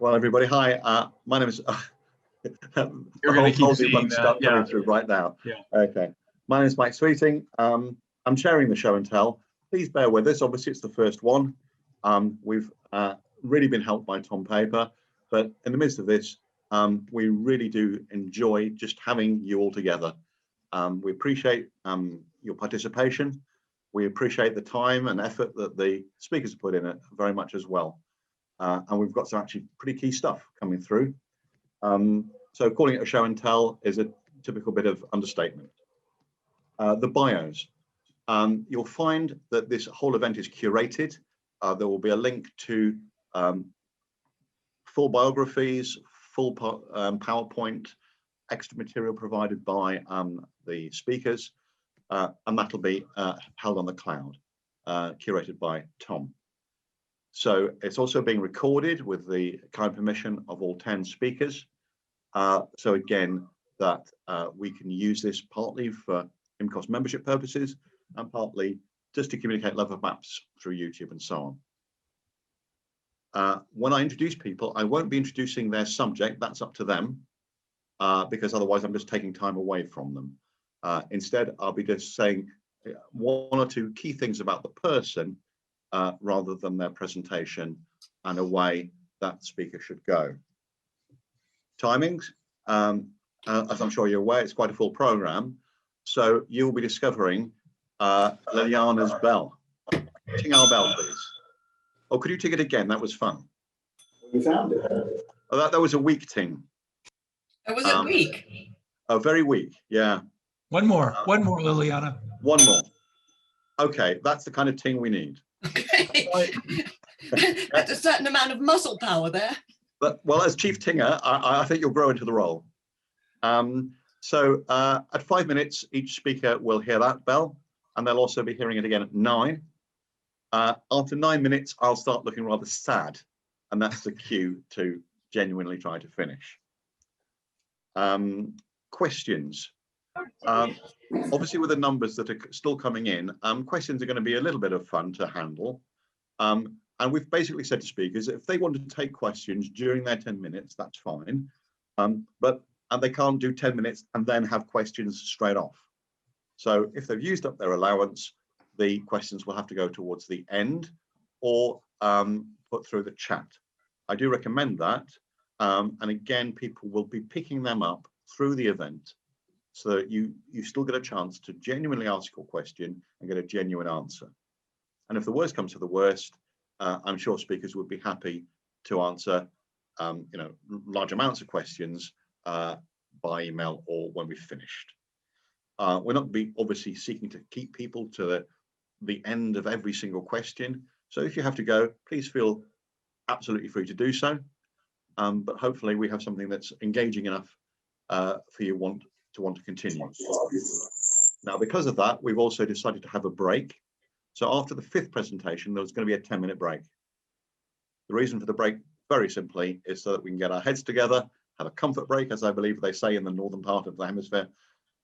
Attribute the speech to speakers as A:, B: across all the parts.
A: Well, everybody, hi. My name is.
B: You're going to keep seeing
A: stuff coming through right now.
B: Yeah.
A: Okay. My name is Mike Sweeting. I'm chairing the show and tell. Please bear with us. Obviously, it's the first one. We've really been helped by Tom Paper, but in the midst of this, we really do enjoy just having you all together. We appreciate your participation. We appreciate the time and effort that the speakers put in it very much as well. And we've got some actually pretty key stuff coming through. So calling it a show and tell is a typical bit of understatement. The bios. You'll find that this whole event is curated. There will be a link to full biographies, full PowerPoint, extra material provided by the speakers, and that'll be held on the cloud, curated by Tom. So it's also being recorded with the kind permission of all 10 speakers. So again, that we can use this partly for IMCoS membership purposes and partly just to communicate love of maps through YouTube and so on. When I introduce people, I won't be introducing their subject, that's up to them, because otherwise I'm just taking time away from them. Instead, I'll be just saying one or two key things about the person rather than their presentation and a way that speaker should go. Timings, as I'm sure you're aware, it's quite a full program. So you'll be discovering Liliana's bell. Ting our bell, please. Oh, could you ting it again? That was fun.
C: You found it.
A: Oh, that was a weak ting.
D: Oh, was it weak?
A: Oh, very weak, yeah.
B: One more, Liliana.
A: One more. Okay, that's the kind of ting we need.
D: Okay. That's a certain amount of muscle power there.
A: But well, as chief tinger, I think you'll grow into the role. So at 5 minutes, each speaker will hear that bell, and they'll also be hearing it again at 9. After 9 minutes, I'll start looking rather sad, and that's the cue to genuinely try to finish. Questions. Obviously, with the numbers that are still coming in, questions are going to be a little bit of fun to handle. And we've basically said to speakers, if they want to take questions during their 10 minutes, that's fine. But they can't do 10 minutes and then have questions straight off. So if they've used up their allowance, the questions will have to go towards the end or put through the chat. I do recommend that. And again, people will be picking them up through the event so that you still get a chance to genuinely ask your question and get a genuine answer. And if the worst comes to the worst, I'm sure speakers would be happy to answer large amounts of questions by email or when we've finished. We're not obviously seeking to keep people to the end of every single question. So if you have to go, please feel absolutely free to do so. But hopefully we have something that's engaging enough for you to want to continue. Now, because of that, we've also decided to have a break. So after the 5th presentation, there's going to be a 10-minute break. The reason for the break, very simply, is so that we can get our heads together, have a comfort break, as I believe they say in the northern part of the hemisphere,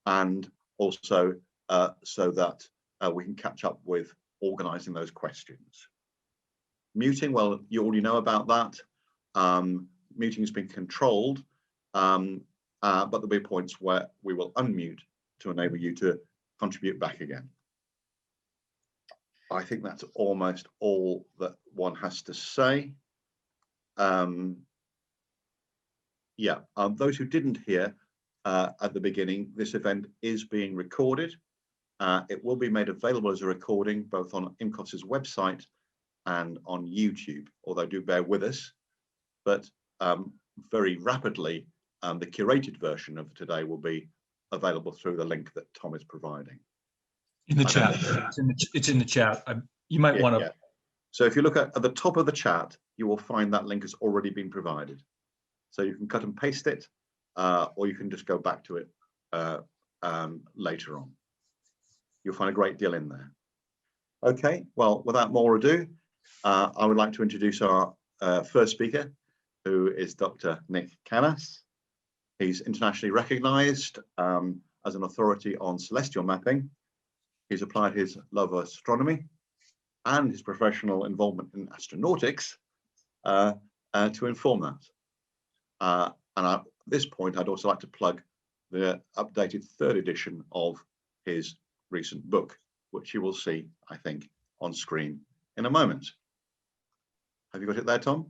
A: and also so that we can catch up with organising those questions. Muting, well, you already know about that. Muting has been controlled, but there'll be points where we will unmute to enable you to contribute back again. I think that's almost all that one has to say. Those who didn't hear at the beginning, this event is being recorded. It will be made available as a recording both on IMCoS's website and on YouTube, although do bear with us. But very rapidly, the curated version of today will be available through the link that Tom is providing.
B: In the chat, it's in the chat. You might want to.
A: Yeah. So if you look at the top of the chat, you will find that link has already been provided. So you can cut and paste it, or you can just go back to it later on. You'll find a great deal in there. Okay, well, without more ado, I would like to introduce our first speaker, who is Dr. Nick Canas. He's internationally recognized as an authority on celestial mapping. He's applied his love of astronomy and his professional involvement in astronautics to inform that. And at this point, I'd also like to plug the updated 3rd edition of his recent book, which you will see, I think, on screen in a moment. Have you got it there, Tom?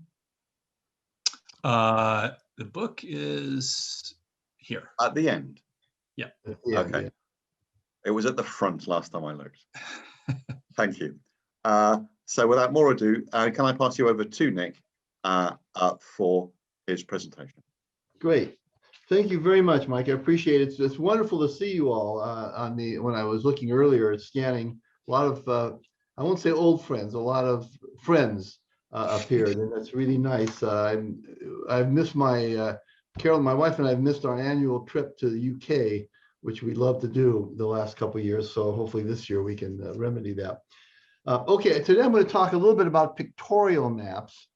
B: The book is here.
A: At the end?
B: Yeah.
A: Okay. It was at the front last time I looked. Thank you. So without more ado, can I pass you over to Nick for his presentation?
E: Great. Thank you very much, Mike. I appreciate it. It's wonderful to see you all when I was looking earlier at scanning. A lot of, I won't say old friends, a lot of friends appeared, and that's really nice. I've missed Carol, my wife and I have missed our annual trip to the UK, which we love to do the last couple of years. So hopefully this year we can remedy that. Okay, today I'm going to talk a little bit about pictorial maps.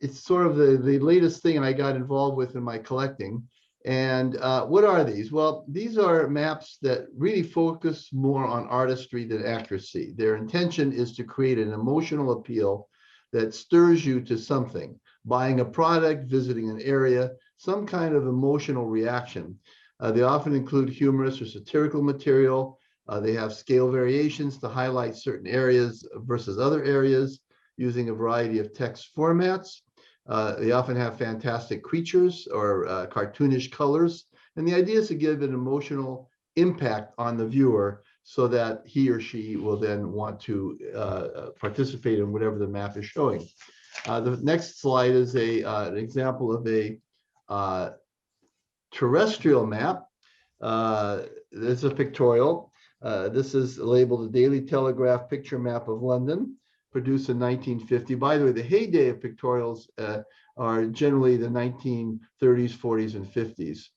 E: It's sort of the latest thing I got involved with in my collecting. And what are these? Well, these are maps that really focus more on artistry than accuracy. Their intention is to create an emotional appeal that stirs you to something, buying a product, visiting an area, some kind of emotional reaction. They often include humorous or satirical material. They have scale variations to highlight certain areas versus other areas using a variety of text formats. They often have fantastic creatures or cartoonish colors. And the idea is to give an emotional impact on the viewer so that he or she will then want to participate in whatever the map is showing. The next slide is an example of a terrestrial map. This is a pictorial. This is labeled the Daily Telegraph Picture Map of London, produced in 1950. By the way, the heyday of pictorials are generally the 1930s, 40s, and 50s.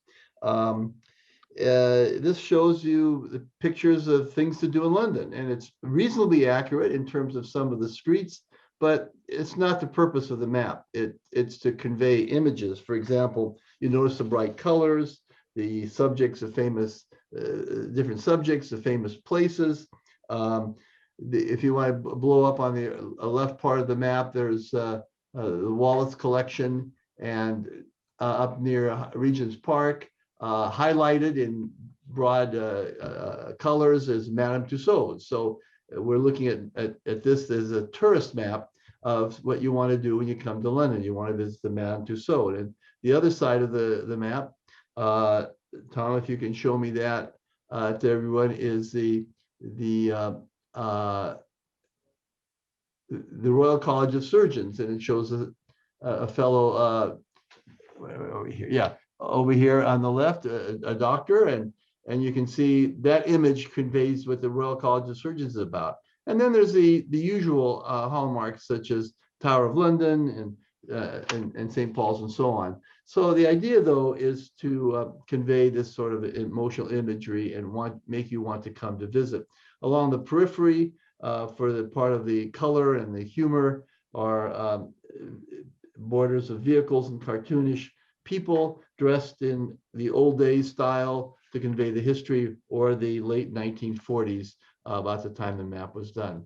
E: This shows you the pictures of things to do in London, and it's reasonably accurate in terms of some of the streets, but it's not the purpose of the map. It's to convey images. For example, you notice the bright colors, the subjects of famous, different subjects of famous places. If you want to blow up on the left part of the map, there's the Wallace collection, and up near Regent's Park, highlighted in broad colors is Madame Tussauds. So we're looking at this as a tourist map of what you want to do when you come to London. You want to visit the Madame Tussauds. And the other side of the map, Tom, if you can show me that to everyone, is the Royal College of Surgeons, and it shows a fellow over here, yeah, over here on the left, a doctor, and you can see that image conveys what the Royal College of Surgeons is about. And then there's the usual hallmarks such as Tower of London and St. Paul's and so on. So the idea, though, is to convey this sort of emotional imagery and make you want to come to visit. Along the periphery, for the part of the color and the humor, are borders of vehicles and cartoonish people dressed in the old days style to convey the history, or the late 1940s, about the time the map was done.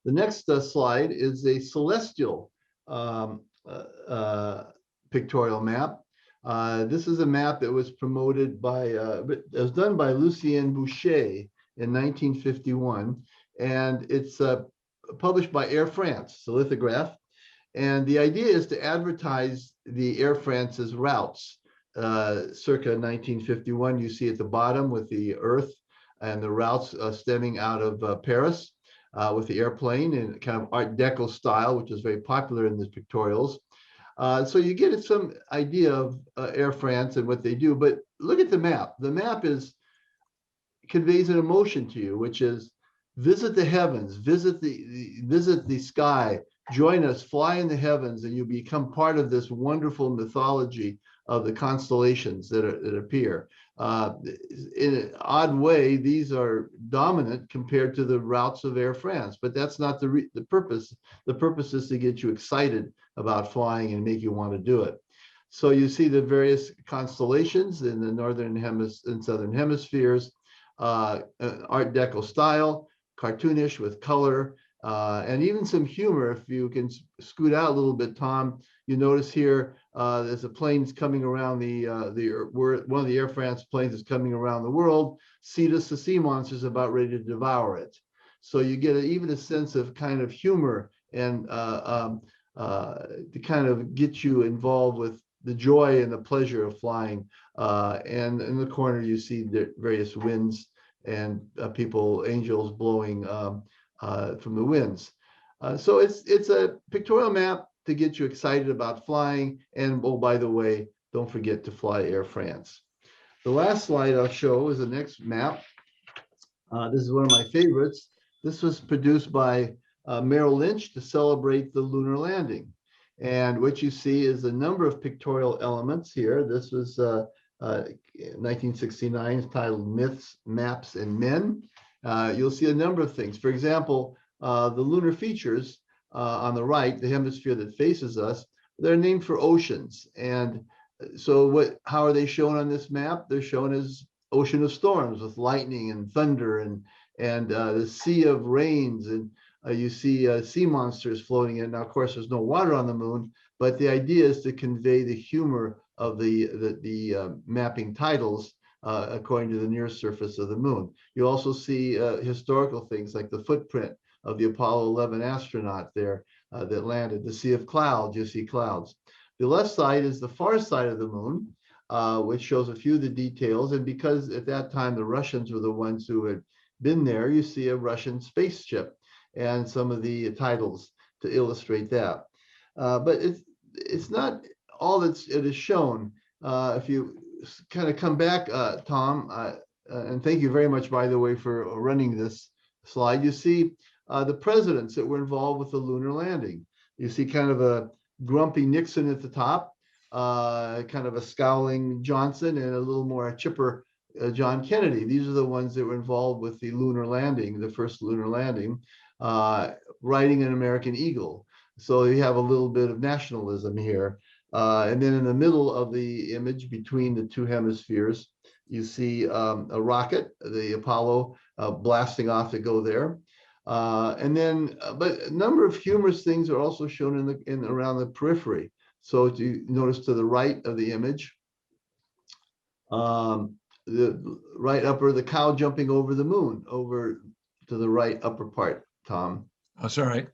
E: The next slide is a celestial pictorial map. This is a map that was promoted by, it was done by Lucien Boucher in 1951, and it's published by Air France, it's a lithograph. And the idea is to advertise the Air France's routes. Circa 1951, you see at the bottom with the Earth and the routes stemming out of Paris with the airplane in kind of Art Deco style, which is very popular in the pictorials. So you get some idea of Air France and what they do, but look at the map. The map conveys an emotion to you, which is visit the heavens, visit the sky, join us, fly in the heavens, and you become part of this wonderful mythology of the constellations that appear. In an odd way, these are dominant compared to the routes of Air France, but that's not the purpose. The purpose is to get you excited about flying and make you want to do it. So you see the various constellations in the northern and southern hemispheres, Art Deco style, cartoonish with color, and even some humor. If you can scoot out a little bit, Tom, you notice here there's a plane's coming around one of the Air France planes is coming around the world. Cetus, the sea monster, is about ready to devour it. So you get even a sense of kind of humor and to kind of get you involved with the joy and the pleasure of flying. And in the corner, you see the various winds and angels blowing from the winds. So it's a pictorial map to get you excited about flying. And oh, by the way, don't forget to fly Air France. The last slide I'll show is the next map. This is one of my favorites. This was produced by Merrill Lynch to celebrate the lunar landing. And what you see is a number of pictorial elements here. This was 1969, titled Myths, Maps, and Men. You'll see a number of things. For example, the lunar features on the right, the hemisphere that faces us, they're named for oceans. And so how are they shown on this map? They're shown as ocean of storms with lightning and thunder and the sea of rains, and you see sea monsters floating in. Now, of course, there's no water on the moon, but the idea is to convey the humor of the mapping titles according to the near surface of the moon. You also see historical things like the footprint of the Apollo 11 astronaut there that landed. The Sea of Clouds, you see clouds. The left side is the far side of the moon, which shows a few of the details. And because at that time the Russians were the ones who had been there, you see a Russian spaceship and some of the titles to illustrate that. But it's not all that it is shown. If you kind of come back, Tom, and thank you very much, by the way, for running this slide. You see the presidents that were involved with the lunar landing. You see kind of a grumpy Nixon at the top, kind of a scowling Johnson, and a little more chipper John Kennedy. These are the ones that were involved with the lunar landing, the first lunar landing, riding an American Eagle. So you have a little bit of nationalism here. And then in the middle of the image between the two hemispheres, you see a rocket, the Apollo, blasting off to go there. And then, but a number of humorous things are also shown in around the periphery. So you notice to the right of the image, the right upper, the cow jumping over the moon, over to the right upper part, Tom.
B: That's all right.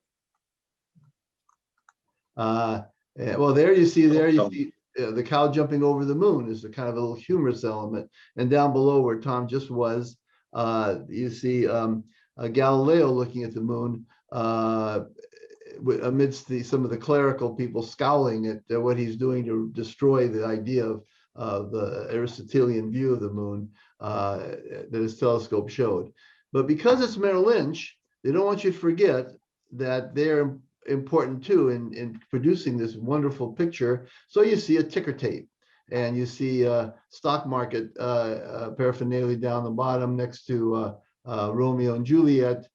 E: Well, there you see the cow jumping over the moon is the kind of a little humorous element. And down below where Tom just was, you see Galileo looking at the moon amidst some of the clerical people scowling at what he's doing to destroy the idea of the Aristotelian view of the moon that his telescope showed. But because it's Merrill Lynch, they don't want you to forget that they're important too in producing this wonderful picture. So you see a ticker tape, and you see stock market paraphernalia down the bottom next to Romeo and Juliet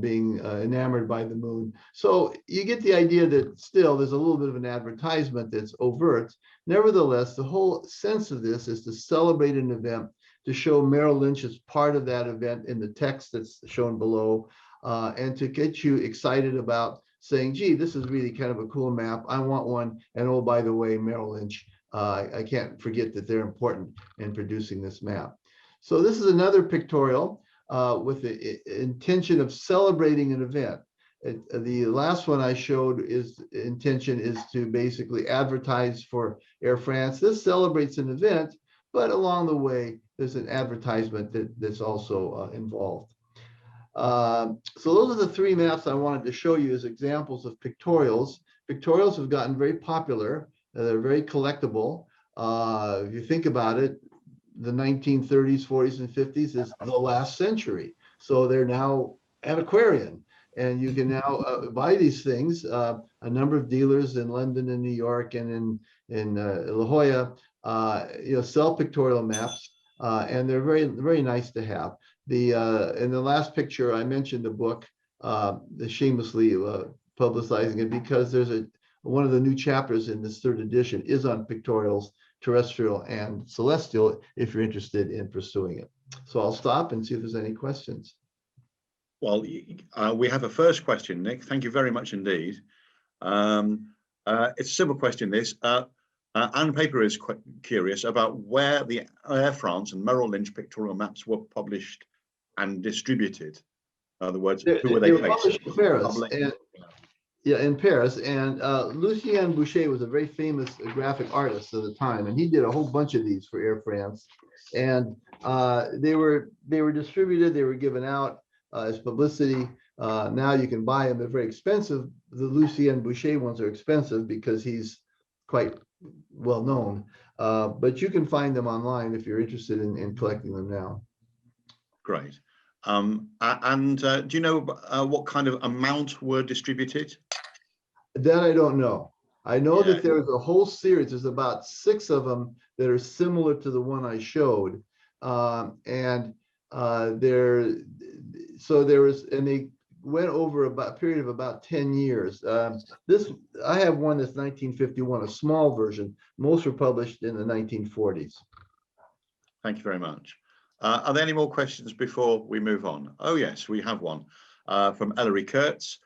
E: being enamored by the moon. So you get the idea that still there's a little bit of an advertisement that's overt. Nevertheless, the whole sense of this is to celebrate an event, to show Merrill Lynch as part of that event in the text that's shown below, and to get you excited about saying, gee, this is really kind of a cool map. I want one. And oh, by the way, Merrill Lynch, I can't forget that they're important in producing this map. So this is another pictorial with the intention of celebrating an event. The last one I showed intention is to basically advertise for Air France. This celebrates an event, but along the way, there's an advertisement that's also involved. So those are the three maps I wanted to show you as examples of pictorials. Pictorials have gotten very popular. They're very collectible. If you think about it, the 1930s, 40s, and 50s is the last century. So they're now antiquarian. And you can now buy these things. A number of dealers in London and New York and in La Jolla, sell pictorial maps, and they're very, very nice to have. In the last picture, I mentioned a book, shamelessly publicizing it, because there's one of the new chapters in this third edition is on pictorials, terrestrial and celestial, if you're interested in pursuing it. So I'll stop and see if there's any questions.
A: Well, we have a first question, Nick. Thank you very much indeed. It's a simple question, this. Anne Paper is quite curious about where the Air France and Merrill Lynch pictorial maps were published and distributed. In other words, who were they
E: were
A: facing?
E: published in Paris, and yeah, in Paris. And Lucien Boucher was a very famous graphic artist of the time, and he did a whole bunch of these for Air France. And they were distributed, they were given out as publicity. Now you can buy them, they're very expensive. The Lucien Boucher ones are expensive because he's quite well known, but you can find them online if you're interested in collecting them now.
A: Great. Do you know what kind of amount were distributed?
E: That I don't know. I know
A: Yeah.
E: that there's a whole series, there's about 6 of them that are similar to the one I showed. And they went over about a period of about 10 years. I have one that's 1951, a small version. Most were published in the 1940s.
A: Thank you very much. Are there any more questions before we move on? Oh yes, we have one from Ellery Kurtz.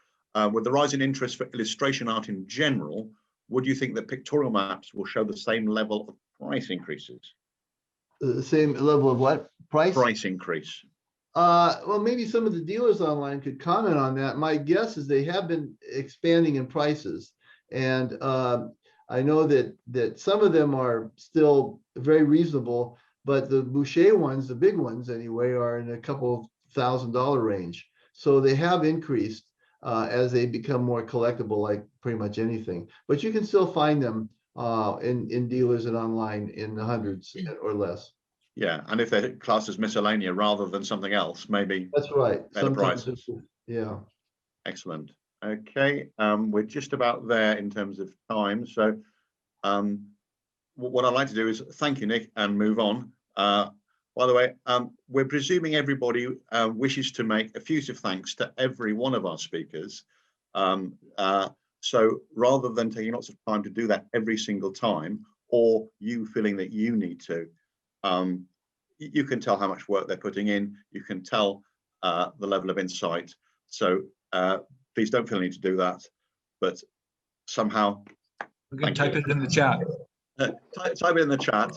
A: With the rising interest for illustration art in general, would you think that pictorial maps will show the same level of price increases?
E: The same level of what?
A: Price increase.
E: Well, maybe some of the dealers online could comment on that. My guess is they have been expanding in prices. And I know that some of them are still very reasonable, but the Boucher ones, the big ones anyway, are in a couple $1,000 range. So they have increased as they become more collectible, like pretty much anything. But you can still find them in dealers and online in the hundreds or less.
A: Yeah, and if they're classed as miscellanea rather than something else, maybe
E: That's right.
A: better
E: Sometimes
A: prices.
E: Yeah.
A: Excellent. Okay, we're just about there in terms of time. So what I'd like to do is thank you, Nick, and move on. By the way, we're presuming everybody wishes to make effusive thanks to every one of our speakers. So rather than taking lots of time to do that every single time, or you feeling that you need to, you can tell how much work they're putting in. You can tell the level of insight. So please don't feel the need to do that. But somehow,
B: We can type it in the chat.
A: type it in the chat.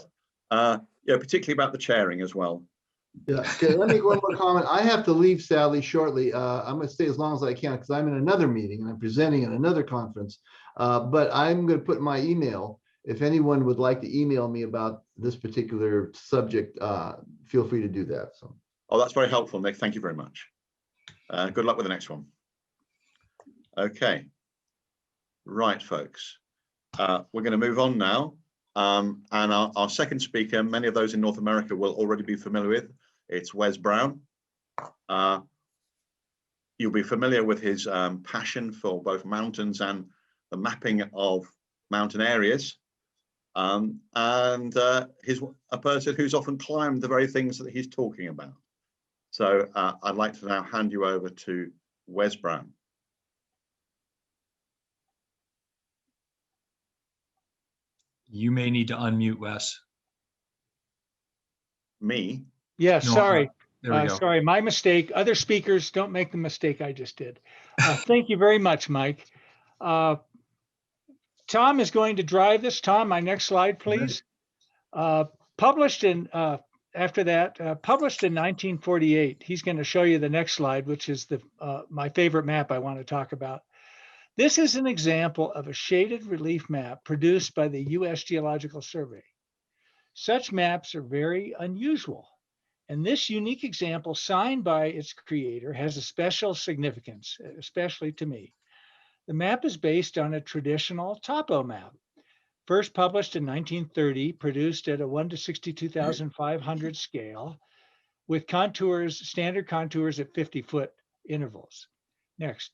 A: Yeah, particularly about the chairing as well.
E: Yeah. Okay, let me make one more comment. I have to leave sadly shortly. I'm going to stay as long as I can because I'm in another meeting and I'm presenting at another conference. But I'm going to put my email. If anyone would like to email me about this particular subject, feel free to do that. So.
A: Oh, that's very helpful, Nick. Thank you very much. Good luck with the next one. Okay. Right, folks. We're going to move on now. And our second speaker, many of those in North America will already be familiar with. It's Wes Brown. You'll be familiar with his passion for both mountains and the mapping of mountain areas. He's a person who's often climbed the very things that he's talking about. So I'd like to now hand you over to Wes Brown.
B: You may need to unmute, Wes.
A: Me?
F: Yeah,
B: No,
F: sorry.
B: There we go.
F: Sorry, my mistake. Other speakers don't make the mistake I just did. Thank you very much, Mike. Tom is going to drive this. Tom, my next slide, please. Published in, after that, published in 1948. He's going to show you the next slide, which is my favorite map I want to talk about. This is an example of a shaded relief map produced by the U.S. Geological Survey. Such maps are very unusual, and this unique example signed by its creator has a special significance, especially to me. The map is based on a traditional topo map, first published in 1930, produced at a 1 to 62,500 scale, with contours, standard contours at 50-foot intervals. Next.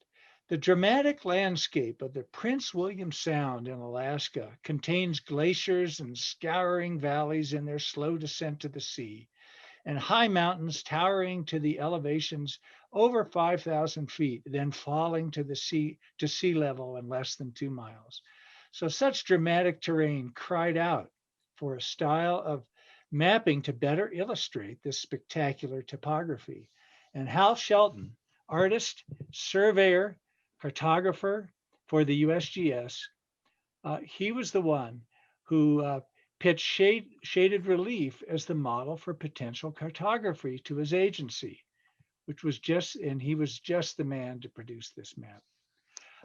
F: The dramatic landscape of the Prince William Sound in Alaska contains glaciers and scouring valleys in their slow descent to the sea, and high mountains towering to the elevations over 5,000 feet, then falling to sea level in less than 2 miles. So such dramatic terrain cried out for a style of mapping to better illustrate this spectacular topography. And Hal Shelton, artist, surveyor, cartographer for the USGS. He was the one who pitched shaded relief as the model for potential cartography to his agency, and he was just the man to produce this map.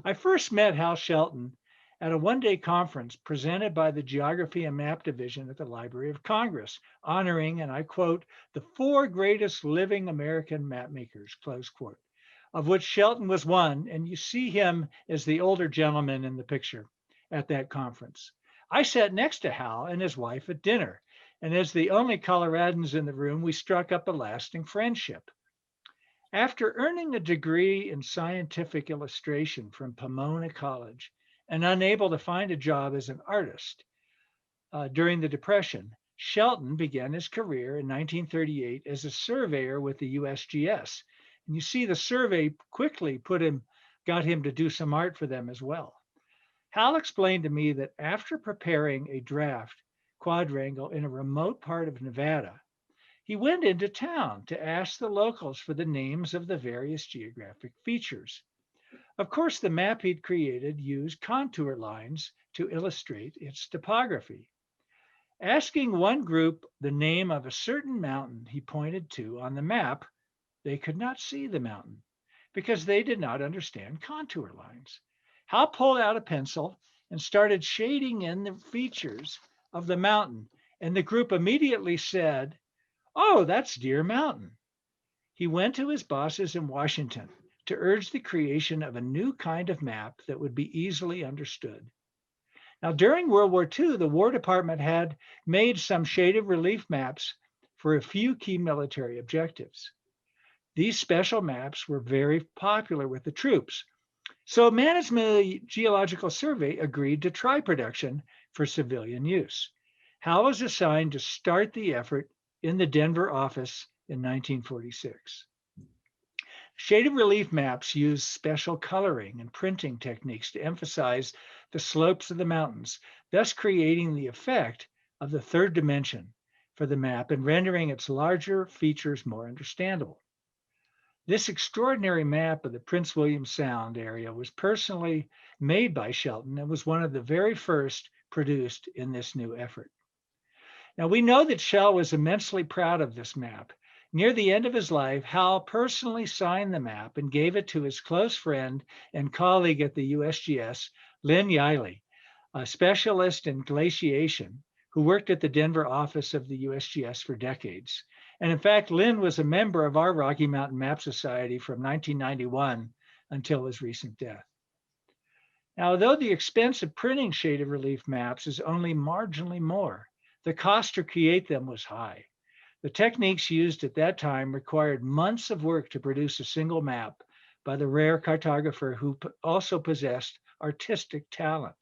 F: I first met Hal Shelton at a one-day conference presented by the Geography and Map Division at the Library of Congress, honoring, and I quote, the 4 greatest living American map makers, close quote, of which Shelton was one, and you see him as the older gentleman in the picture at that conference. I sat next to Hal and his wife at dinner, and as the only Coloradans in the room, we struck up a lasting friendship. After earning a degree in scientific illustration from Pomona College and unable to find a job as an artist during the Depression, Shelton began his career in 1938 as a surveyor with the USGS. And you see the survey quickly got him to do some art for them as well. Hal explained to me that after preparing a draft quadrangle in a remote part of Nevada, he went into town to ask the locals for the names of the various geographic features. Of course, the map he'd created used contour lines to illustrate its topography. Asking one group the name of a certain mountain he pointed to on the map, they could not see the mountain because they did not understand contour lines. Hal pulled out a pencil and started shading in the features of the mountain, and the group immediately said, "Oh, that's Deer Mountain." He went to his bosses in Washington to urge the creation of a new kind of map that would be easily understood. Now, during World War II, the War Department had made some shaded relief maps for a few key military objectives. These special maps were very popular with the troops. So Management of the Geological Survey agreed to try production for civilian use. Hal was assigned to start the effort in the Denver office in 1946. Shaded relief maps use special coloring and printing techniques to emphasize the slopes of the mountains, thus creating the effect of the third dimension for the map and rendering its larger features more understandable. This extraordinary map of the Prince William Sound area was personally made by Shelton and was one of the very first produced in this new effort. Now, we know that Shell was immensely proud of this map. Near the end of his life, Hal personally signed the map and gave it to his close friend and colleague at the USGS, Lynn Yiley, a specialist in glaciation who worked at the Denver office of the USGS for decades. And in fact, Lynn was a member of our Rocky Mountain Map Society from 1991 until his recent death. Now, although the expense of printing shaded relief maps is only marginally more, the cost to create them was high. The techniques used at that time required months of work to produce a single map by the rare cartographer who also possessed artistic talent.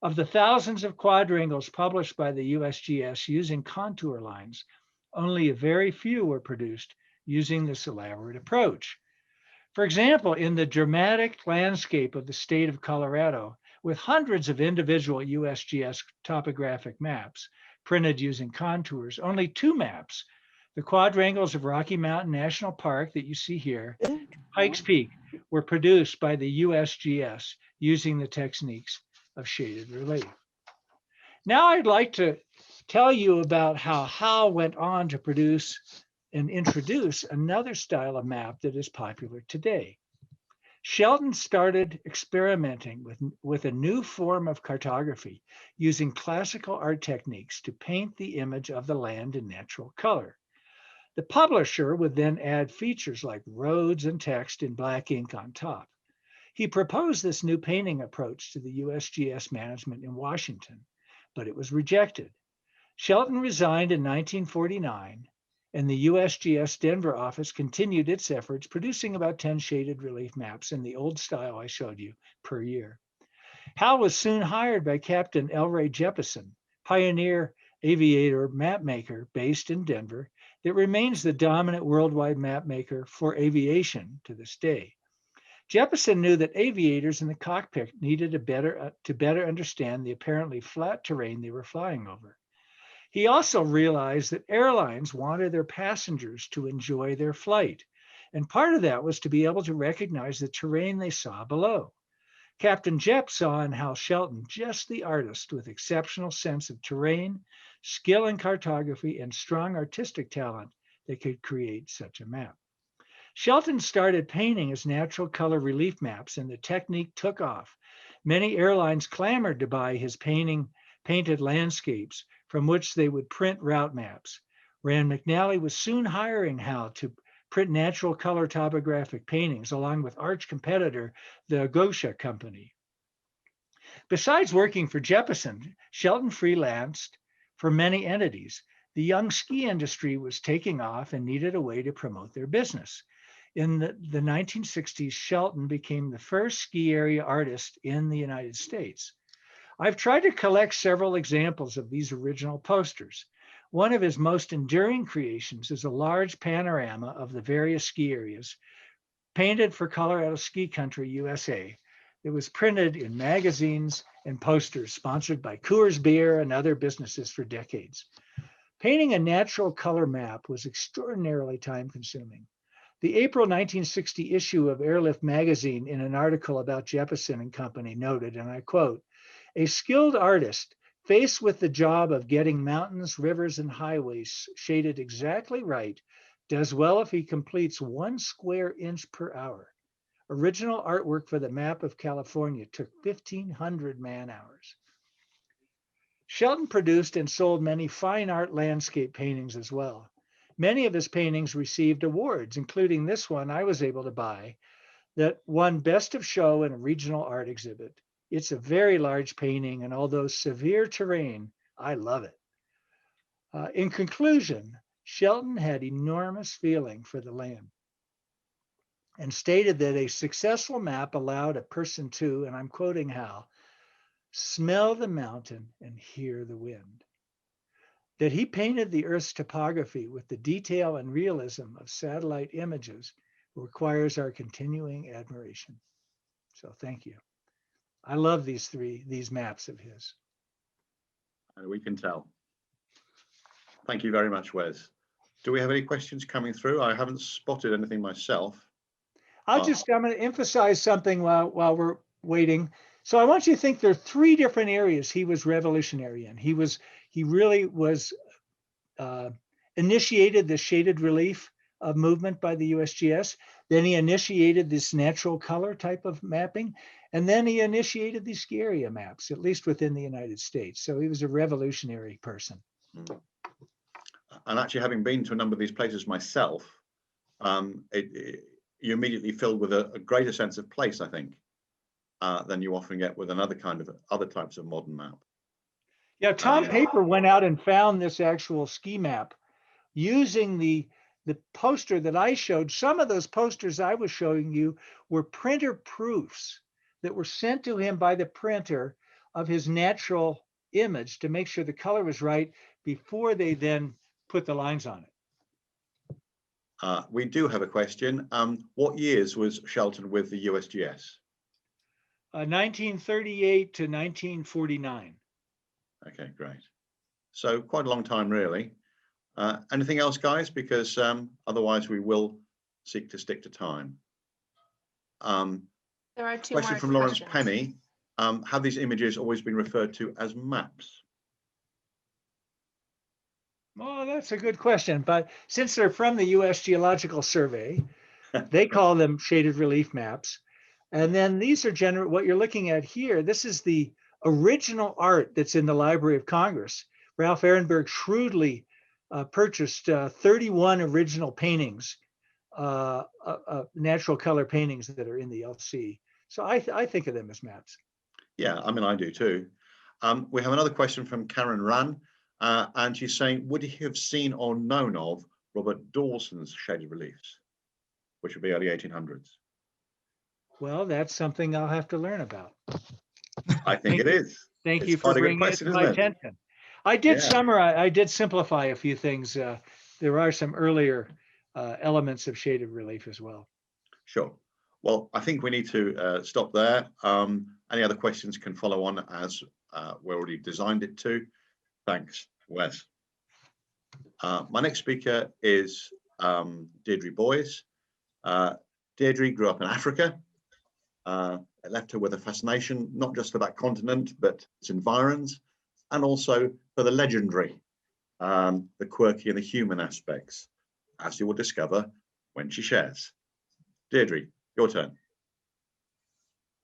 F: Of the thousands of quadrangles published by the USGS using contour lines, only a very few were produced using this elaborate approach. For example, in the dramatic landscape of the state of Colorado, with hundreds of individual USGS topographic maps printed using contours, only 2 maps, the quadrangles of Rocky Mountain National Park that you see here, Pikes Peak, were produced by the USGS using the techniques of shaded relief. Now I'd like to tell you about how Hal went on to produce and introduce another style of map that is popular today. Shelton started experimenting with a new form of cartography using classical art techniques to paint the image of the land in natural color. The publisher would then add features like roads and text in black ink on top. He proposed this new painting approach to the USGS management in Washington, but it was rejected. Shelton resigned in 1949, and the USGS Denver office continued its efforts, producing about 10 shaded relief maps in the old style I showed you per year. Hal was soon hired by Captain L. Ray Jeppesen, pioneer aviator map maker based in Denver that remains the dominant worldwide map maker for aviation to this day. Jeppesen knew that aviators in the cockpit needed to better understand the apparently flat terrain they were flying over. He also realized that airlines wanted their passengers to enjoy their flight, And part of that was to be able to recognize the terrain they saw below. Captain Jepp saw in Hal Shelton just the artist with exceptional sense of terrain, skill in cartography, and strong artistic talent that could create such a map. Shelton started painting as natural color relief maps, and the technique took off. Many airlines clamored to buy his painted landscapes from which they would print route maps. Rand McNally was soon hiring Hal to print natural color topographic paintings along with arch competitor, the Gosha Company. Besides working for Jeppesen, Shelton freelanced for many entities. The young ski industry was taking off and needed a way to promote their business. In the 1960s, Shelton became the first ski area artist in the United States. I've tried to collect several examples of these original posters. One of his most enduring creations is a large panorama of the various ski areas painted for Colorado Ski Country, USA. It was printed in magazines and posters sponsored by Coors Beer and other businesses for decades. Painting a natural color map was extraordinarily time-consuming. The April 1960 issue of Airlift magazine, in an article about Jeppesen and Company, noted, and I quote, "A skilled artist faced with the job of getting mountains, rivers, and highways shaded exactly right does well if he completes 1 square inch per hour. Original artwork for the map of California took 1,500 man-hours." Shelton produced and sold many fine art landscape paintings as well. Many of his paintings received awards, including this one I was able to buy that won Best of Show in a regional art exhibit. It's a very large painting, and although severe terrain, I love it. In conclusion, Shelton had enormous feeling for the land and stated that a successful map allowed a person to, and I'm quoting Hal, smell the mountain and hear the wind. That he painted the Earth's topography with the detail and realism of satellite images requires our continuing admiration. So thank you. I love these maps of his.
A: And we can tell. Thank you very much, Wes. Do we have any questions coming through? I haven't spotted anything myself.
F: I'm going to emphasize something while we're waiting. So I want you to think there are 3 different areas he was revolutionary in. He really was initiated the shaded relief movement by the USGS. Then he initiated this natural color type of mapping. And then he initiated these ski area maps, at least within the United States. So he was a revolutionary person.
A: And actually, having been to a number of these places myself, you immediately filled with a greater sense of place, I think, than you often get with other types of modern map.
F: Yeah, Tom Paper went out and found this actual ski map using the poster that I showed. Some of those posters I was showing you were printer proofs that were sent to him by the printer of his natural image to make sure the color was right before they then put the lines on it.
A: We do have a question. What years was Shelton with the USGS?
F: 1938 to 1949.
A: Okay, great. So quite a long time, really. Anything else, guys? Because otherwise we will seek to stick to time.
G: There are 2
A: question
G: more
A: from Lawrence
G: questions.
A: Penny. Have these images always been referred to as maps?
F: Oh, that's a good question. But since they're from the U.S. Geological Survey, they call them shaded relief maps. And then these are what you're looking at here. This is the original art that's in the Library of Congress. Ralph Ehrenberg shrewdly purchased 31 original paintings, natural color paintings that are in the LC. So I think of them as maps.
A: Yeah, I mean, I do too. We have another question from Karen Rann, and she's saying, would he have seen or known of Robert Dawson's shaded reliefs, which would be early 1800s?
F: Well, that's something I'll have to learn about.
A: I think it is.
F: Thank you for bringing it to my attention. I did summarize, I did simplify a few things. There are some earlier elements of shaded relief as well.
A: Sure. Well, I think we need to stop there. Any other questions can follow on as we already designed it to. Thanks, Wes. My next speaker is Deirdre Boyes. Deirdre grew up in Africa. It left her with a fascination, not just for that continent, but its environs, and also for the legendary, the quirky and the human aspects, as you will discover when she shares. Deirdre, your turn.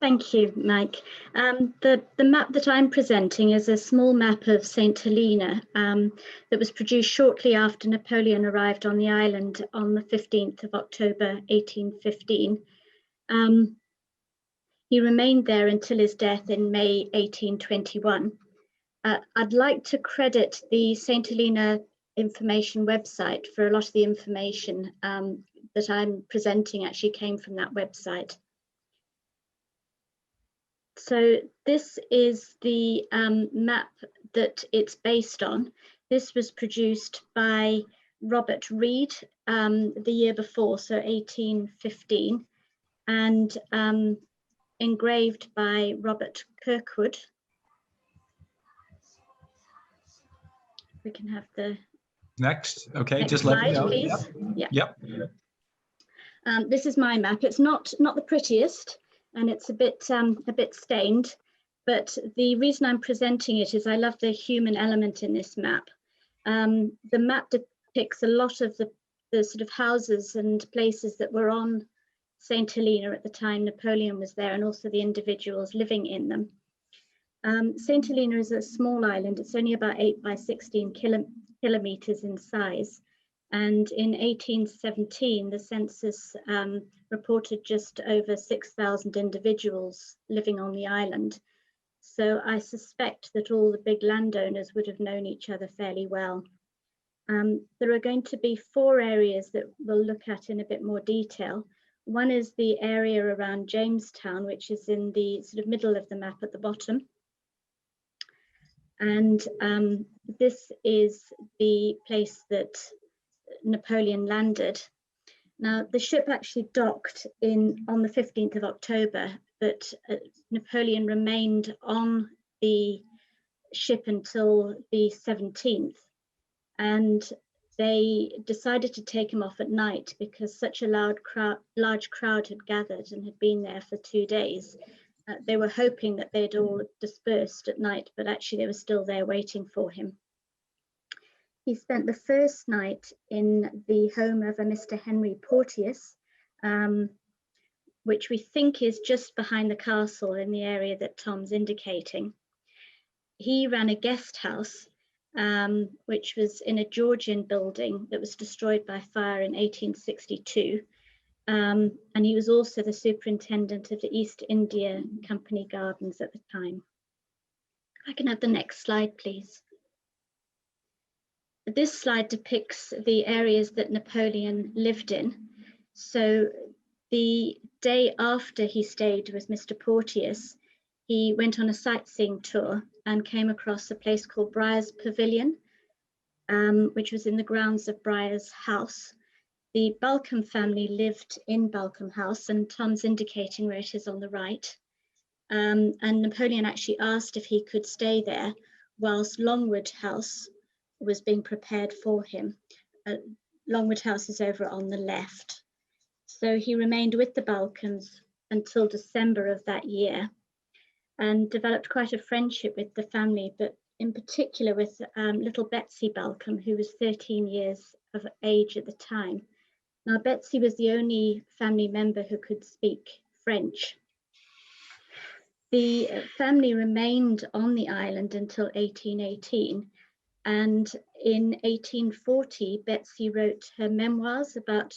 G: Thank you, Mike. The map that I'm presenting is a small map of St. Helena that was produced shortly after Napoleon arrived on the island on the 15th of October, 1815. He remained there until his death in May 1821. I'd like to credit the St. Helena information website for a lot of the information that I'm presenting actually came from that website. So this is the map that it's based on. This was produced by Robert Reed the year before, so 1815, and engraved by Robert Kirkwood. We can have the
B: Next. Okay,
G: next
B: just let me
G: slide,
B: know.
G: please.
B: Yep.
G: Yeah.
B: Yep.
G: This is my map. It's not the prettiest, and it's a bit stained. But the reason I'm presenting it is I love the human element in this map. The map depicts a lot of the sort of houses and places that were on St. Helena at the time Napoleon was there, and also the individuals living in them. St. Helena is a small island. It's only about 8 by 16 kilometers in size. And in 1817, the census reported just over 6,000 individuals living on the island. So I suspect that all the big landowners would have known each other fairly well. There are going to be 4 areas that we'll look at in a bit more detail. One is the area around Jamestown, which is in the sort of middle of the map at the bottom. And this is the place that Napoleon landed. Now, the ship actually docked on the 15th of October, but Napoleon remained on the ship until the 17th. And they decided to take him off at night because such a large crowd had gathered and had been there for 2 days. They were hoping that they'd all dispersed at night, but actually they were still there waiting for him. He spent the first night in the home of a Mr. Henry Porteous, which we think is just behind the castle in the area that Tom's indicating. He ran a guest house, which was in a Georgian building that was destroyed by fire in 1862. And he was also the superintendent of the East India Company Gardens at the time. I can have the next slide, please. This slide depicts the areas that Napoleon lived in. So the day after he stayed with Mr. Porteous, he went on a sightseeing tour and came across a place called Briar's Pavilion, which was in the grounds of Briar's house. The Balcombe family lived in Balcombe House, and Tom's indicating where it is on the right. And Napoleon actually asked if he could stay there whilst Longwood House was being prepared for him. Longwood House is over on the left. So he remained with the Balcombes until December of that year and developed quite a friendship with the family, but in particular with little Betsy Balcombe, who was 13 years of age at the time. Now, Betsy was the only family member who could speak French. The family remained on the island until 1818. And in 1840, Betsy wrote her memoirs about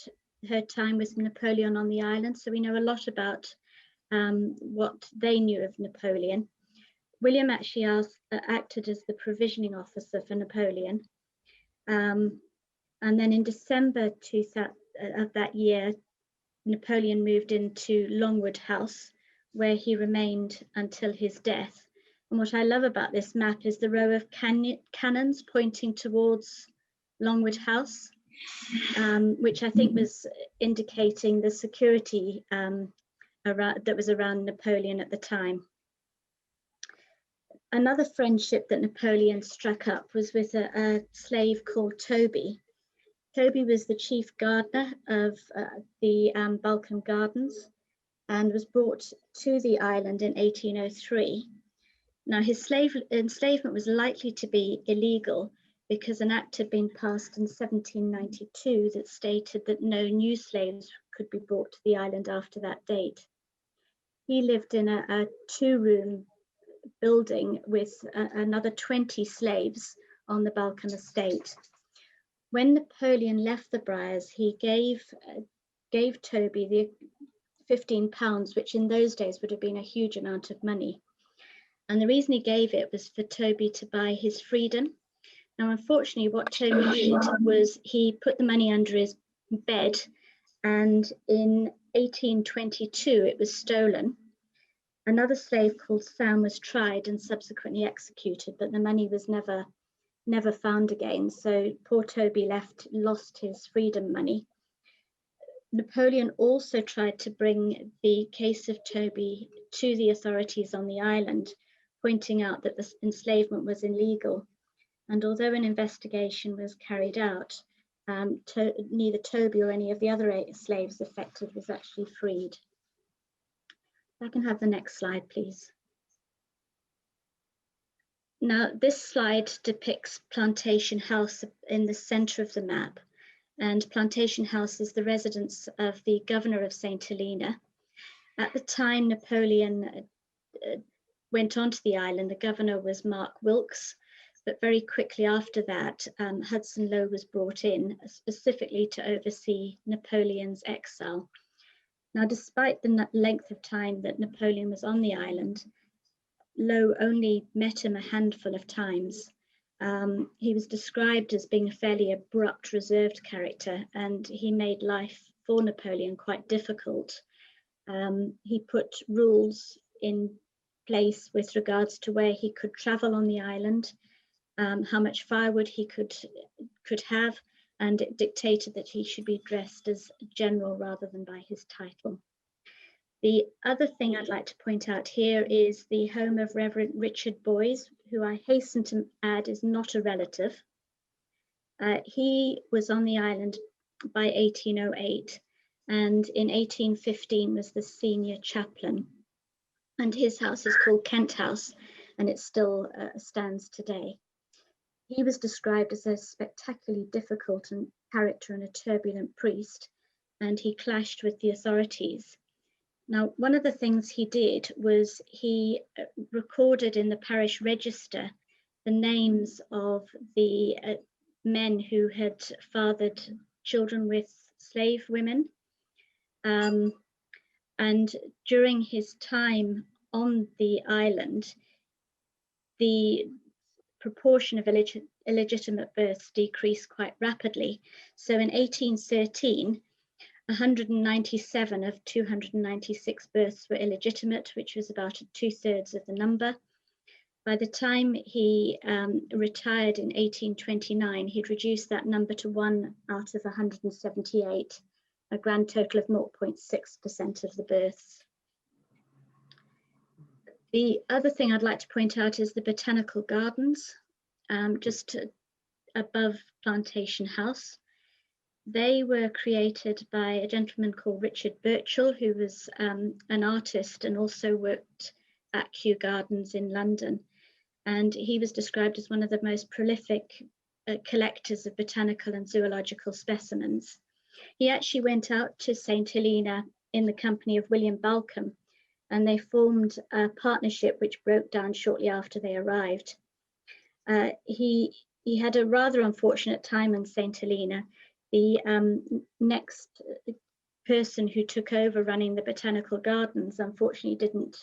G: her time with Napoleon on the island. So we know a lot about what they knew of Napoleon. William actually acted as the provisioning officer for Napoleon. And then in December of that year, Napoleon moved into Longwood House, where he remained until his death. And what I love about this map is the row of cannons pointing towards Longwood House, which I think was indicating the security that was around Napoleon at the time. Another friendship that Napoleon struck up was with a slave called Toby. Toby was the chief gardener of the Balcombe Gardens and was brought to the island in 1803. Now, his enslavement was likely to be illegal because an act had been passed in 1792 that stated that no new slaves could be brought to the island after that date. He lived in a two-room building with another 20 slaves on the Balcombe estate. When Napoleon left the Briars, he gave Toby the £15, which in those days would have been a huge amount of money. And the reason he gave it was for Toby to buy his freedom. Now, unfortunately, what Toby did was he put the money under his bed, and in 1822, it was stolen. Another slave called Sam was tried and subsequently executed, but the money was never found again. So poor Toby lost his freedom money. Napoleon also tried to bring the case of Toby to the authorities on the island, pointing out that the enslavement was illegal. And although an investigation was carried out, neither Toby or any of the other 8 slaves affected was actually freed. If I can have the next slide, please. Now, this slide depicts Plantation House in the center of the map. And Plantation House is the residence of the governor of St. Helena. At the time Napoleon went onto the island, the governor was Mark Wilkes, but very quickly after that, Hudson Lowe was brought in specifically to oversee Napoleon's exile. Now, despite the length of time that Napoleon was on the island, Lowe only met him a handful of times. He was described as being a fairly abrupt, reserved character, and he made life for Napoleon quite difficult. He put rules in place with regards to where he could travel on the island, how much firewood he could have, and it dictated that he should be addressed as general rather than by his title. The other thing I'd like to point out here is the home of Reverend Richard Boys, who I hasten to add is not a relative. He was on the island by 1808, and in 1815 was the senior chaplain. And his house is called Kent House, and it still stands today. He was described as a spectacularly difficult character and a turbulent priest, and he clashed with the authorities. Now, one of the things he did was he recorded in the parish register the names of the men who had fathered children with slave women. And during his time on the island, the proportion of illegitimate births decreased quite rapidly. So in 1813, 197 of 296 births were illegitimate, which was about 2/3 of the number. By the time he retired in 1829, he'd reduced that number to 1 out of 178, a grand total of 0.6% of the births. The other thing I'd like to point out is the botanical gardens, just above Plantation House. They were created by a gentleman called Richard Burchell, who was an artist and also worked at Kew Gardens in London. And he was described as one of the most prolific collectors of botanical and zoological specimens. He actually went out to St. Helena in the company of William Balcombe, and they formed a partnership which broke down shortly after they arrived. He had a rather unfortunate time in St. Helena. The next person who took over running the botanical gardens unfortunately didn't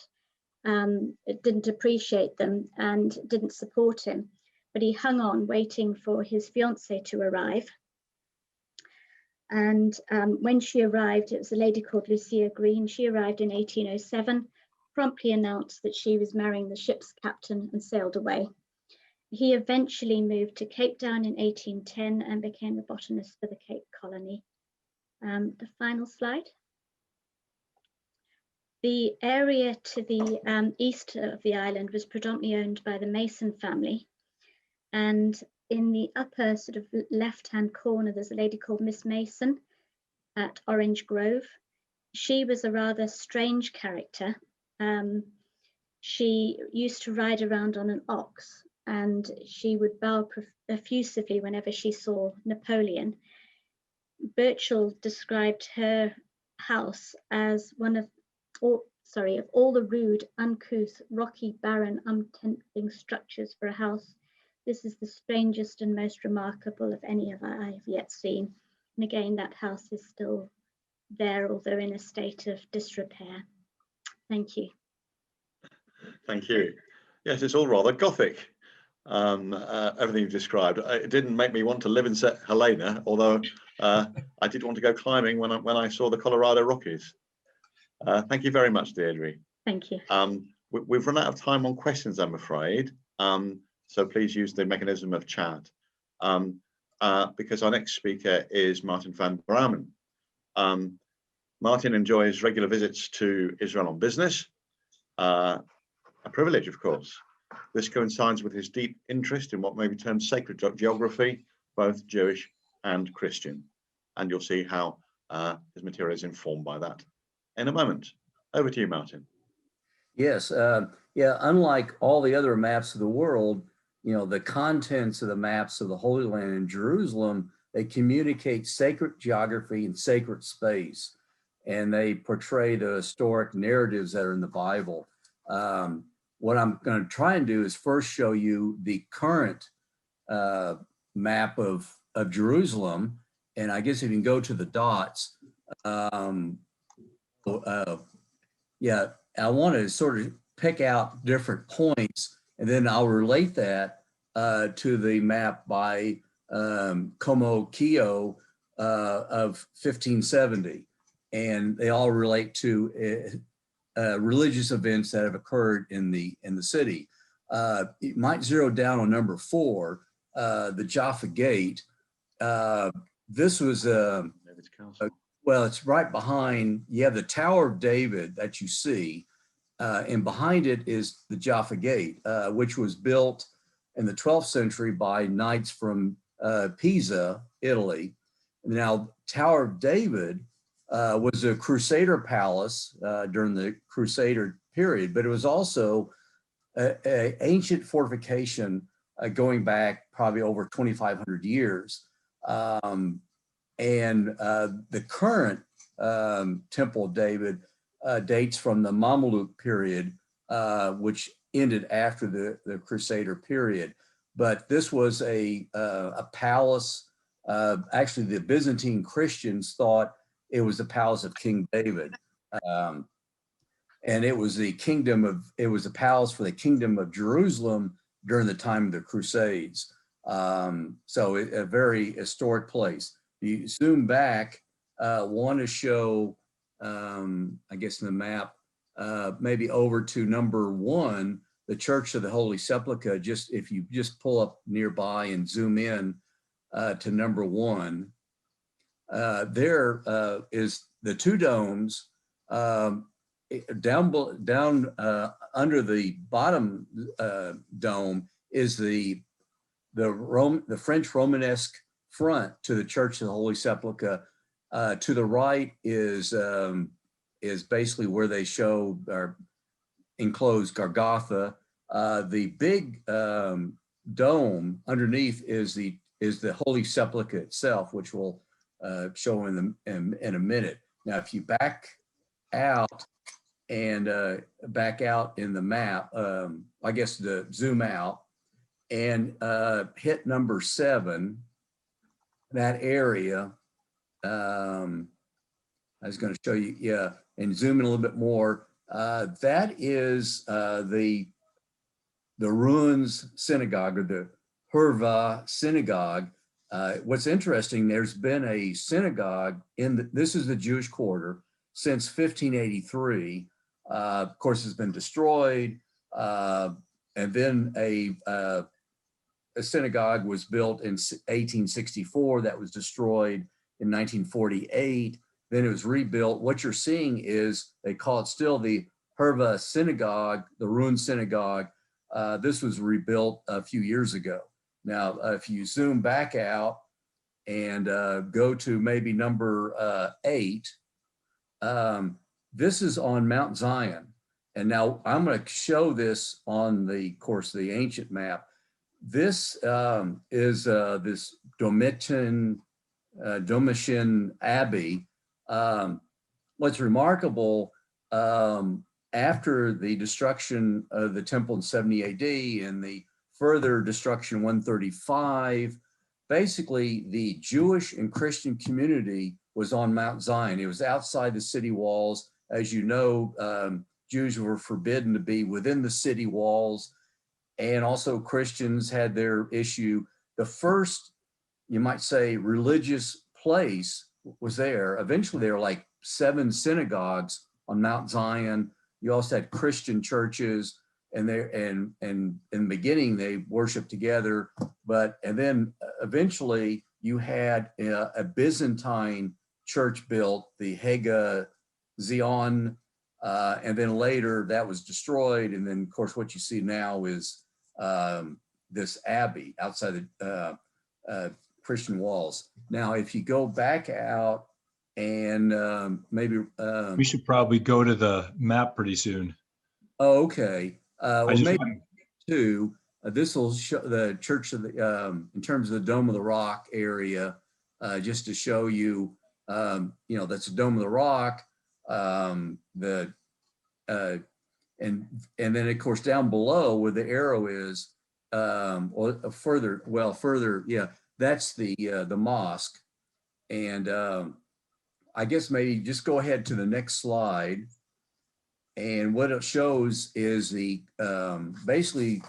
G: appreciate them and didn't support him, but he hung on waiting for his fiancée to arrive. And when she arrived, it was a lady called Lucia Green. She arrived in 1807, promptly announced that she was marrying the ship's captain and sailed away. He eventually moved to Cape Town in 1810 and became the botanist for the Cape Colony. The final slide. The area to the east of the island was predominantly owned by the Mason family, and in the upper sort of left-hand corner, there's a lady called Miss Mason at Orange Grove. She was a rather strange character. She used to ride around on an ox, and she would bow effusively whenever she saw Napoleon. Birchall described her house as one of all the rude, uncouth, rocky, barren, untempting structures for a house. This is the strangest and most remarkable of any I have yet seen. And again, that house is still there, although in a state of disrepair. Thank you.
A: Thank you. Yes, it's all rather Gothic. Everything you've described. It didn't make me want to live in St. Helena, although I did want to go climbing when I saw the Colorado Rockies. Thank you very much, Deirdre.
G: Thank you.
A: We've run out of time on questions, I'm afraid. So please use the mechanism of chat. Because our next speaker is Martin van Bramen. Martin enjoys regular visits to Israel on business. A privilege, of course. This coincides with his deep interest in what may be termed sacred geography, both Jewish and Christian. And you'll see how his material is informed by that in a moment. Over to you, Martin.
H: Yes, yeah, unlike all the other maps of the world, you know, the contents of the maps of the Holy Land in Jerusalem, they communicate sacred geography and sacred space, and they portray the historic narratives that are in the Bible. What I'm going to try and do is first show you the current map of Jerusalem, and I guess if you can go to the dots, yeah, I want to sort of pick out different points, and then I'll relate that to the map by Como Kio of 1570, and they all relate to religious events that have occurred in the city. You might zero down on number 4, the Jaffa Gate. This was well, it's right behind. You have the Tower of David that you see, and behind it is the Jaffa Gate, which was built in the 12th century by knights from Pisa, Italy. Now, Tower of David was a Crusader palace during the Crusader period, but it was also an ancient fortification going back probably over 2,500 years. And the current Temple of David dates from the Mamluk period, which ended after the Crusader period. But this was a palace. Actually, the Byzantine Christians thought it was the palace of King David. And it was the palace for the kingdom of Jerusalem during the time of the Crusades. So a very historic place. You zoom back, want to show, I guess in the map, maybe over to number 1, the Church of the Holy Sepulchre. Just if you just pull up nearby and zoom in to number 1, there is the 2 domes. Down under the bottom dome is the French Romanesque front to the Church of the Holy Sepulchre. To the right is basically where they show or enclosed Golgotha. The big dome underneath is the Holy Sepulchre itself, which we'll show in a minute. Now, if you back out and back out in the map, I guess the zoom out and hit number 7, that area. I was going to show you, yeah, and zoom in a little bit more. That is the Ruins Synagogue, or the Hurva Synagogue. What's interesting, there's been a synagogue this is the Jewish quarter since 1583. Of course, it's been destroyed, and then a synagogue was built in 1864 that was destroyed in 1948. Then it was rebuilt. What you're seeing is they call it still the Hurva Synagogue, the ruined synagogue. This was rebuilt a few years ago. Now, if you zoom back out and go to maybe number 8, this is on Mount Zion. And now I'm going to show this on the, of course, the ancient map. This is this Domitian Abbey. What's remarkable, after the destruction of the temple in 70 AD and the further destruction in 135, basically the Jewish and Christian community was on Mount Zion. It was outside the city walls. As you know, Jews were forbidden to be within the city walls, and also Christians had their issue. The first, you might say, religious place was there. Eventually there were like 7 synagogues on Mount Zion. You also had Christian churches, and in the beginning they worshiped together, and then eventually you had a Byzantine church built, the Hagia Zion, and then later that was destroyed. And then of course what you see now is this abbey outside the Christian walls. Now, if you go back out and maybe
B: We should probably go to the map pretty soon.
H: oh, okay.
B: I
H: Or
B: just
H: maybe
B: want-
H: two. This will show the Church of the, in terms of the Dome of the Rock area, just to show you, you know, that's the Dome of the Rock. And then of course down below where the arrow is, or further, yeah, that's the mosque. And I guess maybe just go ahead to the next slide. And what it shows is the basically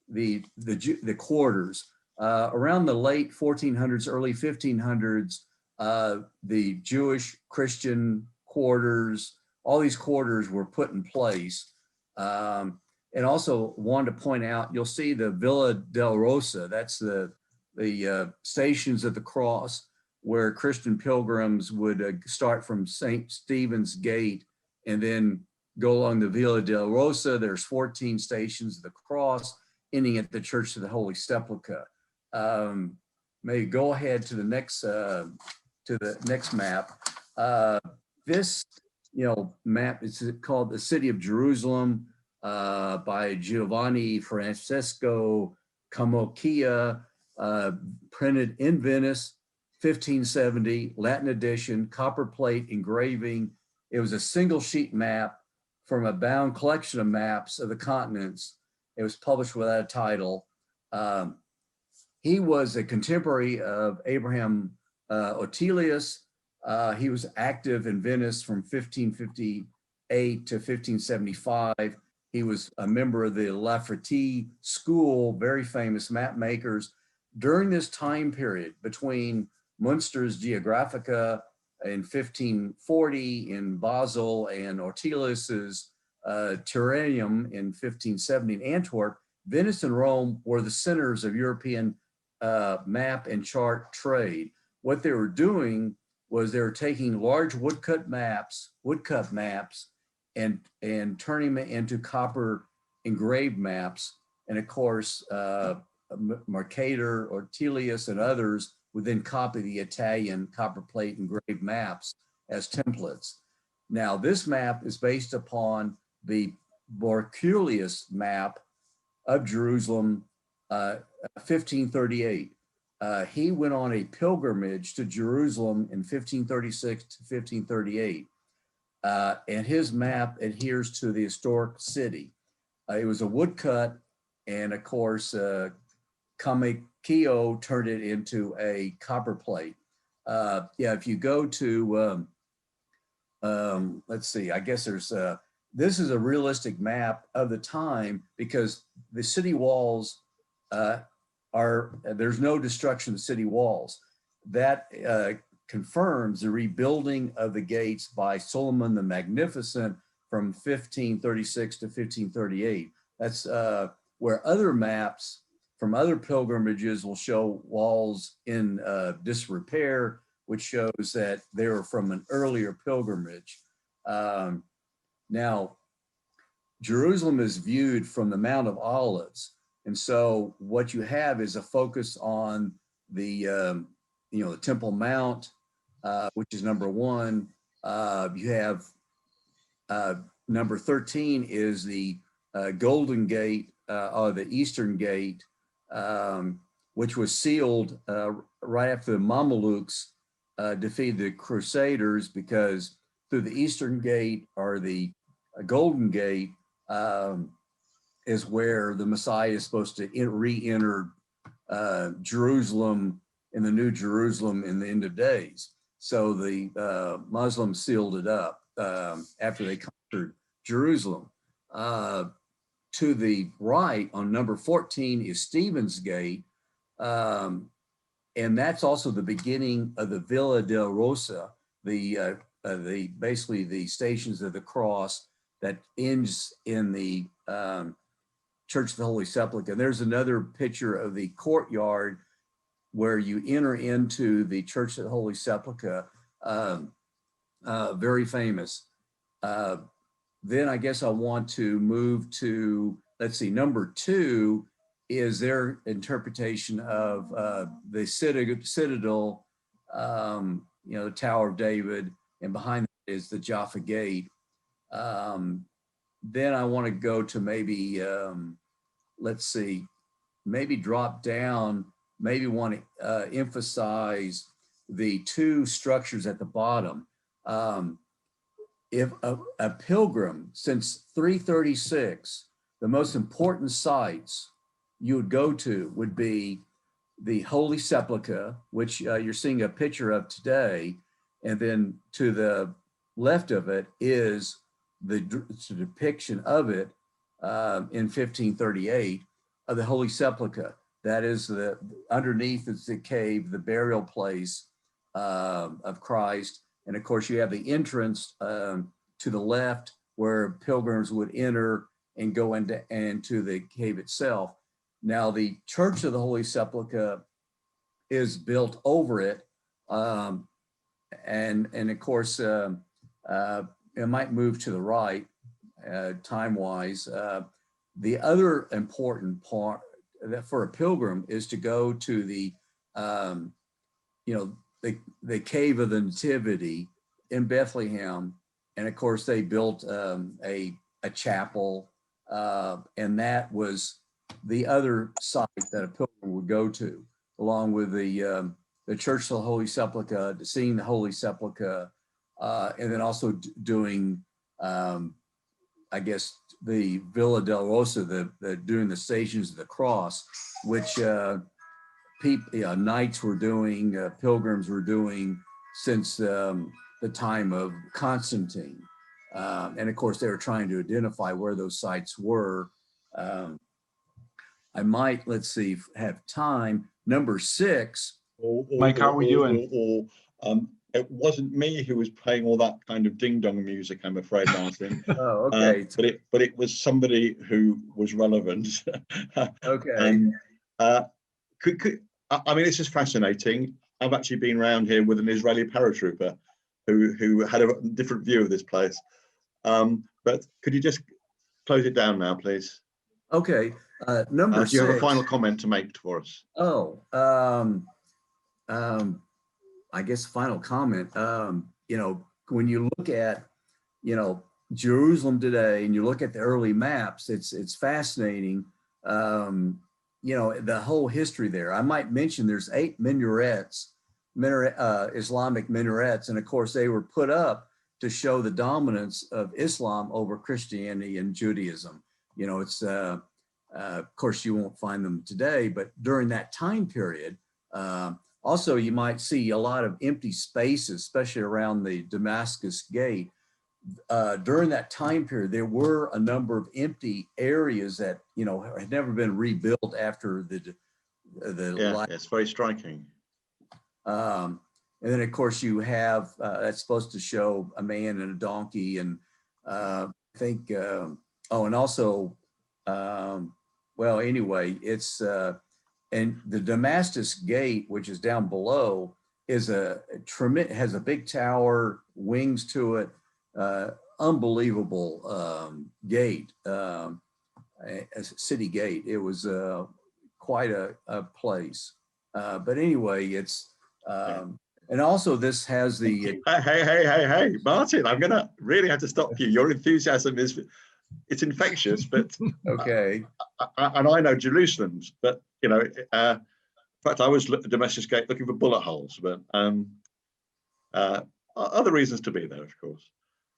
H: the quarters around the late 1400s, early 1500s. The Jewish Christian quarters, all these quarters were put in place. And also wanted to point out, you'll see the Villa del Rosa. That's the Stations of the Cross, where Christian pilgrims would start from St. Stephen's Gate and then go along the Villa del Rosa. There's 14 stations of the cross, ending at the Church of the Holy Sepulchre. Maybe go ahead to the next map. This, you know, map is called the City of Jerusalem by Giovanni Francesco Camocchia, printed in Venice, 1570, Latin edition, copper plate engraving. It was a single sheet map from a bound collection of maps of the continents. It was published without a title. He was a contemporary of Abraham Ortelius. He was active in Venice from 1558 to 1575. He was a member of the Lafferty School, very famous map makers. During this time period between Munster's Geographica in 1540 in Basel and Ortelius's Terrarium in 1570 in Antwerp, Venice and Rome were the centers of European map and chart trade. What they were doing was they were taking large woodcut maps, and turning them into copper engraved maps. And of course, Mercator, Ortelius, and others would then copy the Italian copper plate engraved maps as templates. Now, this map is based upon the Borculius map of Jerusalem, 1538. He went on a pilgrimage to Jerusalem in 1536 to 1538. And his map adheres to the historic city. It was a woodcut, and of course, Camocchia turned it into a copper plate. Yeah, if you go to, let's see, I guess there's, this is a realistic map of the time because the city walls there's no destruction of city walls. That confirms the rebuilding of the gates by Solomon the Magnificent from 1536 to 1538. That's where other maps from other pilgrimages will show walls in disrepair, which shows that they were from an earlier pilgrimage. Now, Jerusalem is viewed from the Mount of Olives. And so what you have is a focus on the, the Temple Mount, which is number 1. You have number 13 is the Golden Gate, or the Eastern Gate, which was sealed right after the Mamelukes defeated the Crusaders, because through the Eastern Gate, or the Golden Gate, is where the Messiah is supposed to re-enter Jerusalem, in the New Jerusalem, in the end of days. So the Muslims sealed it up after they conquered Jerusalem. To the right, on number 14, is Stephen's Gate, and that's also the beginning of the Villa del Rosa, the basically the Stations of the Cross that ends in the Church of the Holy Sepulchre. There's another picture of the courtyard where you enter into the Church of the Holy Sepulchre, very famous. Then I guess I want to move to, let's see, number 2 is their interpretation of the citadel, the Tower of David, and behind that is the Jaffa Gate. Then I want to go to maybe, let's see, maybe drop down, maybe want to emphasize the 2 structures at the bottom. If a pilgrim, since 336, the most important sites you would go to would be the Holy Sepulchre, which you're seeing a picture of today, and then to the left of it is the depiction of it in 1538 of the Holy Sepulchre. That is underneath is the cave, the burial place of Christ. And of course, you have the entrance to the left where pilgrims would enter and go into the cave itself. Now, the Church of the Holy Sepulchre is built over it. And of course, it might move to the right time-wise. The other important part that for a pilgrim is to go to the, the Cave of the Nativity in Bethlehem. And of course, they built a chapel, and that was the other site that a pilgrim would go to, along with the Church of the Holy Sepulchre, seeing the Holy Sepulchre, and then also doing, I guess, the Villa del Rosa, doing the Stations of the Cross, which knights were doing, pilgrims were doing since the time of Constantine. And of course, they were trying to identify where those sites were. I might, let's see, have time. Number 6.
C: Mike, how are we doing?
A: It wasn't me who was playing all that kind of ding dong music, I'm afraid, Martin.
H: Oh, okay.
A: But it was somebody who was relevant.
H: Okay.
A: I mean, this is fascinating. I've actually been around here with an Israeli paratrooper who had a different view of this place. But could you just close it down now, please?
H: Okay. Number 6.
A: Do you have a final comment to make for us?
H: Oh, I guess final comment. When you look at, Jerusalem today, and you look at the early maps, it's fascinating. The whole history there. I might mention there's 8 Islamic minarets, and of course they were put up to show the dominance of Islam over Christianity and Judaism. It's of course you won't find them today, but during that time period, also you might see a lot of empty spaces, especially around the Damascus Gate. During that time period, there were a number of empty areas that had never been rebuilt after the
A: it's very striking.
H: And then of course you have that's supposed to show a man and a donkey, and I think and also well, anyway, it's and the Damascus Gate, which is down below, is has a big tower, wings to it. Unbelievable gate. a city gate. It was quite a place. But anyway, it's and also this has the
A: Hey, Martin, I'm gonna really have to stop you. Your enthusiasm it's infectious, but
H: okay.
A: And I know Jerusalem's, but you know, in fact, I was at Damascus Gate looking for bullet holes, but other reasons to be there, of course.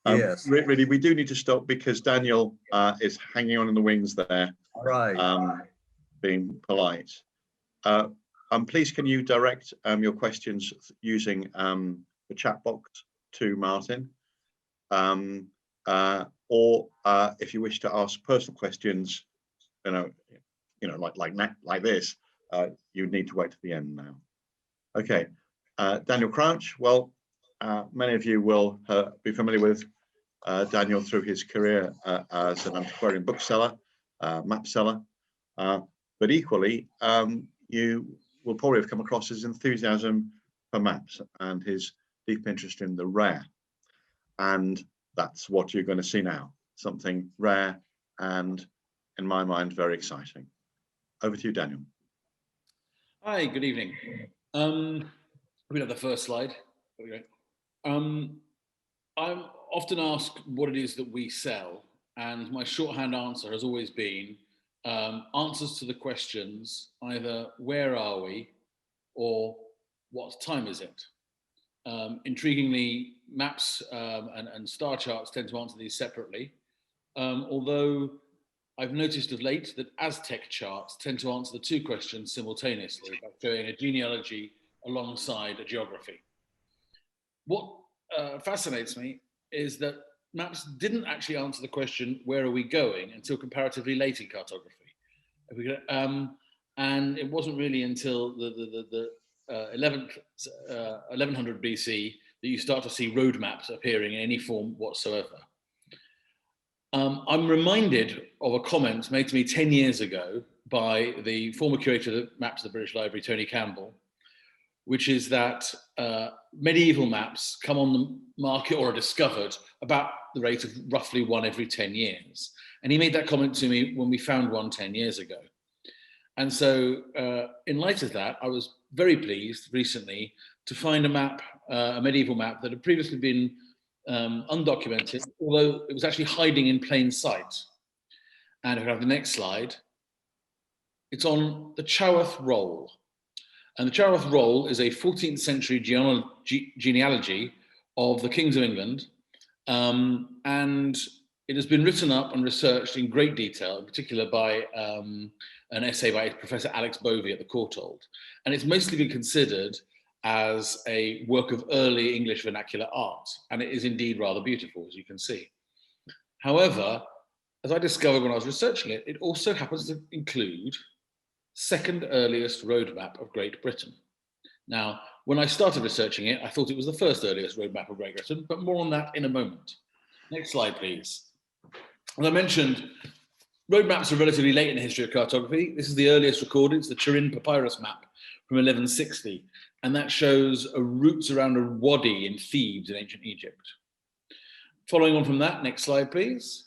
H: Yes.
A: Really, we do need to stop because Daniel is hanging on in the wings there,
H: Right.
A: being polite. Please, can you direct your questions using the chat box to Martin? Or if you wish to ask personal questions, like this, you'd need to wait to the end now. Okay, Daniel Crouch. Well, many of you will be familiar with Daniel through his career as an antiquarian bookseller, map seller, but equally, you will probably have come across his enthusiasm for maps and his deep interest in the rare. And that's what you're going to see now, something rare and, in my mind, very exciting. Over to you, Daniel.
I: Hi, good evening. We have the first slide. There we go. I'm often asked what it is that we sell, and my shorthand answer has always been answers to the questions either where are we or what time is it? Intriguingly, maps and star charts tend to answer these separately, although I've noticed of late that Aztec charts tend to answer the two questions simultaneously by showing a genealogy alongside a geography. What fascinates me is that maps didn't actually answer the question, where are we going, until comparatively late in cartography. And it wasn't really until the 1100 BC that you start to see road maps appearing in any form whatsoever. I'm reminded of a comment made to me 10 years ago by the former curator of the maps of the British Library, Tony Campbell, which is that medieval maps come on the market or are discovered about the rate of roughly one every 10 years. And he made that comment to me when we found one 10 years ago. And so in light of that, I was very pleased recently to find a map, a medieval map that had previously been undocumented, although it was actually hiding in plain sight. And if we have the next slide, it's on the Chaworth Roll. And the Chaworth Roll is a 14th century genealogy of the kings of England. And it has been written up and researched in great detail, in particular by an essay by Professor Alex Bovey at the Courtauld. And it's mostly been considered as a work of early English vernacular art. And it is indeed rather beautiful, as you can see. However, as I discovered when I was researching it, it also happens to include second earliest road map of Great Britain. Now, when I started researching it, I thought it was the first earliest road map of Great Britain, but more on that in a moment. Next slide, please. As I mentioned, road maps are relatively late in the history of cartography. This is the earliest recorded, it's the Turin Papyrus map from 1160, and that shows routes around a wadi in Thebes in ancient Egypt. Following on from that, next slide, please.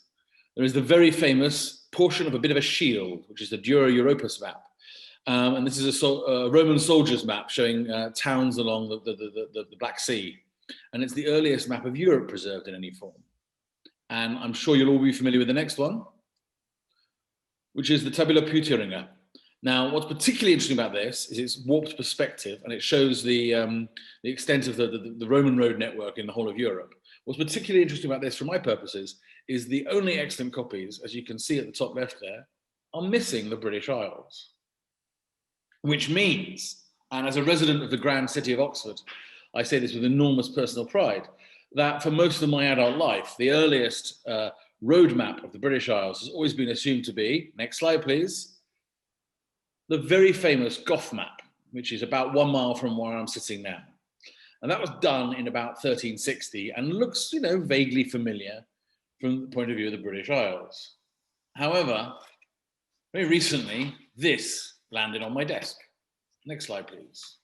I: There is the very famous portion of a bit of a shield, which is the Dura Europus map. And this is a Roman soldier's map showing towns along the Black Sea. And it's the earliest map of Europe preserved in any form. And I'm sure you'll all be familiar with the next one, which is the Tabula Peuteringer. Now, what's particularly interesting about this is its warped perspective, and it shows the extent of the Roman road network in the whole of Europe. What's particularly interesting about this, for my purposes, is the only excellent copies, as you can see at the top left there, are missing the British Isles. Which means, and as a resident of the grand city of Oxford, I say this with enormous personal pride, that for most of my adult life, the earliest road map of the British Isles has always been assumed to be, next slide please, the very famous Gough map, which is about 1 mile from where I'm sitting now. And that was done in about 1360 and looks, vaguely familiar from the point of view of the British Isles. However, very recently, this landed on my desk. Next slide, please.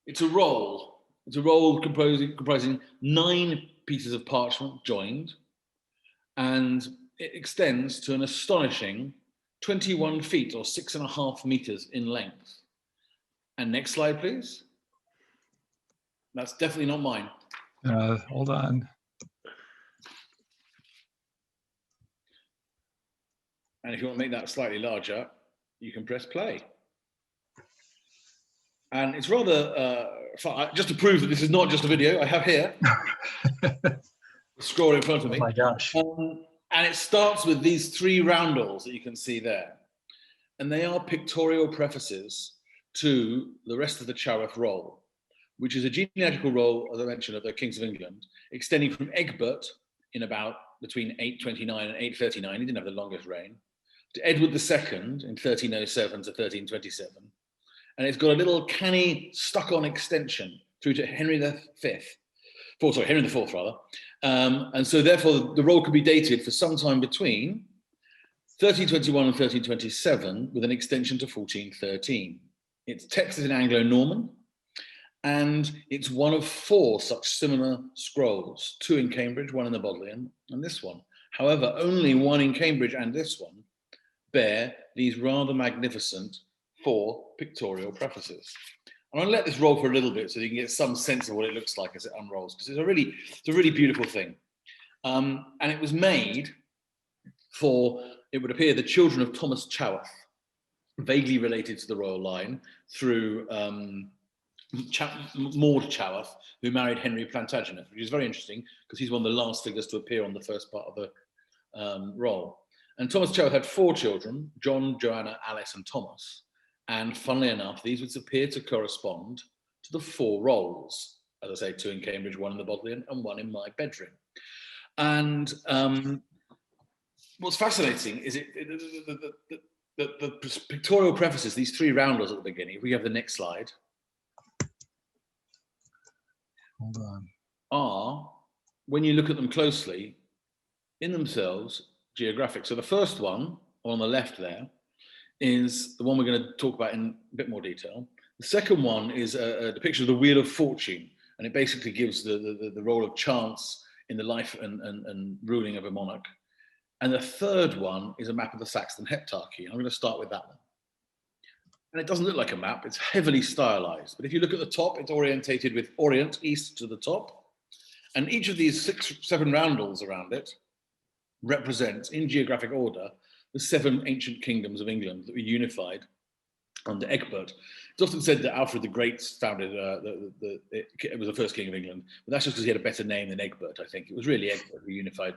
I: It's a roll. It's a roll comprising 9 pieces of parchment joined. And it extends to an astonishing 21 feet or 6.5 meters in length. And next slide, please. That's definitely not mine.
B: Hold on.
I: And if you want to make that slightly larger, you can press play. And it's rather, just to prove that this is not just a video, I have here the scroll in front of me.
B: Oh my gosh.
I: And it starts with these 3 roundels that you can see there. And they are pictorial prefaces to the rest of the Chaworth roll, which is a genealogical roll, as I mentioned, of the Kings of England, extending from Egbert in about between 829 and 839, he didn't have the longest reign, to Edward II in 1307 to 1327. And it's got a little canny stuck-on extension through to Henry IV, rather. And so therefore the roll could be dated for some time between 1321 and 1327 with an extension to 1413. Its text is in Anglo-Norman, and it's one of 4 such similar scrolls, 2 in Cambridge, 1 in the Bodleian, and this one. However, only 1 in Cambridge and this one bear these rather magnificent 4 pictorial prefaces. I'm going to let this roll for a little bit so you can get some sense of what it looks like as it unrolls, because it's a really beautiful thing. And it was made for, it would appear, the children of Thomas Chaworth, vaguely related to the royal line through Maud Chaworth, who married Henry Plantagenet, which is very interesting because he's one of the last figures to appear on the first part of the roll. And Thomas Chaworth had 4 children, John, Joanna, Alice, and Thomas. And funnily enough, these would appear to correspond to the 4 rolls. As I say, 2 in Cambridge, 1 in the Bodleian, and 1 in my bedroom. And what's fascinating is the pictorial prefaces, these 3 roundels at the beginning, if we have the next slide,
B: Hold on.
I: are, when you look at them closely, in themselves, geographic. So the first one on the left there is the one we're going to talk about in a bit more detail. The second one is a depiction of the Wheel of Fortune, and it basically gives the role of chance in the life and ruling of a monarch. And the third one is a map of the Saxon Heptarchy. I'm going to start with that one. And it doesn't look like a map, it's heavily stylized. But if you look at the top, it's orientated with Orient, east to the top. And each of these 7 roundels around it represents, in geographic order, the 7 ancient kingdoms of England that were unified under Egbert. It's often said that Alfred the Great founded, it was the first king of England, but that's just because he had a better name than Egbert, I think. It was really Egbert who unified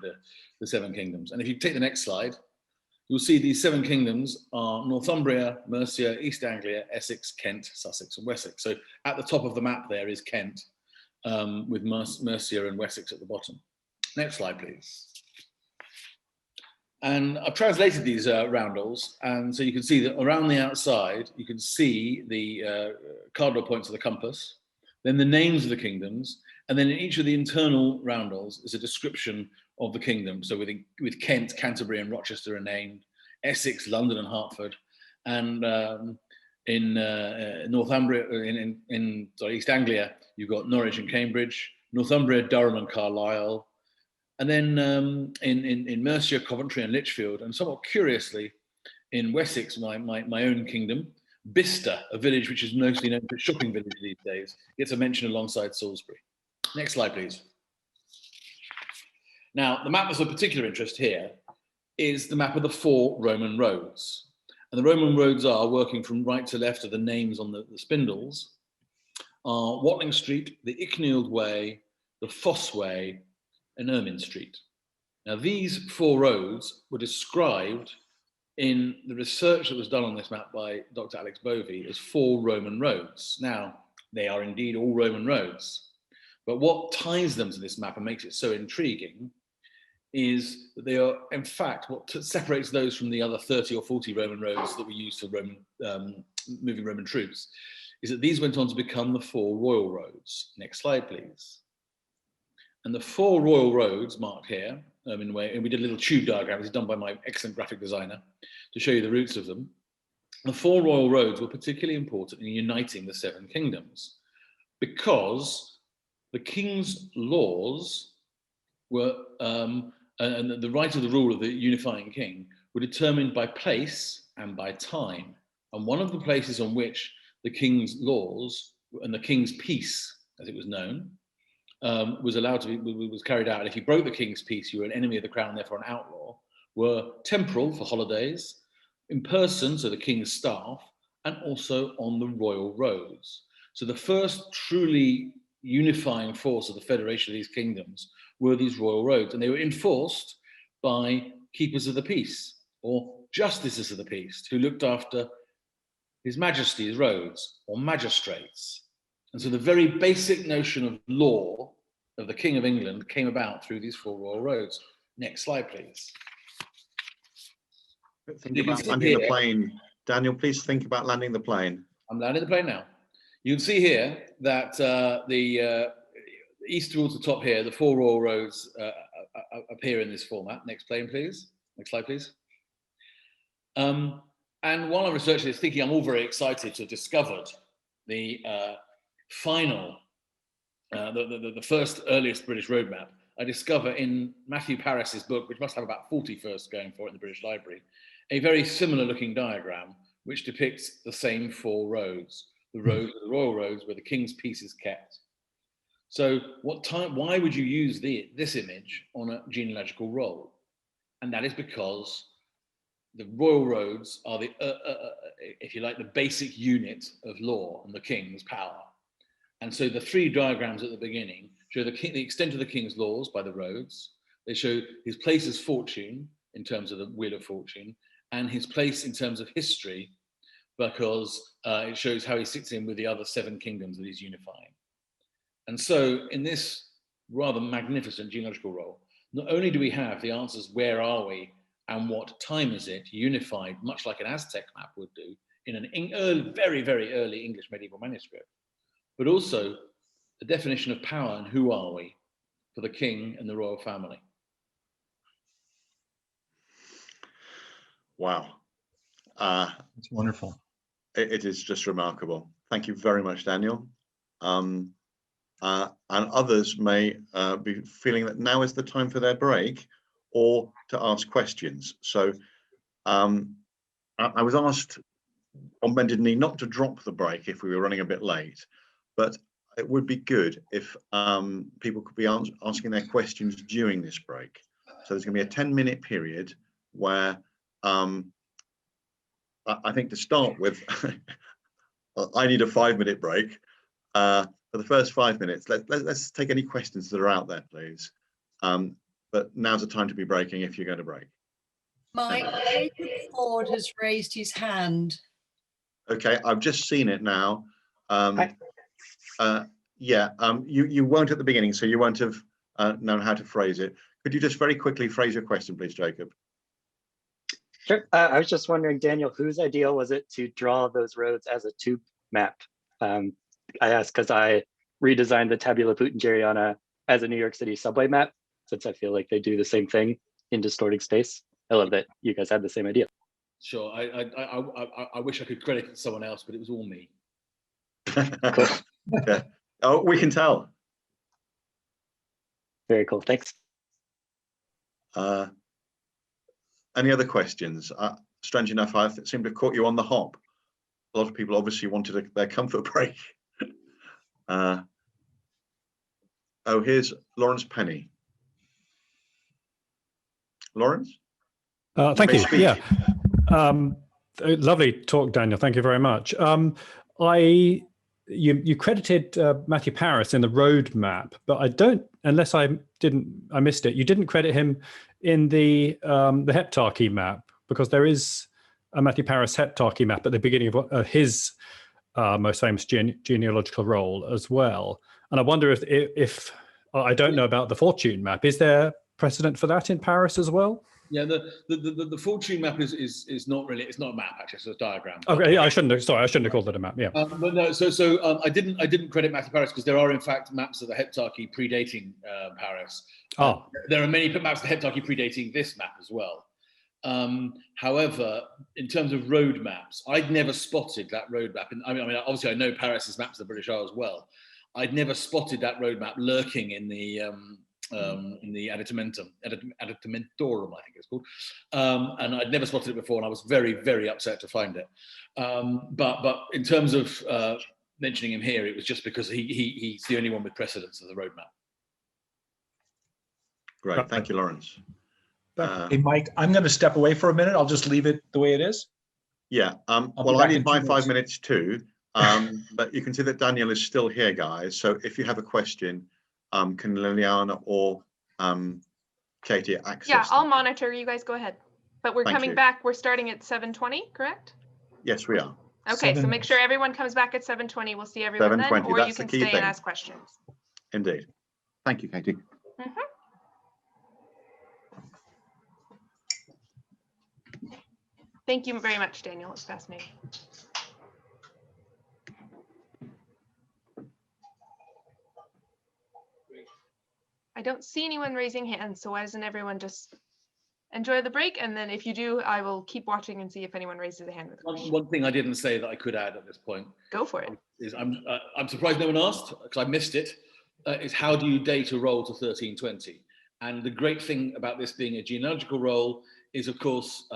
I: the 7 kingdoms. And if you take the next slide, you'll see these 7 kingdoms are Northumbria, Mercia, East Anglia, Essex, Kent, Sussex, and Wessex. So at the top of the map there is Kent, with Mercia and Wessex at the bottom. Next slide, please. And I've translated these roundels, and so you can see that around the outside, you can see the cardinal points of the compass, then the names of the kingdoms, and then in each of the internal roundels is a description of the kingdom. So with Kent, Canterbury and Rochester are named, Essex, London and Hertford, and in Northumbria, in East Anglia, you've got Norwich and Cambridge, Northumbria, Durham and Carlisle, and then in Mercia, Coventry and Lichfield, and somewhat curiously, in Wessex, my own kingdom, Bicester, a village which is mostly known for its shopping village these days, gets a mention alongside Salisbury. Next slide, please. Now, the map that's of particular interest here is the map of the 4 Roman roads. And the Roman roads are, working from right to left of the names on the spindles, are Watling Street, the Icknield Way, the Fosse Way, and Ermine Street. Now, these 4 roads were described in the research that was done on this map by Dr. Alex Bovey as 4 Roman roads. Now, they are indeed all Roman roads, but what ties them to this map and makes it so intriguing is that they are, in fact, what separates those from the other 30 or 40 Roman roads that were used for moving Roman troops, is that these went on to become the 4 royal roads. Next slide, please. And the 4 royal roads marked here, and we did a little tube diagram, it's done by my excellent graphic designer, to show you the routes of them. The 4 royal roads were particularly important in uniting the 7 kingdoms, because the king's laws were and the right of the rule of the unifying king were determined by place and by time. And one of the places on which the king's laws and the king's peace, as it was known, was allowed to be, was carried out. And if you broke the king's peace, you were an enemy of the crown, and therefore an outlaw, were temporal for holidays, in person, so the king's staff, and also on the royal roads. So the first truly unifying force of the federation of these kingdoms were these royal roads, and they were enforced by keepers of the peace or justices of the peace who looked after His Majesty's roads, or magistrates. And so the very basic notion of law of the King of England came about through these 4 royal roads. Next slide, please.
A: Think about landing the plane. Daniel, please think about landing the plane.
I: I'm landing the plane now. You can see here that the east towards the top here, the 4 royal roads appear in this format. Next plane, please. Next slide, please. And while I'm researching this, thinking I'm all very excited to have discovered the final, the first earliest British road map, I discover in Matthew Paris's book, which must have about 40 firsts going for it in the British Library, a very similar looking diagram which depicts the same 4 roads, the roads, the royal roads where the king's peace is kept. So why would you use this image on a genealogical roll? And that is because the royal roads are the, if you like, the basic unit of law and the king's power. And so the 3 diagrams at the beginning show the extent of the king's laws by the roads. They show his place as fortune in terms of the wheel of fortune, and his place in terms of history, because it shows how he sits in with the other 7 kingdoms that he's unifying. And so in this rather magnificent genealogical roll, not only do we have the answers, where are we and what time is it, unified, much like an Aztec map would do, in an very, very early English medieval manuscript, but also the definition of power and who are we for the king and the royal family.
A: Wow.
B: It's wonderful.
A: It is just remarkable. Thank you very much, Daniel. And others may be feeling that now is the time for their break or to ask questions. So I was asked on bended knee not to drop the break if we were running a bit late, but it would be good if people could be asking their questions during this break. So there's going to be a 10-minute period where I think to start with, I need a 5-minute break. For the first 5 minutes, let's take any questions that are out there, please. But now's the time to be breaking if you're going to break.
D: Mike, Jacob Ford has raised his hand.
A: Okay, I've just seen it now. Yeah, you weren't at the beginning, so you won't have known how to phrase it. Could you just very quickly phrase your question, please, Jacob?
J: Sure. I was just wondering, Daniel, whose idea was it to draw those roads as a tube map? I asked because I redesigned the Tabula Peutingeriana as a New York City subway map, since I feel like they do the same thing in distorting space. I love that you guys had the same idea.
I: Sure. I wish I could credit it to someone else, but it was all me.
J: Cool.
A: Yeah. Oh, we can tell.
J: Very cool. Thanks.
A: Any other questions? Strange enough, I seem to have caught you on the hop. A lot of people obviously wanted their comfort break. Oh, here's Lawrence Penny. Lawrence?
K: Thank you. Yeah. Lovely talk, Daniel. Thank you very much. You credited Matthew Paris in the road map, but I don't, unless I missed it. You didn't credit him in the heptarchy map, because there is a Matthew Paris heptarchy map at the beginning of his most famous genealogical role as well. And I wonder if I don't know about the fortune map. Is there precedent for that in Paris as well?
I: Yeah, the fortune map is not really, it's not a map actually, it's a diagram.
K: Okay, I shouldn't have called it a map. Yeah.
I: But no, so I didn't credit Matthew Paris because there are in fact maps of the heptarchy predating Paris. There are many maps of the heptarchy predating this map as well. However, in terms of road maps, I'd never spotted that road map. And I mean, obviously I know Paris's maps of the British Isles well. I'd never spotted that road map lurking in the in the Additamentum, Additamentorum, I think it's called. And I'd never spotted it before, and I was very, very upset to find it. But in terms of mentioning him here, it was just because he's the only one with precedence of the roadmap.
A: Great, thank you, Lawrence.
B: Hey, Mike, I'm going to step away for a minute. I'll just leave it the way it is.
A: Yeah, well, I need my 5 minutes too, but you can see that Daniel is still here, guys. So if you have a question, can Liliana or Katie access
L: Yeah, I'll
A: them?
L: monitor. You guys go ahead. But we're
A: Thank
L: coming
A: you.
L: back. We're starting at 7:20, correct?
A: Yes, we are.
L: Okay, so make sure everyone comes back at 7:20. We'll see everyone then,
A: 7:20,
L: or you
A: that's the
L: can
A: key
L: stay
A: thing.
L: and ask questions.
A: Indeed. Thank you, Katie.
L: Thank you very much, Daniel. It's fascinating. I don't see anyone raising hands, so why doesn't everyone just enjoy the break? And then if you do, I will keep watching and see if anyone raises a hand with a question.
I: One thing I didn't say that I could add at this point.
L: Go for it.
I: Is I'm surprised no one asked, because I missed it, is how do you date a roll to 1320? And the great thing about this being a genealogical roll is, of course,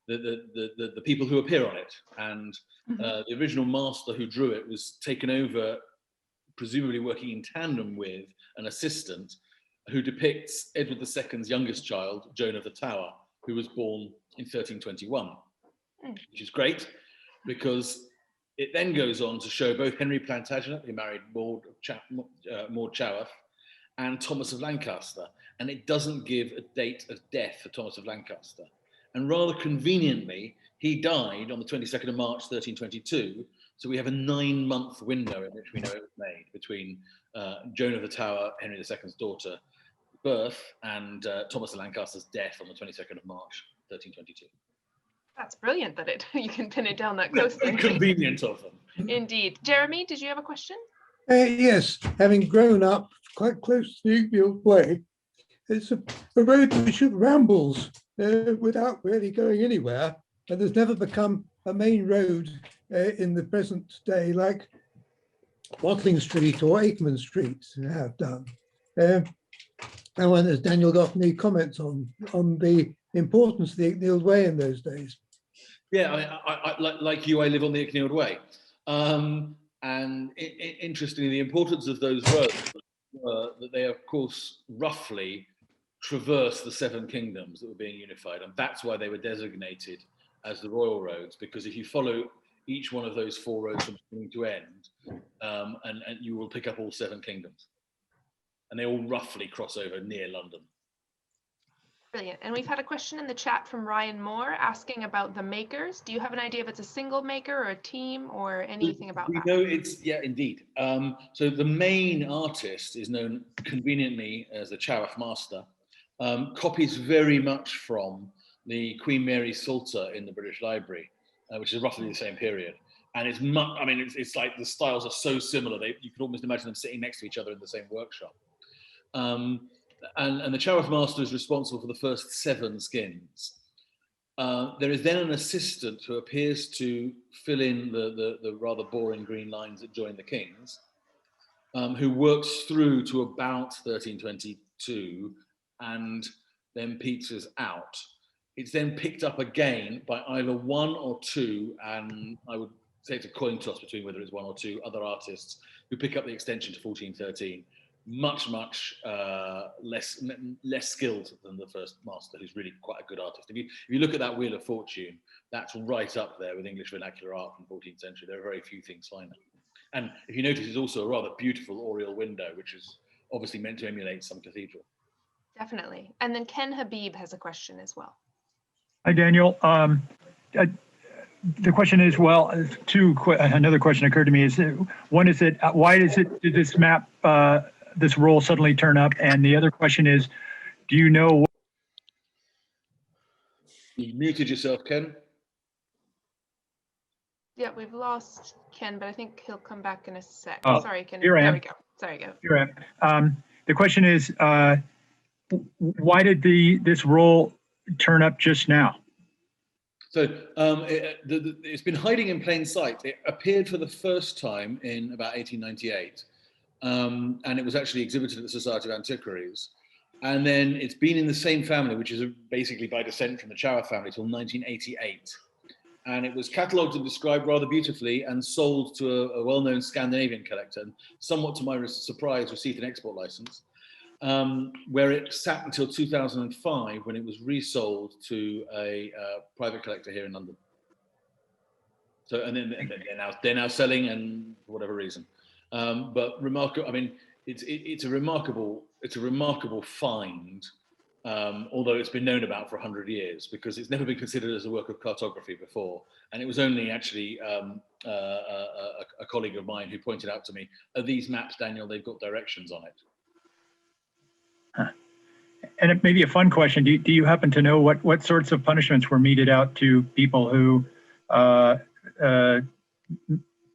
I: the people who appear on it. And the original master who drew it was taken over, presumably working in tandem with an assistant who depicts Edward II's youngest child, Joan of the Tower, who was born in 1321, which is great because it then goes on to show both Henry Plantagenet, who married Maud Chaworth, and Thomas of Lancaster. And it doesn't give a date of death for Thomas of Lancaster. And rather conveniently, he died on the 22nd of March, 1322. So we have a 9-month window in which we know it was made between Joan of the Tower, Henry II's daughter, birth, and Thomas of Lancaster's death on the 22nd of March, 1322.
L: That's brilliant that you can pin it down that closely.
I: Convenient of them.
L: Indeed. Jeremy, did you have a question?
M: Yes, having grown up quite close to the Icknield Way, it's a road which rambles without really going anywhere, and has never become a main road in the present day like Watling Street or Aikman Street have done. I wonder, has Daniel got any comments on the importance of the Icknield Way in those days?
I: Yeah, I like you, I live on the Icknield Way. And interestingly, the importance of those roads were that they, of course, roughly traverse the 7 kingdoms that were being unified. And that's why they were designated as the royal roads, because if you follow each one of those 4 roads from beginning to end, and you will pick up all 7 kingdoms. And they all roughly cross over near London.
L: Brilliant. And we've had a question in the chat from Ryan Moore asking about the makers. Do you have an idea if it's a single maker or a team or anything about that?
I: No, it's, yeah, indeed. So the main artist is known conveniently as the Chaworth Master, copies very much from the Queen Mary Psalter in the British Library, which is roughly the same period. And it's much, I mean, it's like the styles are so similar, you can almost imagine them sitting next to each other in the same workshop. And the Chaworth Master is responsible for the first 7 skins. There is then an assistant who appears to fill in the rather boring green lines that join the kings, who works through to about 1322 and then peters out. It's then picked up again by either 1 or 2, and I would say it's a coin toss between whether it's 1 or 2 other artists who pick up the extension to 1413. Much less skilled than the first master, who's really quite a good artist. If you look at that Wheel of Fortune, that's right up there with English vernacular art from the 14th century. There are very few things finer. And if you notice, it's also a rather beautiful oriel window, which is obviously meant to emulate some cathedral.
L: Definitely. And then Ken Habib has a question as well.
N: Hi, Daniel. The question is, well, another question occurred to me is, one is that why did this map, this roll suddenly turn up? And the other question is, do you know?
I: You muted yourself, Ken.
L: Yeah, we've lost Ken, but I think he'll come back in a sec.
N: Oh,
L: sorry, Ken.
N: here I
L: There
N: am.
L: we go. Sorry, go.
N: Here I am. The question is, why did this roll turn up just now?
I: So it's been hiding in plain sight. It appeared for the first time in about 1898, and it was actually exhibited at the Society of Antiquaries. And then it's been in the same family, which is basically by descent from the Chow family, till 1988. And it was catalogued and described rather beautifully and sold to a well-known Scandinavian collector, and somewhat to my surprise, received an export license, where it sat until 2005 when it was resold to a private collector here in London. So, and then they're now selling, and for whatever reason. But remarkable. I mean, it's a remarkable find. Although it's been known about for 100 years, because it's never been considered as a work of cartography before. And it was only actually a colleague of mine who pointed out to me, are these maps, Daniel, they've got directions on it.
N: Huh. And it may be a fun question. Do you happen to know what sorts of punishments were meted out to people who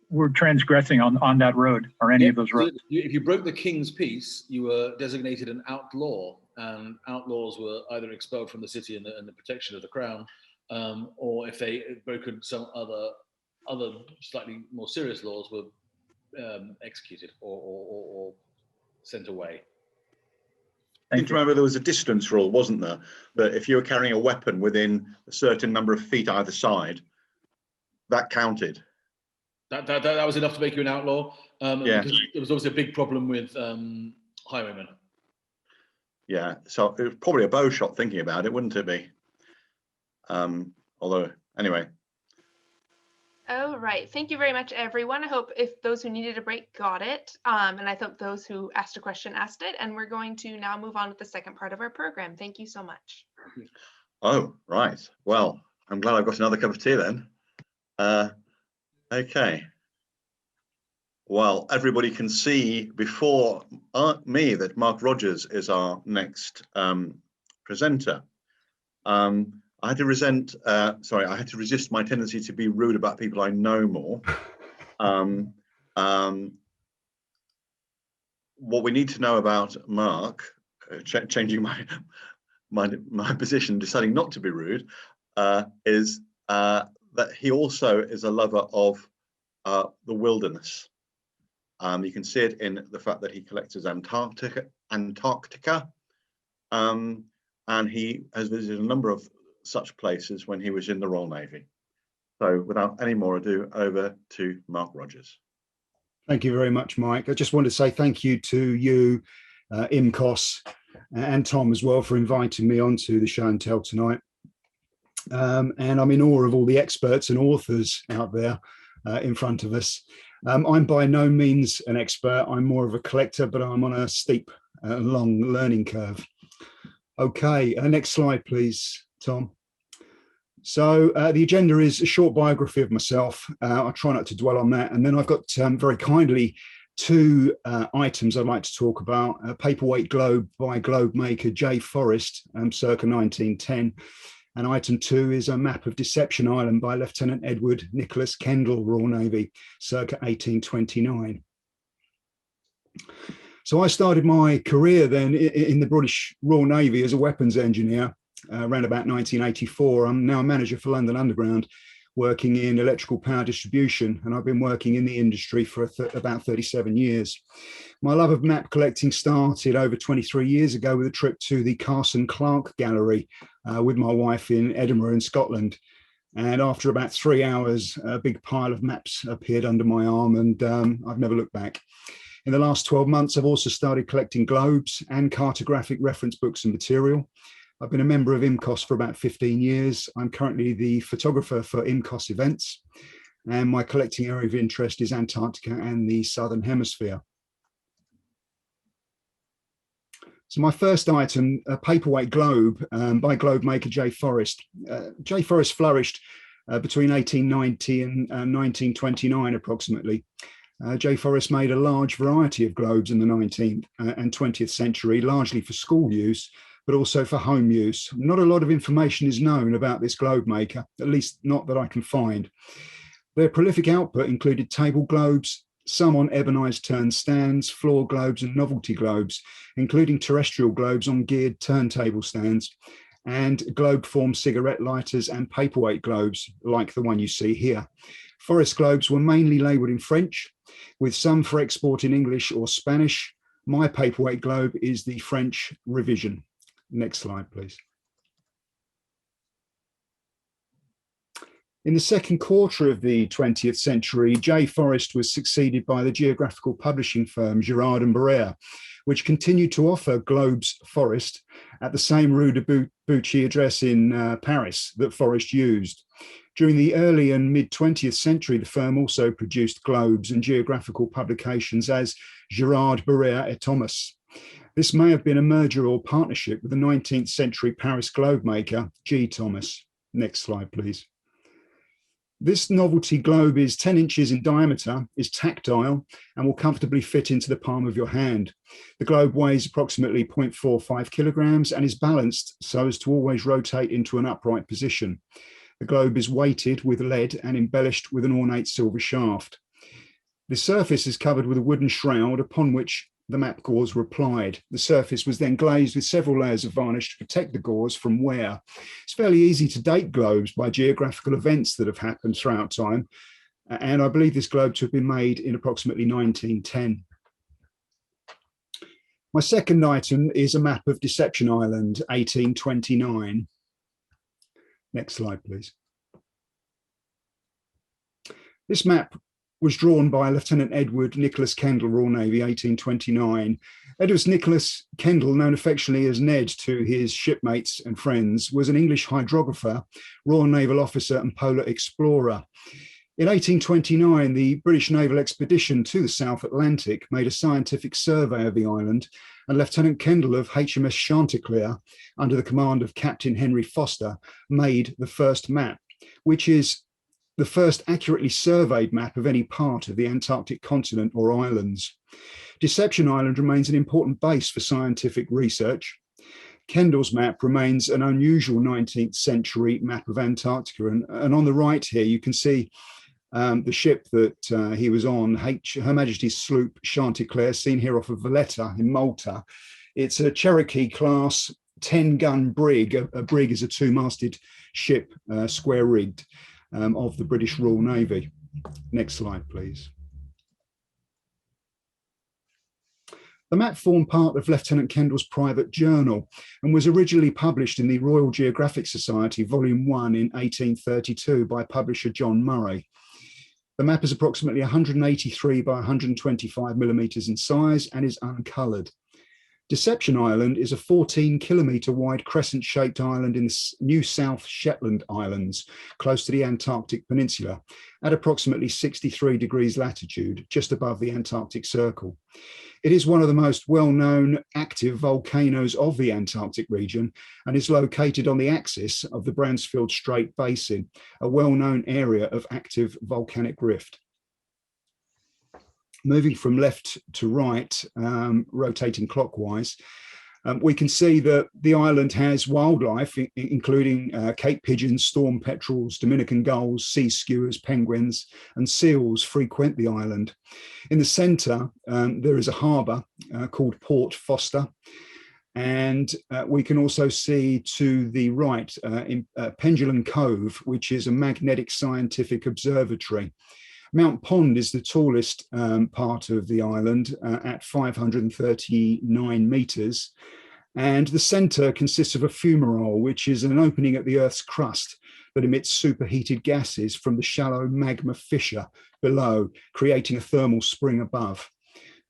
N: were transgressing on that road, or any of those roads?
I: If you broke the king's peace, you were designated an outlaw, and outlaws were either expelled from the city and the protection of the crown, or if they had broken some other slightly more serious laws, were executed or sent away.
A: I think to remember there was a distance rule, wasn't there? That if you were carrying a weapon within a certain number of feet either side, that counted.
I: That was enough to make you an outlaw.
A: Yeah.
I: Because there was obviously a big problem with highwaymen.
A: Yeah, so it was probably a bow shot thinking about it, wouldn't it be? Although, anyway.
L: All right. Thank you very much, everyone. I hope if those who needed a break got it. And I hope those who asked a question asked it. And we're going to now move on to the second part of our program. Thank you so much.
A: Oh, right. Well, I'm glad I've got another cup of tea then. Okay. Well, everybody can see before me that Mark Rogers is our next presenter. I had to resist my tendency to be rude about people I know more. What we need to know about Mark, changing my position, deciding not to be rude, is that he also is a lover of the wilderness. You can see it in the fact that he collects Antarctica, and he has visited a number of such places when he was in the Royal Navy. So without any more ado, over to Mark Rogers.
C: Thank you very much, Mike. I just want to say thank you to you, IMCoS, and Tom as well, for inviting me onto the show and tell tonight. And I'm in awe of all the experts and authors out there in front of us. I'm by no means an expert. I'm more of a collector, but I'm on a steep, long learning curve. Okay, next slide, please, Tom. So the agenda is a short biography of myself. I'll try not to dwell on that. And then I've got very kindly two items I'd like to talk about. A paperweight globe by globe maker J. Forrest, circa 1910. And item 2 is a map of Deception Island by Lieutenant Edward Nicholas Kendall, Royal Navy, circa 1829. So I started my career then in the British Royal Navy as a weapons engineer around about 1984. I'm now a manager for London Underground, working in electrical power distribution, and I've been working in the industry for about 37 years. My love of map collecting started over 23 years ago with a trip to the Carson Clark Gallery with my wife in Edinburgh in Scotland. And after about 3 hours, a big pile of maps appeared under my arm, and I've never looked back. In the last 12 months, I've also started collecting globes and cartographic reference books and material. I've been a member of IMCoS for about 15 years. I'm currently the photographer for IMCoS events, and my collecting area of interest is Antarctica and the Southern Hemisphere. So my first item, a paperweight globe by globe maker J. Forrest. J. Forrest flourished between 1890 and 1929 approximately. J. Forrest made a large variety of globes in the 19th and 20th century, largely for school use, but also for home use. Not a lot of information is known about this globe maker, at least not that I can find. Their prolific output included table globes, some on ebonized turn stands, floor globes and novelty globes, including terrestrial globes on geared turntable stands, and globe form cigarette lighters and paperweight globes like the one you see here. Forrest globes were mainly labelled in French, with some for export in English or Spanish, My paperweight globe is the French revision. Next slide, please. In the second quarter of the 20th century, J. Forrest was succeeded by the geographical publishing firm Girard and Barrère, which continued to offer Globes Forrest at the same Rue de Buchy address in Paris that Forrest used. During the early and mid-20th century, the firm also produced globes and geographical publications as Girard, Barrère et Thomas. This may have been a merger or partnership with the 19th century Paris globe maker, G. Thomas. Next slide, please. This novelty globe is 10 inches in diameter, is tactile, and will comfortably fit into the palm of your hand. The globe weighs approximately 0.45 kilograms and is balanced so as to always rotate into an upright position. The globe is weighted with lead and embellished with an ornate silver shaft. The surface is covered with a wooden shroud upon which the map gauze were applied. The surface was then glazed with several layers of varnish to protect the gauze from wear. It's fairly easy to date globes by geographical events that have happened throughout time, and I believe this globe to have been made in approximately 1910. My second item is a map of Deception Island, 1829. Next slide, please. This map was drawn by Lieutenant Edward Nicholas Kendall, Royal Navy, 1829. Edward Nicholas Kendall, known affectionately as Ned to his shipmates and friends, was an English hydrographer, Royal Naval officer and polar explorer. In 1829, the British naval expedition to the South Atlantic made a scientific survey of the island, and Lieutenant Kendall of HMS Chanticleer, under the command of Captain Henry Foster, made the first map, which is the first accurately surveyed map of any part of the Antarctic continent or islands. Deception Island remains an important base for scientific research. Kendall's map remains an unusual 19th century map of Antarctica. And on the right here, you can see the ship that he was on, Her Majesty's sloop Chanticleer, seen here off of Valletta in Malta. It's a Cherokee class 10-gun brig. A brig is a two-masted ship, square-rigged, of the British Royal Navy. Next slide, please. The map formed part of Lieutenant Kendall's private journal and was originally published in the Royal Geographic Society, Volume 1 in 1832 by publisher John Murray. The map is approximately 183 by 125 millimeters in size and is uncoloured. Deception Island is a 14-kilometre wide crescent-shaped island in the New South Shetland Islands, close to the Antarctic Peninsula, at approximately 63 degrees latitude, just above the Antarctic Circle. It is one of the most well-known active volcanoes of the Antarctic region and is located on the axis of the Bransfield Strait Basin, a well-known area of active volcanic rift. Moving from left to right, rotating clockwise, we can see that the island has wildlife, including Cape pigeons, storm petrels, Dominican gulls, sea skewers, penguins, and seals frequent the island. In the centre, there is a harbour called Port Foster. And we can also see to the right in Pendulum Cove, which is a magnetic scientific observatory. Mount Pond is the tallest part of the island at 539 metres. And the centre consists of a fumarole, which is an opening at the Earth's crust that emits superheated gases from the shallow magma fissure below, creating a thermal spring above.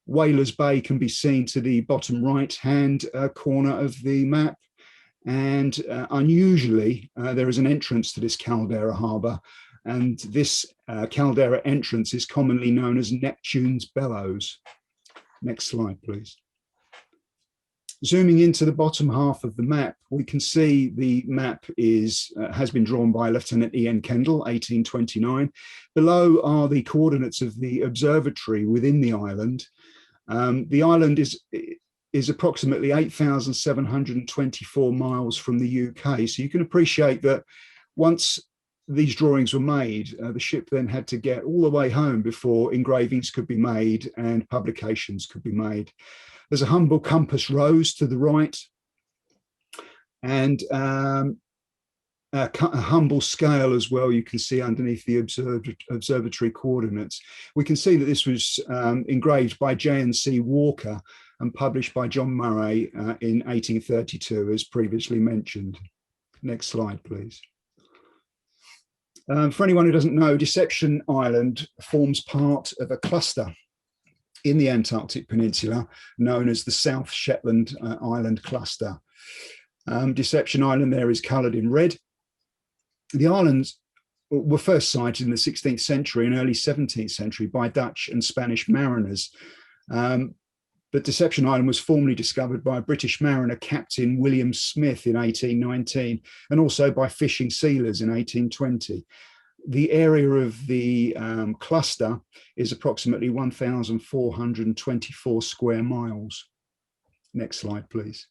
C: Whalers Bay can be seen to the bottom right-hand corner of the map. And unusually, there is an entrance to this caldera harbour. And this caldera entrance is commonly known as Neptune's Bellows. Next slide, please. Zooming into the bottom half of the map, we can see the map has been drawn by Lieutenant Ian Kendall, 1829. Below are the coordinates of the observatory within the island. The island is approximately 8,724 miles from the UK. So you can appreciate that once these drawings were made, the ship then had to get all the way home before engravings could be made and publications could be made. There's a humble compass rose to the right and a humble scale as well, you can see underneath the observatory coordinates. We can see that this was engraved by J&C Walker, and published by John Murray in 1832, as previously mentioned. Next slide, please. For anyone who doesn't know, Deception Island forms part of a cluster in the Antarctic Peninsula known as the South Shetland Island Cluster. Deception Island there is coloured in red. The islands were first sighted in the 16th century and early 17th century by Dutch and Spanish mariners. But Deception Island was formally discovered by a British mariner, Captain William Smith, in 1819, and also by fishing sealers in 1820. The area of the cluster is approximately 1,424 square miles. Next slide, please.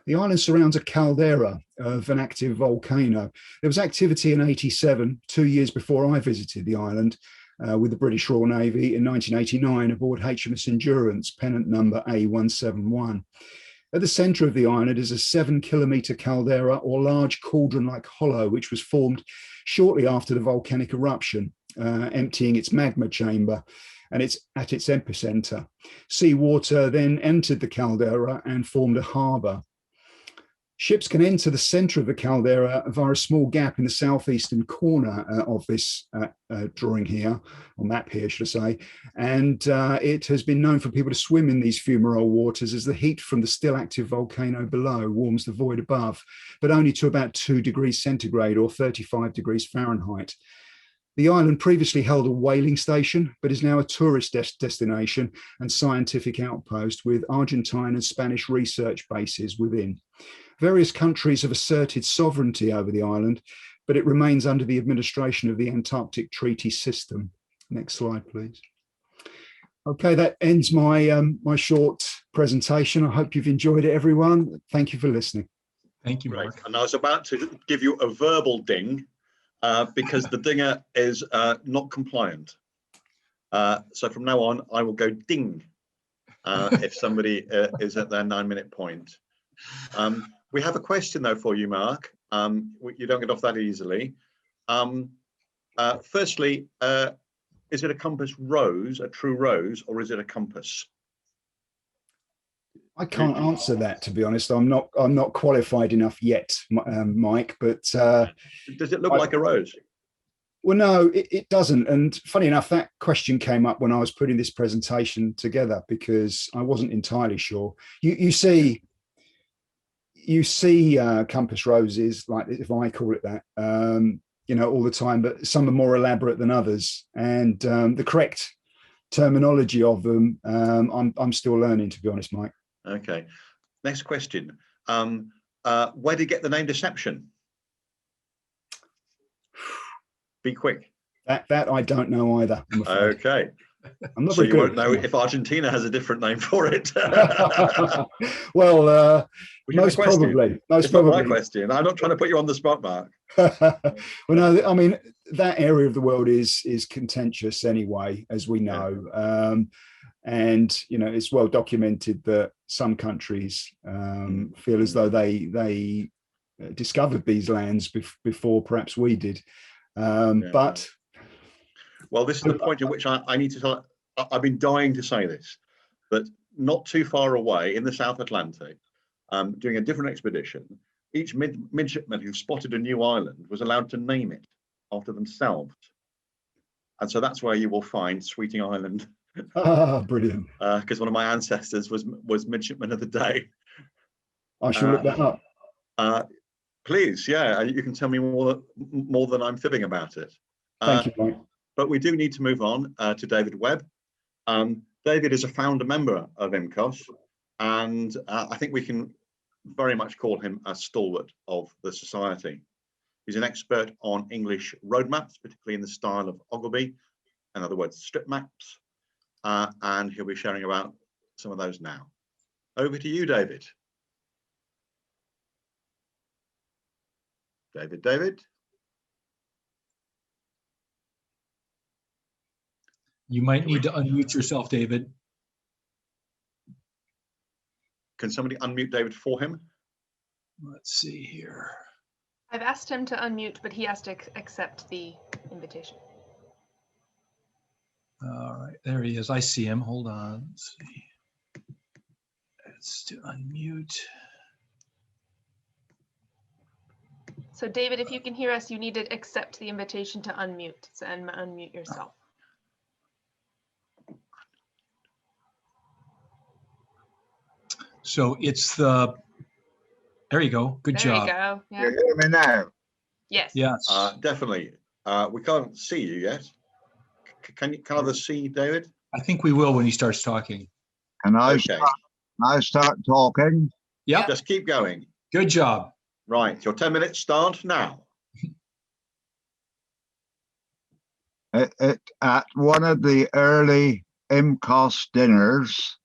C: The island surrounds a caldera of an active volcano. There was activity in '87, 2 years before I visited the island, with the British Royal Navy in 1989 aboard HMS Endurance, pennant number A171. At the centre of the island is a 7-kilometre caldera, or large cauldron-like hollow, which was formed shortly after the volcanic eruption, emptying its magma chamber, and it's at its epicentre. Seawater then entered the caldera and formed a harbour. Ships can enter the centre of the caldera via a small gap in the southeastern corner of this drawing here, or map here, should I say. And it has been known for people to swim in these fumarole waters as the heat from the still active volcano below warms the void above, but only to about 2 degrees centigrade or 35 degrees Fahrenheit. The island previously held a whaling station, but is now a tourist destination and scientific outpost with Argentine and Spanish research bases within. Various countries have asserted sovereignty over the island, but it remains under the administration of the Antarctic Treaty System. Next slide, please. Okay, that ends my my short presentation. I hope you've enjoyed it, everyone. Thank you for listening.
B: Thank you, Mark.
A: Right. And I was about to give you a verbal ding because the dinger is not compliant. So from now on, I will go ding if somebody is at their 9-minute point. We have a question though for you, Mark. You don't get off that easily. Firstly, is it a compass rose, a true rose, or is it a compass?
C: I can't answer that, to be honest. I'm not qualified enough yet, Mike. But
A: does it look like a rose?
C: Well, no, it doesn't. And funny enough, that question came up when I was putting this presentation together because I wasn't entirely sure. You see compass roses, like if I call it that, you know, all the time, but some are more elaborate than others. And the correct terminology of them, I'm still learning, to be honest, Mike.
A: Okay. Next question. Where did you get the name Deception? Be quick.
C: That I don't know either. I'm afraid.
A: Okay.
C: I'm not
A: so
C: very
A: you
C: good.
A: won't know if Argentina has a different name for it.
C: Well, most probably.
A: It's not my question. I'm not trying to put you on the spot, Mark.
C: Well, no, I mean, that area of the world is contentious anyway, as we know. Yeah. And, you know, it's well documented that some countries feel as though they discovered these lands before perhaps we did. But
A: well, this is the point at which I need to tell. I've been dying to say this, but not too far away in the South Atlantic, doing a different expedition, each midshipman who spotted a new island was allowed to name it after themselves. And so that's where you will find Sweeting Island.
C: Ah, brilliant.
A: Because one of my ancestors was midshipman of the day.
C: I shall look that up.
A: Please, yeah, you can tell me more than I'm fibbing about it.
C: Thank you, Mike.
A: But we do need to move on to David Webb. David is a founder member of IMCoS, and I think we can very much call him a stalwart of the society. He's an expert on English road maps, particularly in the style of Ogilvy, in other words, strip maps, and he'll be sharing about some of those now. Over to you, David. David.
B: You might need to unmute yourself, David.
A: Can somebody unmute David for him?
B: Let's see here.
L: I've asked him to unmute, but he has to accept the invitation.
B: All right, there he is. I see him. Hold on. Let's see. Let's do unmute.
L: So David, if you can hear us, you need to accept the invitation to unmute and unmute yourself.
B: So it's the, there you go. Good
L: There
B: job.
L: you go.
O: You
L: Yeah.
O: hear me now?
L: Yes.
B: Yes.
A: Definitely. We can't see you yet. Can others see David?
B: I think we will when he starts talking.
O: Can I,
A: Okay.
O: start talking?
B: Yep.
A: Just keep going.
B: Good job.
A: Right, your 10 minutes start now.
O: At one of the early IMCoS dinners,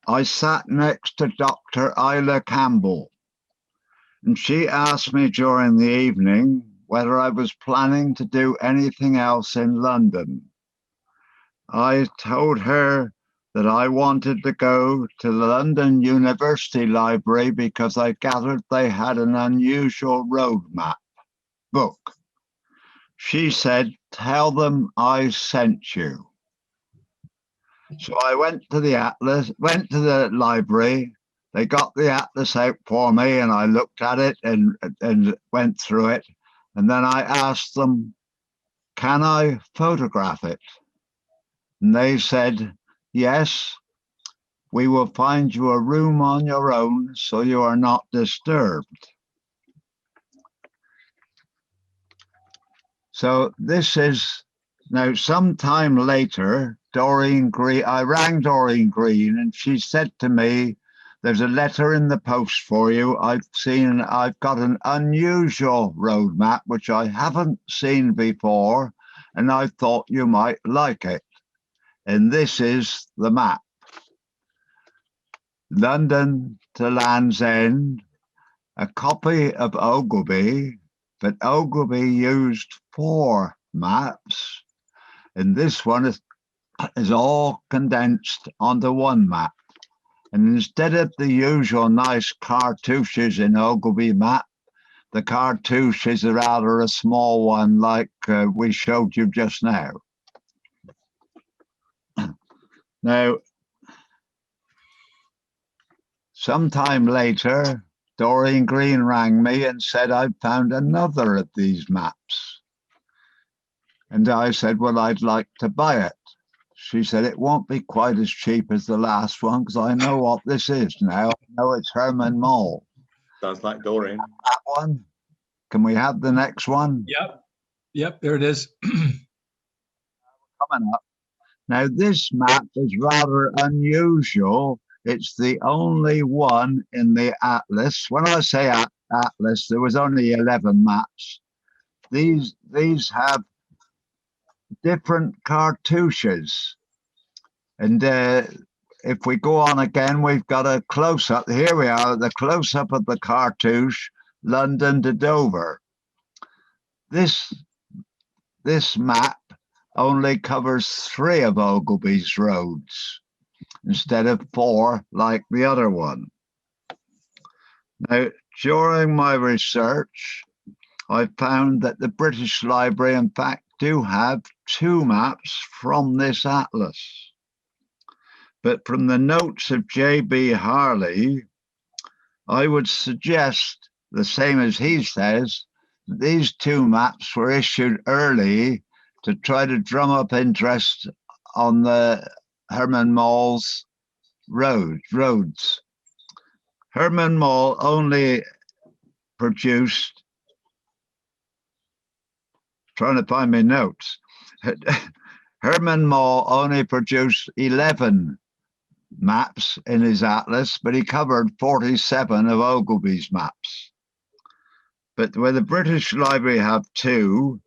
O: I sat next to Dr. Isla Campbell, and she asked me during the evening whether I was planning to do anything else in London. I told her that I wanted to go to the London University Library because I gathered they had an unusual road map book. She said, "Tell them I sent you." So I went to the library. They got the atlas out for me and I looked at it and went through it. And then I asked them, "Can I photograph it?" And they said, "Yes, we will find you a room on your own so you are not disturbed." So this is now sometime later, I rang Doreen Green and she said to me, "There's a letter in the post for you. I've got an unusual road map, which I haven't seen before, and I thought you might like it." And this is the map. London to Land's End, a copy of Ogilvy, but Ogilvy used 4 maps, and this one is all condensed onto 1 map. And instead of the usual nice cartouches in Ogilvy map, the cartouche is rather a small one like we showed you just now. Now, sometime later, Doreen Green rang me and said, "I've found another of these maps." And I said, "Well, I'd like to buy it." She said, "It won't be quite as cheap as the last one because I know what this is now. I know it's Herman Mole."
A: Sounds like Doreen.
O: That one. Can we have the next one?
B: Yep, there it is.
O: Coming up. Now, this map is rather unusual. It's the only one in the atlas. When I say atlas, there was only 11 maps. These have different cartouches. And if we go on again, we've got a close-up. Here we are, the close-up of the cartouche, London to Dover. This map only covers 3 of Ogilvy's roads instead of 4 like the other one. Now, during my research, I found that the British Library, in fact, do have 2 maps from this atlas. But from the notes of J.B. Harley, I would suggest, the same as he says, that these 2 maps were issued early to try to drum up interest on the Herman Mole's roads. Herman Mole only produced, trying to find my notes, Herman Mole only produced 11 maps in his atlas, but he covered 47 of Ogilvy's maps. But where the British Library have 2,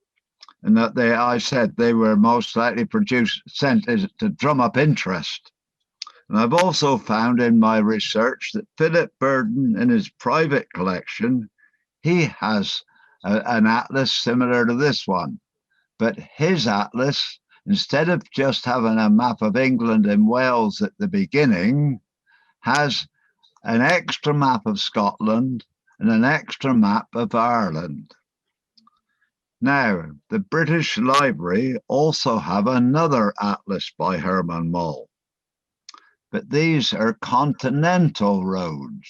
O: and that I said they were most likely sent to drum up interest. And I've also found in my research that Philip Burden, in his private collection, he has an atlas similar to this one. But his atlas, instead of just having a map of England and Wales at the beginning, has an extra map of Scotland and an extra map of Ireland. Now, the British Library also have another atlas by Herman Mole. but these are continental roads.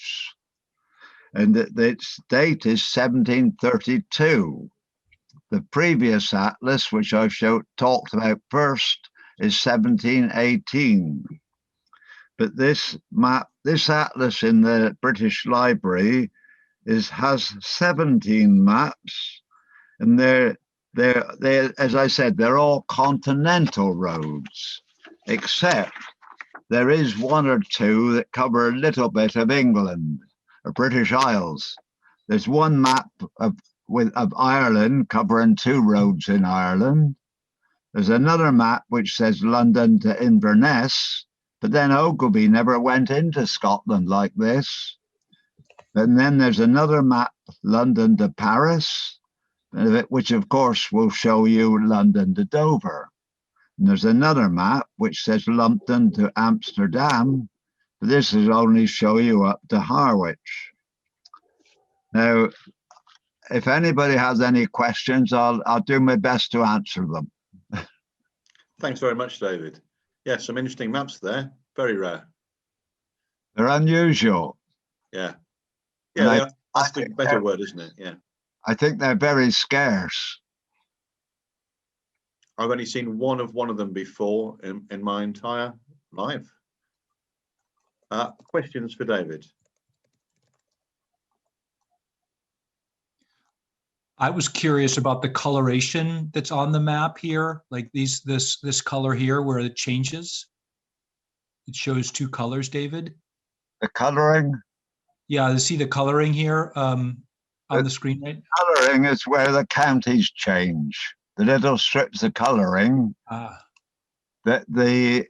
O: And its date is 1732. The previous atlas, which I talked about first, is 1718. But this map, this atlas in the British Library has 17 maps, and they're, as I said, they're all continental roads, except there is one or two that cover a little bit of England or British Isles. There's one map of Ireland covering 2 roads in Ireland. There's another map which says London to Inverness, but then Ogilvy never went into Scotland like this. And then there's another map, London to Paris, which of course will show you London to Dover. And there's another map which says London to Amsterdam, but this will only show you up to Harwich. Now, if anybody has any questions, I'll do my best to answer them.
A: Thanks very much, David. Yeah, some interesting maps there. Very rare.
O: They're unusual.
A: Yeah. Yeah, that's the better word, isn't it? Yeah.
O: I think they're very scarce.
A: I've only seen one of them before in my entire life. Questions for David?
B: I was curious about the coloration that's on the map here, like this color here where it changes. It shows 2 colors, David.
O: The coloring?
B: Yeah, you see the coloring here on the screen, right?
O: Coloring is where the counties change. The little strips of coloring. This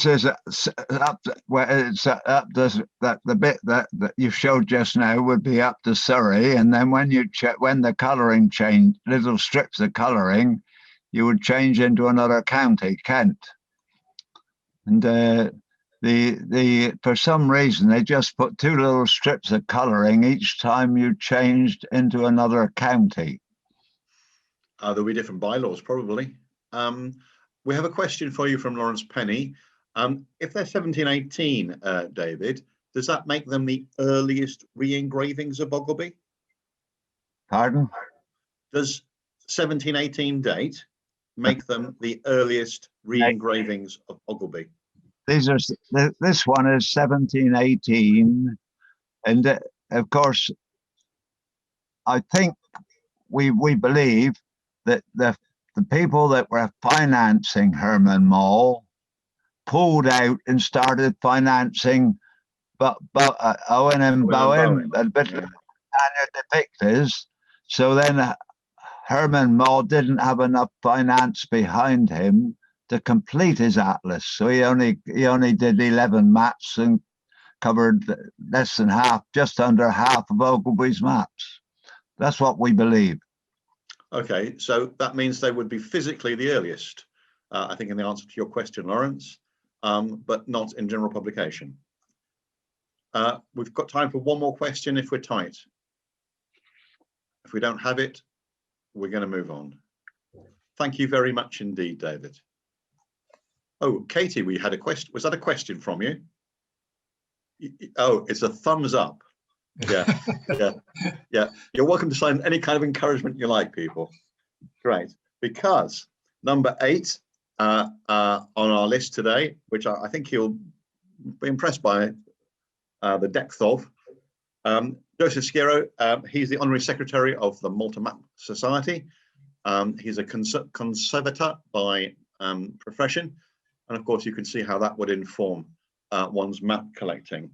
O: is up to, where it's up to the bit that you showed just now would be up to Surrey, and then when you check when the colouring changed, little strips of colouring, you would change into another county, Kent. And for some reason they just put 2 little strips of colouring each time you changed into another county.
A: There'll be different bylaws probably. We have a question for you from Lawrence Penny. If they're 1718, David, does that make them the earliest re-engravings of Ogilvy?
O: Pardon?
A: Does 1718 date make them the earliest re-engravings of Ogilvy?
O: This one is 1718, and of course, I think we believe that the people that were financing Herman Mall pulled out and started financing Owen and Bowen, a bit of Depictors. So then Herman Mall didn't have enough finance behind him to complete his atlas. So he only did 11 maps and covered less than half, just under half of Ogilvy's maps. That's what we believe.
A: Okay, so that means they would be physically the earliest, I think, in the answer to your question, Lawrence, but not in general publication. We've got time for one more question if we're tight. If we don't have it, we're going to move on. Thank you very much indeed, David. Oh, Katie, we had a question. Was that a question from you? Oh, it's a thumbs up. Yeah, yeah. You're welcome to sign any kind of encouragement you like, people. Great, because number 8 on our list today, which I think you'll be impressed by the depth of, Joseph Sciero. He's the Honorary Secretary of the Malta Map Society. He's a conservator by profession, and of course you can see how that would inform one's map collecting.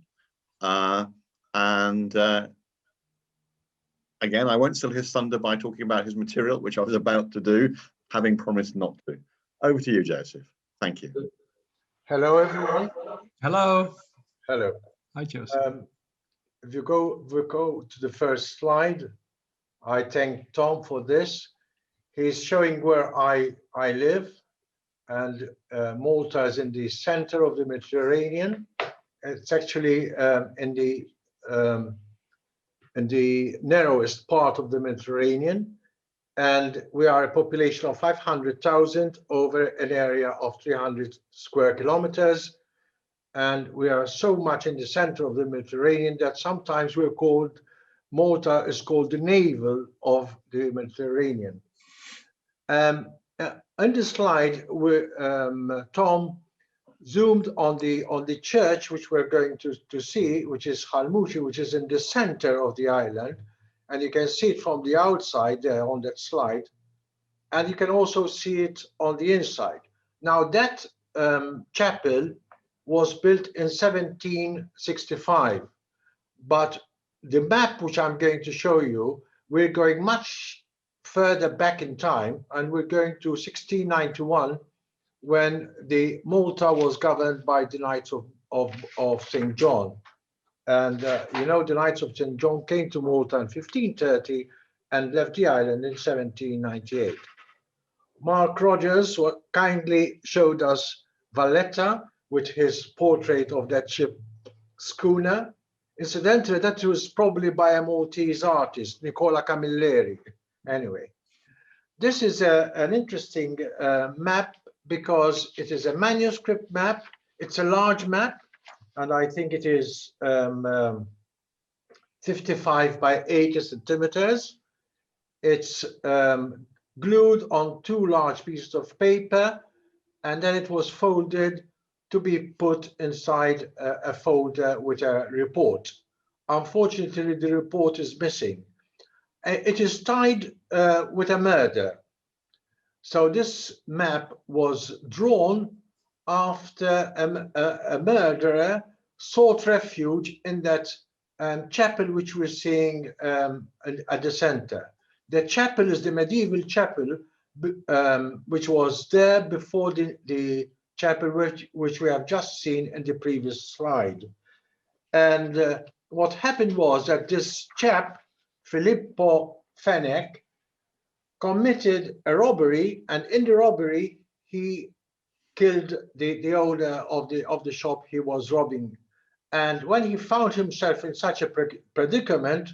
A: Again, I won't steal his thunder by talking about his material, which I was about to do, having promised not to. Over to you, Joseph. Thank you.
P: Hello, everyone.
B: Hello.
P: Hello.
B: Hi, Joseph.
P: If you go to the first slide, I thank Tom for this. He's showing where I live, and Malta is in the center of the Mediterranean. It's actually in the narrowest part of the Mediterranean. and we are a population of 500,000 over an area of 300 square kilometers. And we are so much in the center of the Mediterranean that sometimes we're called, Malta is called the navel of the Mediterranean. On this slide, Tom zoomed on the church, which we're going to see, which is Halmushi, which is in the center of the island. And you can see it from the outside there on that slide. And you can also see it on the inside. Now that chapel was built in 1765, but the map which I'm going to show you, we're going much further back in time, and we're going to 1691, when the Malta was governed by the Knights of St. John. And you know, the Knights of St. John came to Malta in 1530 and left the island in 1798. Mark Rogers kindly showed us Valletta with his portrait of that ship schooner. Incidentally, that was probably by a Maltese artist, Nicola Camilleri. Anyway, this is an interesting map because it is a manuscript map. It's a large map, and I think it is 55 by 80 centimeters. It's glued on 2 large pieces of paper, and then it was folded to be put inside a folder with a report. Unfortunately, the report is missing. It is tied with a murder. So this map was drawn after a murderer sought refuge in that chapel which we're seeing at the center. The chapel is the medieval chapel which was there before the chapel which we have just seen in the previous slide. And what happened was that this chap, Filippo Fenech, committed a robbery, and in the robbery he killed the owner of the shop he was robbing. And when he found himself in such a predicament,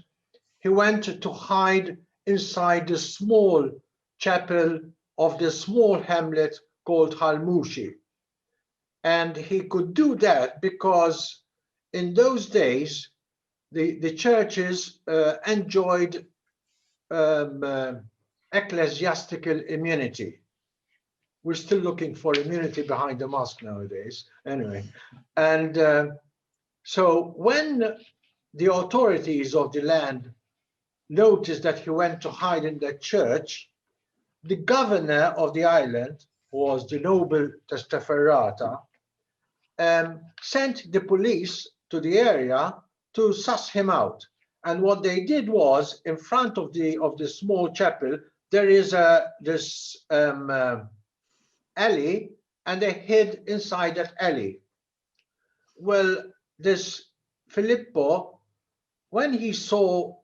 P: he went to hide inside the small chapel of the small hamlet called Halmushi. And he could do that because in those days, the churches enjoyed ecclesiastical immunity. We're still looking for immunity behind the mask nowadays, anyway. And so when the authorities of the land noticed that he went to hide in that church, the governor of the island, who was the noble Testaferrata, sent the police to the area to suss him out. And what they did was, in front of the small chapel, there is this alley, and they hid inside that alley. Well, this Filippo, when he saw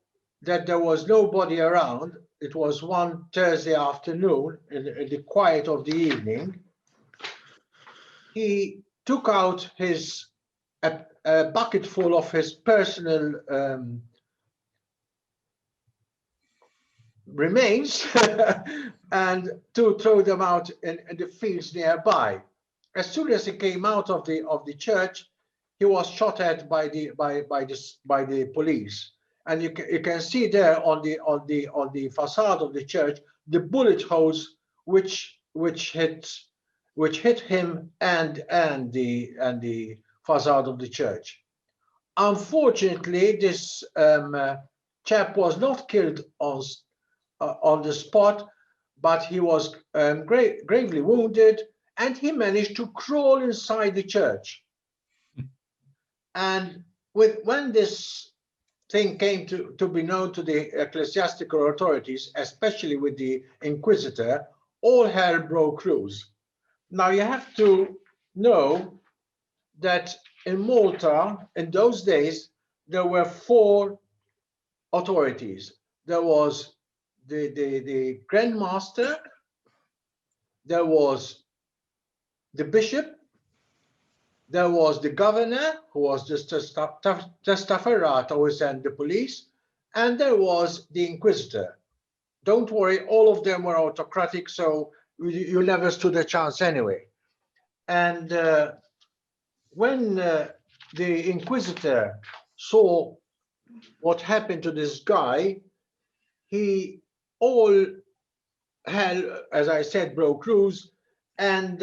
P: that there was nobody around, it was one Thursday afternoon in the quiet of the evening, he took out a bucket full of his personal remains and to throw them out in the fields nearby. As soon as he came out of the church, he was shot at by the police. And you can see there on the facade of the church the bullet holes which hit him and the facade of the church. Unfortunately, this chap was not killed on the spot, but he was gravely wounded, and he managed to crawl inside the church. And when this thing came to be known to the ecclesiastical authorities, especially with the inquisitor, all hell broke loose. Now you have to know that in Malta, in those days, there were 4 authorities. There was the Grand Master, there was the Bishop, there was the Governor, who was just the Testaferrata, who sent the police, and there was the Inquisitor. don't worry, all of them were autocratic, so you never stood a chance anyway. And when the inquisitor saw what happened to this guy, all hell, as I said, broke loose, and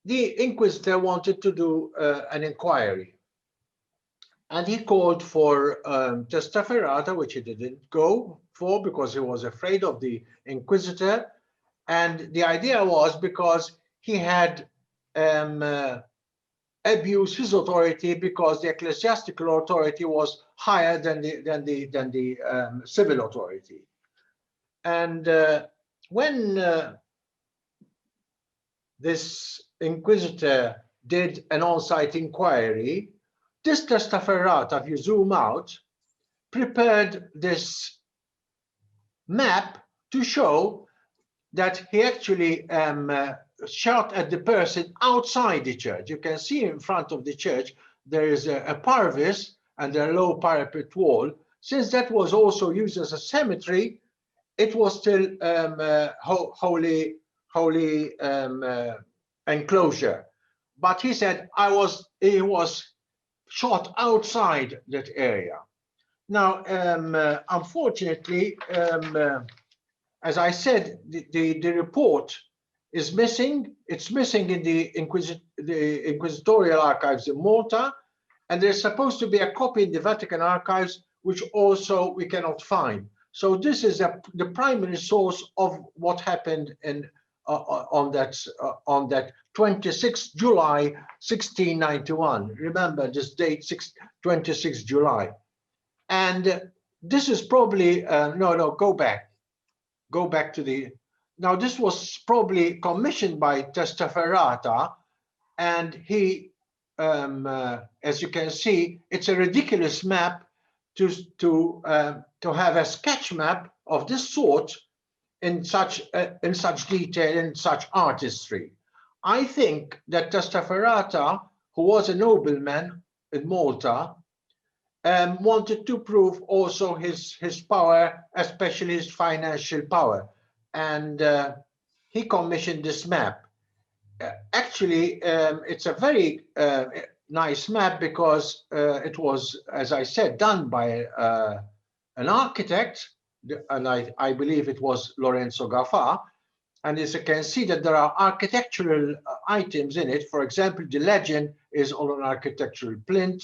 P: the inquisitor wanted to do an inquiry. And he called for testaferrata, which he didn't go for because he was afraid of the inquisitor. And the idea was because he had abused his authority because the ecclesiastical authority was higher than the civil authority. And when this inquisitor did an on-site inquiry, this testaferrata, if you zoom out, prepared this map to show that he actually shot at the person outside the church. You can see in front of the church, there is a parvis and a low parapet wall. Since that was also used as a cemetery, it was still holy enclosure. But he said he was shot outside that area. Now, unfortunately, as I said, the report is missing. It's missing in the Inquisitorial Archives in Malta, and there's supposed to be a copy in the Vatican Archives, which also we cannot find. So this is the primary source of what happened on that 26th July 1691. Remember this date, 26 July. And this is probably go back to the. Now this was probably commissioned by Testaferrata, and he, as you can see, it's a ridiculous map to have a sketch map of this sort in such detail and such artistry. I think that Testaferrata, who was a nobleman in Malta, wanted to prove also his power, especially his financial power, and he commissioned this map. Actually, it's a very nice map because it was, as I said, done by an architect, and I believe it was Lorenzo Gaffa. And as you can see that there are architectural items in it. For example, the legend is on an architectural plinth.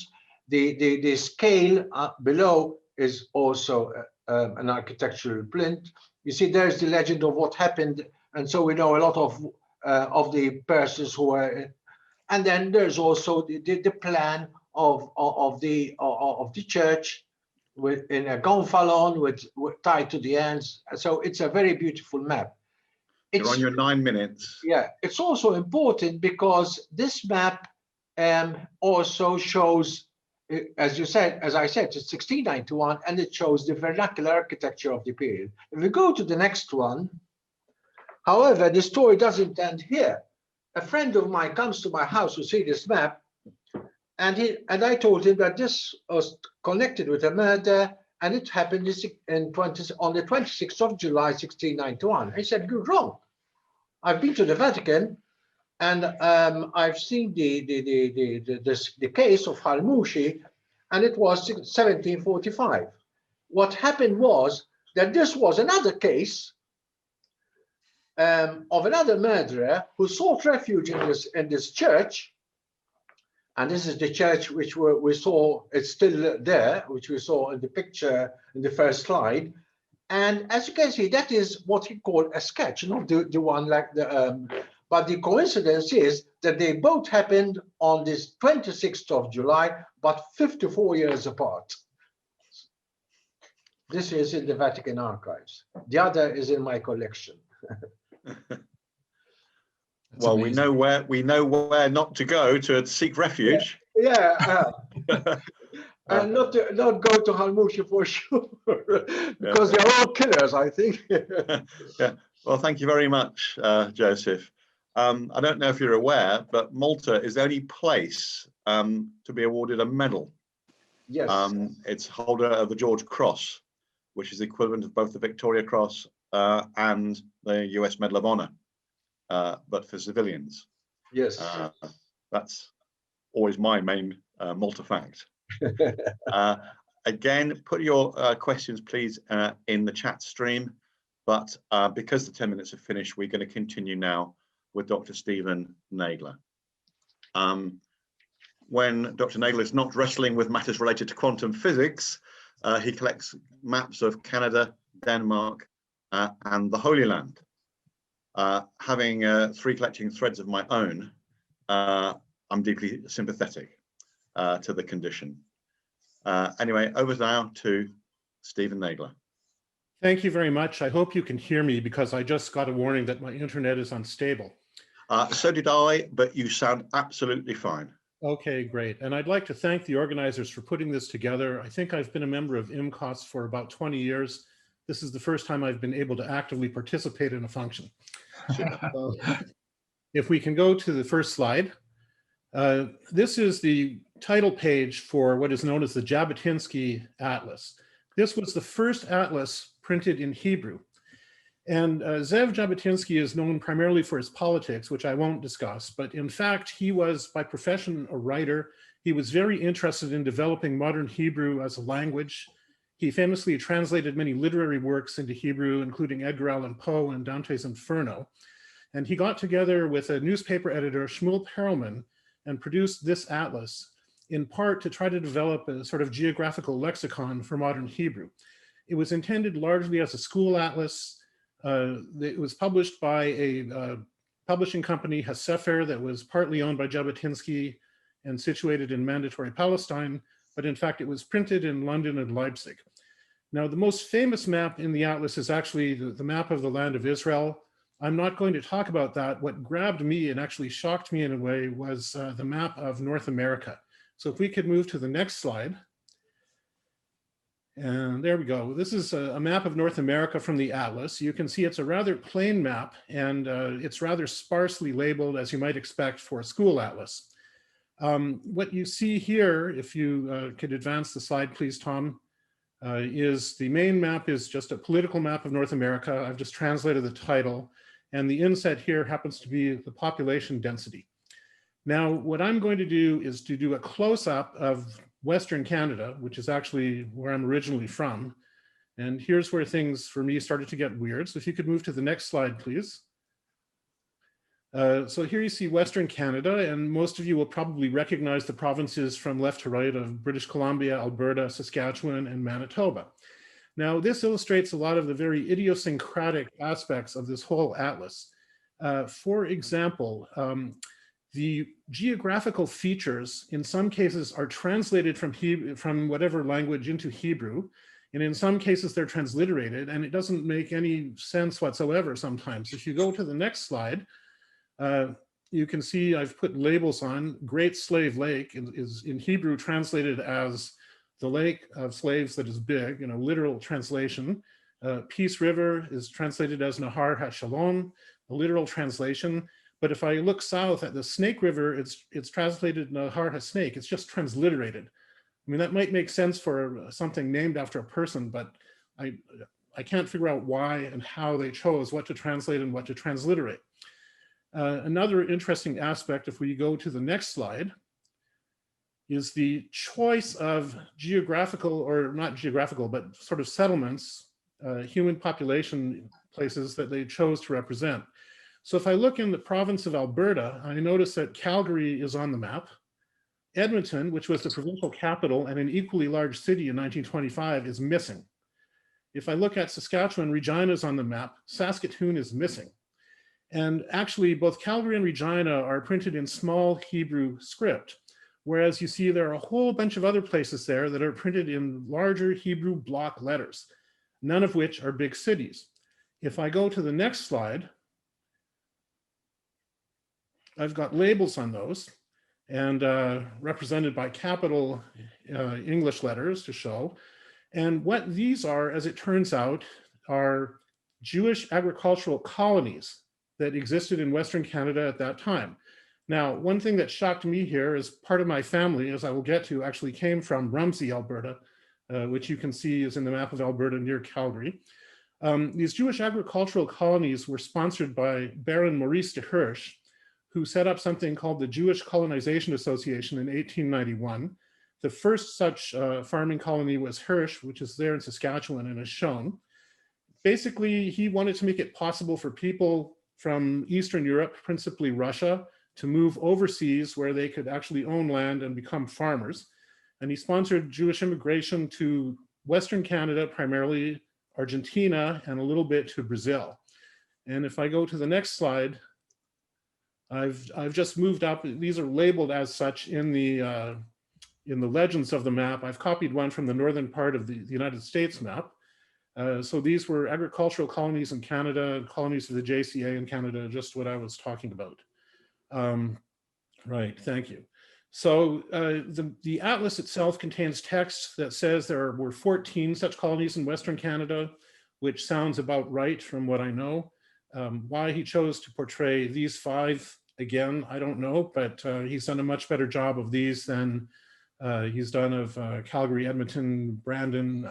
P: The scale below is also an architectural plinth. You see, there's the legend of what happened, and so we know a lot of the persons who were. And then there's also the plan of the church in a gonfalon with tied to the ends. So it's a very beautiful map.
A: You're on your 9 minutes.
P: Yeah, it's also important because this map also shows, as I said, it's 1691, and it shows the vernacular architecture of the period. If we go to the next one, however, the story doesn't end here. A friend of mine comes to my house to see this map, and I told him that this was connected with a murder, and it happened on the 26th of July, 1691. He said, "You're wrong. I've been to the Vatican, and I've seen the case of Halmushi, and it was 1745. What happened was that this was another case of another murderer who sought refuge in this church, and this is the church which we saw. It's still there, which we saw in the picture in the first slide. And as you can see, that is what he called a sketch, not the one like the. But the coincidence is that they both happened on this 26th of July, but 54 years apart. This is in the Vatican Archives. The other is in my collection.
A: Well, we know where not to go to seek refuge.
P: Yeah. And not go to Halmushi for sure, because they're all killers, I think.
A: Yeah. Well, thank you very much, Joseph. I don't know if you're aware, but Malta is the only place to be awarded a medal.
P: Yes.
A: It's holder of the George Cross, which is the equivalent of both the Victoria Cross and the US Medal of Honor, but for civilians.
P: Yes.
A: That's always my main Malta fact. Again, put your questions, please, in the chat stream. But because the 10 minutes are finished, we're going to continue now with Dr. Stephen Nagler. When Dr. Nagler is not wrestling with matters related to quantum physics, he collects maps of Canada, Denmark, and the Holy Land. Having 3 collecting threads of my own, I'm deeply sympathetic to the condition. Anyway, over now to Stephen Nagler.
Q: Thank you very much. I hope you can hear me because I just got a warning that my internet is unstable.
A: So did I, but you sound absolutely fine.
Q: Okay, great. And I'd like to thank the organizers for putting this together. I think I've been a member of IMCoS for about 20 years. This is the first time I've been able to actively participate in a function. So, if we can go to the first slide. This is the title page for what is known as the Jabotinsky Atlas. This was the first atlas printed in Hebrew. And Zev Jabotinsky is known primarily for his politics, which I won't discuss, but in fact, he was by profession a writer. He was very interested in developing modern Hebrew as a language. He famously translated many literary works into Hebrew, including Edgar Allan Poe and Dante's Inferno. And he got together with a newspaper editor, Shmuel Perelman, and produced this atlas, in part to try to develop a sort of geographical lexicon for modern Hebrew. It was intended largely as a school atlas. It was published by a publishing company, Hasefer, that was partly owned by Jabotinsky and situated in Mandatory Palestine, but in fact it was printed in London and Leipzig. Now, the most famous map in the atlas is actually the map of the land of Israel. I'm not going to talk about that. What grabbed me and actually shocked me in a way was the map of North America. So if we could move to the next slide. And there we go. This is a map of North America from the atlas. You can see it's a rather plain map, and it's rather sparsely labeled, as you might expect for a school atlas. What you see here, if you could advance the slide, please, Tom, is the main map is just a political map of North America. I've just translated the title, and the inset here happens to be the population density. Now, what I'm going to do is to do a close-up of Western Canada, which is actually where I'm originally from. And here's where things for me started to get weird. So if you could move to the next slide, please. So here you see Western Canada, and most of you will probably recognize the provinces from left to right of British Columbia, Alberta, Saskatchewan, and Manitoba. Now, this illustrates a lot of the very idiosyncratic aspects of this whole atlas. For example, the geographical features in some cases are translated from whatever language into Hebrew, and in some cases they're transliterated, and it doesn't make any sense whatsoever sometimes. If you go to the next slide, you can see I've put labels on. Great Slave Lake is in Hebrew translated as the lake of slaves that is big, literal translation. Peace River is translated as Nahar HaShalom, a literal translation. But if I look south at the Snake River, it's translated Nahar HaSnake. It's just transliterated. I mean, that might make sense for something named after a person, but I can't figure out why and how they chose what to translate and what to transliterate. Another interesting aspect, if we go to the next slide, is the choice of geographical, or not geographical, but sort of settlements, human population places that they chose to represent. So if I look in the province of Alberta, I notice that Calgary is on the map. Edmonton, which was the provincial capital and an equally large city in 1925, is missing. If I look at Saskatchewan, Regina is on the map. Saskatoon is missing. And actually, both Calgary and Regina are printed in small Hebrew script, whereas you see there are a whole bunch of other places there that are printed in larger Hebrew block letters, none of which are big cities. If I go to the next slide, I've got labels on those, and represented by capital English letters to show. And what these are, as it turns out, are Jewish agricultural colonies that existed in Western Canada at that time. Now, one thing that shocked me here is part of my family, as I will get to, actually came from Rumsey, Alberta, which you can see is in the map of Alberta near Calgary. These Jewish agricultural colonies were sponsored by Baron Maurice de Hirsch, who set up something called the Jewish Colonization Association in 1891. The first such farming colony was Hirsch, which is there in Saskatchewan and is shown. Basically, he wanted to make it possible for people from Eastern Europe, principally Russia, to move overseas where they could actually own land and become farmers. And he sponsored Jewish immigration to Western Canada, primarily Argentina, and a little bit to Brazil. And if I go to the next slide, I've just moved up. These are labeled as such in the legends of the map. I've copied one from the northern part of the United States map. So these were agricultural colonies in Canada, colonies of the JCA in Canada, just what I was talking about. Right, thank you. So the atlas itself contains text that says there were 14 such colonies in Western Canada, which sounds about right from what I know. Why he chose to portray these 5, again, I don't know, but he's done a much better job of these than he's done of Calgary, Edmonton, Brandon,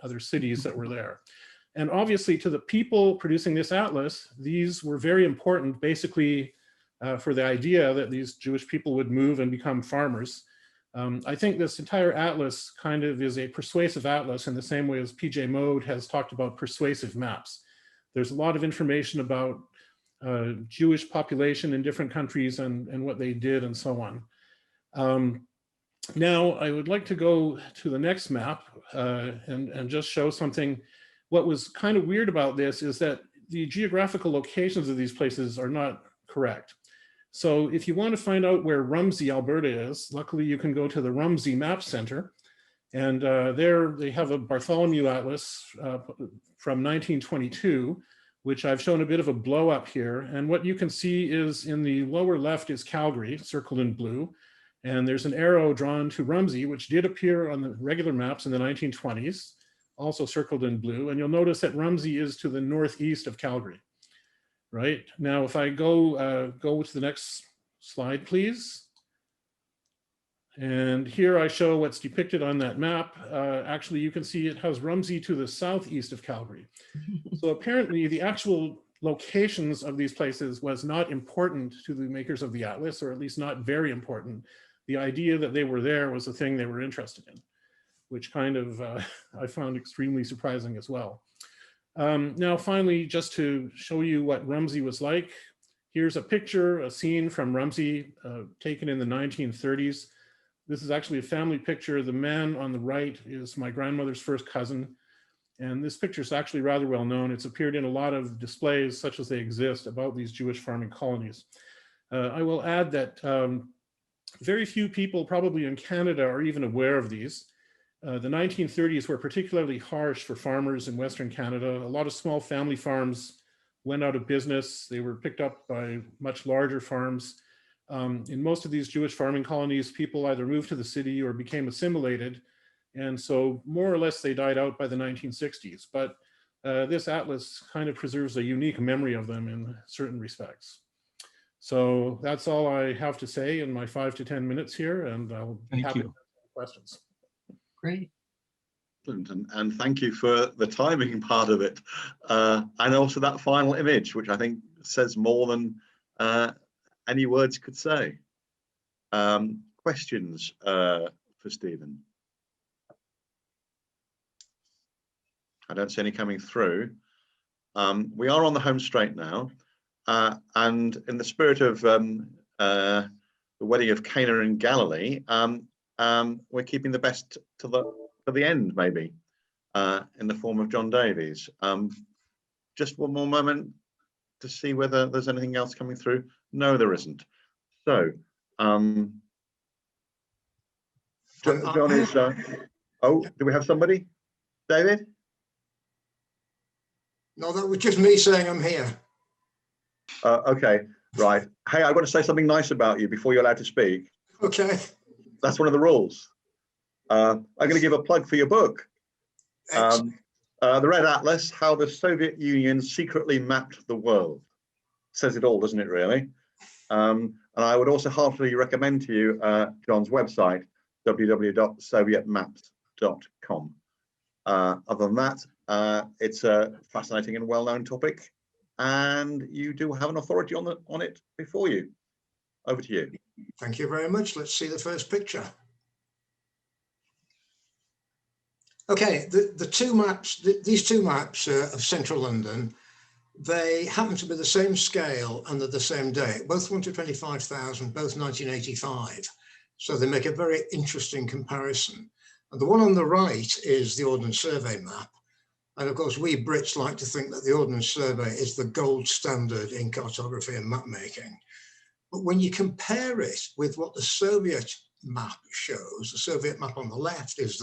Q: other cities that were there. And obviously to the people producing this atlas, these were very important, basically for the idea that these Jewish people would move and become farmers. I think this entire atlas kind of is a persuasive atlas in the same way as PJ Mode has talked about persuasive maps. There's a lot of information about Jewish population in different countries and what they did and so on. Now, I would like to go to the next map and just show something. What was kind of weird about this is that the geographical locations of these places are not correct. So if you want to find out where Rumsey, Alberta is, luckily you can go to the Rumsey Map Center. And there they have a Bartholomew Atlas from 1922, which I've shown a bit of a blow up here. And what you can see is in the lower left is Calgary, circled in blue. And there's an arrow drawn to Rumsey, which did appear on the regular maps in the 1920s, also circled in blue. And you'll notice that Rumsey is to the northeast of Calgary. Right now, if I go to the next slide, please. And here I show what's depicted on that map. Actually, you can see it has Rumsey to the southeast of Calgary. So apparently the actual locations of these places was not important to the makers of the atlas, or at least not very important. The idea that they were there was the thing they were interested in, which kind of I found extremely surprising as well. Now, finally, just to show you what Rumsey was like, here's a picture, a scene from Rumsey taken in the 1930s. This is actually a family picture. The man on the right is my grandmother's first cousin. And this picture is actually rather well known. It's appeared in a lot of displays such as they exist about these Jewish farming colonies. I will add that very few people probably in Canada are even aware of these. The 1930s were particularly harsh for farmers in Western Canada. A lot of small family farms went out of business. They were picked up by much larger farms. In most of these Jewish farming colonies, people either moved to the city or became assimilated. And so more or less they died out by the 1960s. But this atlas kind of preserves a unique memory of them in certain respects. So that's all I have to say in my 5 to 10 minutes here, and I'll be happy to answer questions.
D: Great.
A: And thank you for the timing part of it. And also that final image, which I think says more than any words could say. Questions for Stephen? I don't see any coming through. We are on the home straight now. And in the spirit of the wedding of Cana in Galilee, we're keeping the best to the end, maybe, in the form of John Davies. Just one more moment to see whether there's anything else coming through. No, there isn't. So, John is, oh, do we have somebody? David?
R: No, that was just me saying I'm here.
A: Okay, right. Hey, I've got to say something nice about you before you're allowed to speak.
R: Okay.
A: That's one of the rules. I'm going to give a plug for your book. The Red Atlas, How the Soviet Union Secretly Mapped the World. Says it all, doesn't it, really? And I would also heartily recommend to you John's website, www.sovietmaps.com. Other than that, it's a fascinating and well-known topic, and you do have an authority on it before you. Over to you.
R: Thank you very much. Let's see the first picture. Okay, the two maps, these two maps of central London, they happen to be the same scale and they're the same date, both 1 to 25,000, both 1985. So they make a very interesting comparison. And the one on the right is the Ordnance Survey map. And of course, we Brits like to think that the Ordnance Survey is the gold standard in cartography and map making. But when you compare it with what the Soviet map shows, the Soviet map on the left is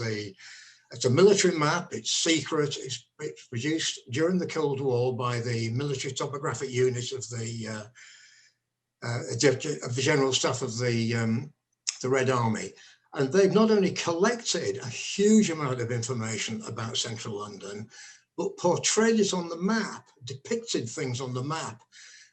R: it's a military map, it's secret, it's produced during the Cold War by the military topographic unit of the General Staff of the Red Army. And they've not only collected a huge amount of information about central London, but portrayed it on the map, depicted things on the map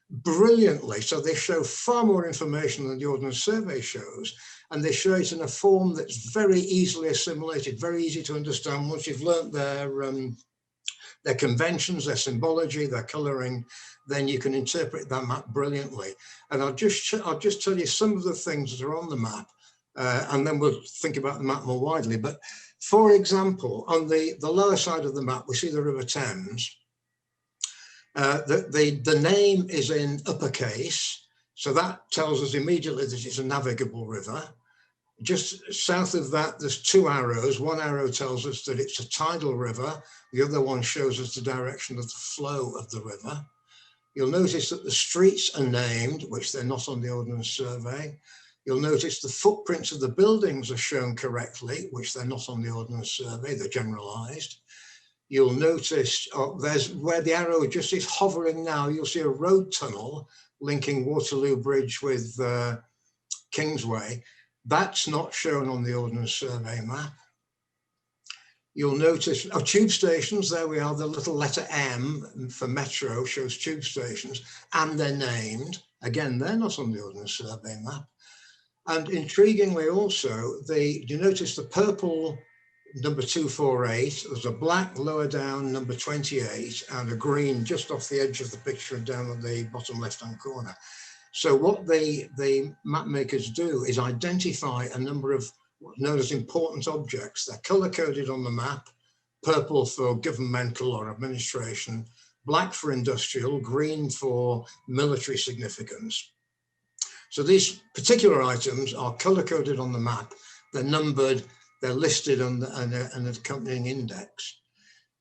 R: brilliantly. So they show far more information than the Ordnance Survey shows, and they show it in a form that's very easily assimilated, very easy to understand. Once you've learnt their conventions, their symbology, their colouring, then you can interpret that map brilliantly. And I'll just tell you some of the things that are on the map, and then we'll think about the map more widely. But for example, on the lower side of the map, we see the River Thames. The name is in uppercase, so that tells us immediately that it's a navigable river. Just south of that, there's two arrows. One arrow tells us that it's a tidal river. The other one shows us the direction of the flow of the river. You'll notice that the streets are named, which they're not on the Ordnance Survey. You'll notice the footprints of the buildings are shown correctly, which they're not on the Ordnance Survey, they're generalized. You'll notice there's where the arrow just is hovering now, you'll see a road tunnel linking Waterloo Bridge with Kingsway. That's not shown on the Ordnance Survey map. You'll notice tube stations, there we are, the little letter M for metro shows tube stations, and they're named. Again, they're not on the Ordnance Survey map. And intriguingly also, you notice the purple number 248, there's a black lower down number 28, and a green just off the edge of the picture down at the bottom left-hand corner. So what the map makers do is identify a number of what's known as important objects. They're color-coded on the map, purple for governmental or administration, black for industrial, green for military significance. So these particular items are color-coded on the map, they're numbered, they're listed on an accompanying index.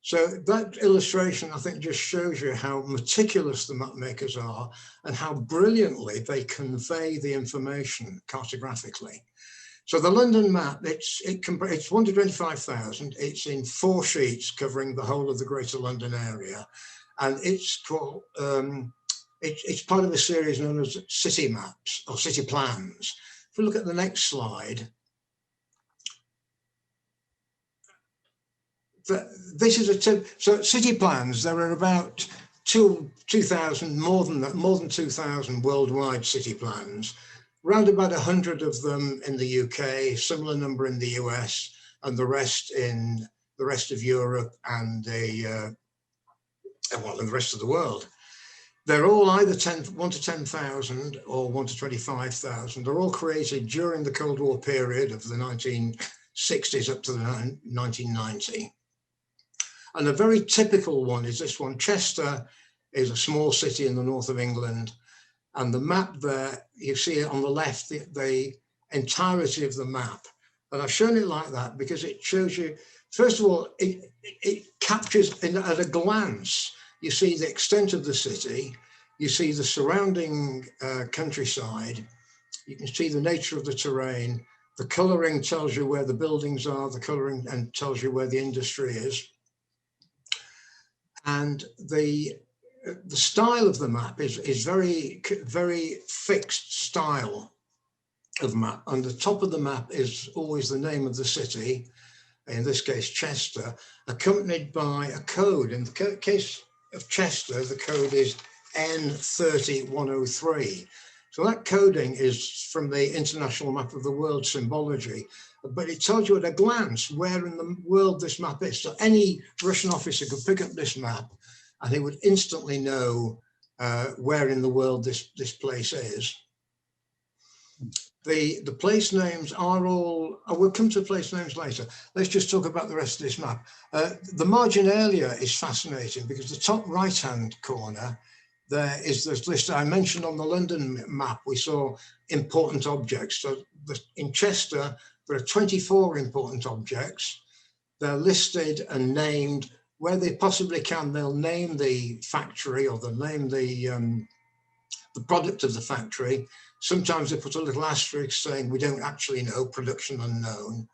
R: So that illustration, I think, just shows you how meticulous the map makers are and how brilliantly they convey the information cartographically. So the London map, it's 1 to 25,000. It's in 4 sheets covering the whole of the Greater London area. And it's called, it's part of a series known as city maps or city plans. If we look at the next slide, this is a tip. So city plans, there are about 2,000, more than that, more than 2,000 worldwide city plans. Around about 100 of them in the UK, similar number in the US, and the rest in the rest of Europe and the rest of the world. They're all either 1 to 10,000 or 1 to 25,000. They're all created during the Cold War period of the 1960s up to the 1990. And a very typical one is this one. Chester is a small city in the north of England. And the map there, you see it on the left, the entirety of the map. And I've shown it like that because it shows you, first of all, it captures at a glance. You see the extent of the city, you see the surrounding countryside, you can see the nature of the terrain, the colouring tells you where the buildings are, the colouring and tells you where the industry is. And the style of the map is very, very fixed style of map. On the top of the map is always the name of the city, in this case Chester, accompanied by a code. In the case of Chester, the code is N30103. So that coding is from the International Map of the World Symbology, but it tells you at a glance where in the world this map is. So any Russian officer could pick up this map and he would instantly know where in the world this place is. The place names are all, we'll come to place names later. Let's just talk about the rest of this map. The marginalia is fascinating because the top right-hand corner, there is this list I mentioned on the London map. We saw important objects. So in Chester, there are 24 important objects. They're listed and named where they possibly can. They'll name the factory or they'll name the product of the factory. Sometimes they put a little asterisk saying we don't actually know, production unknown.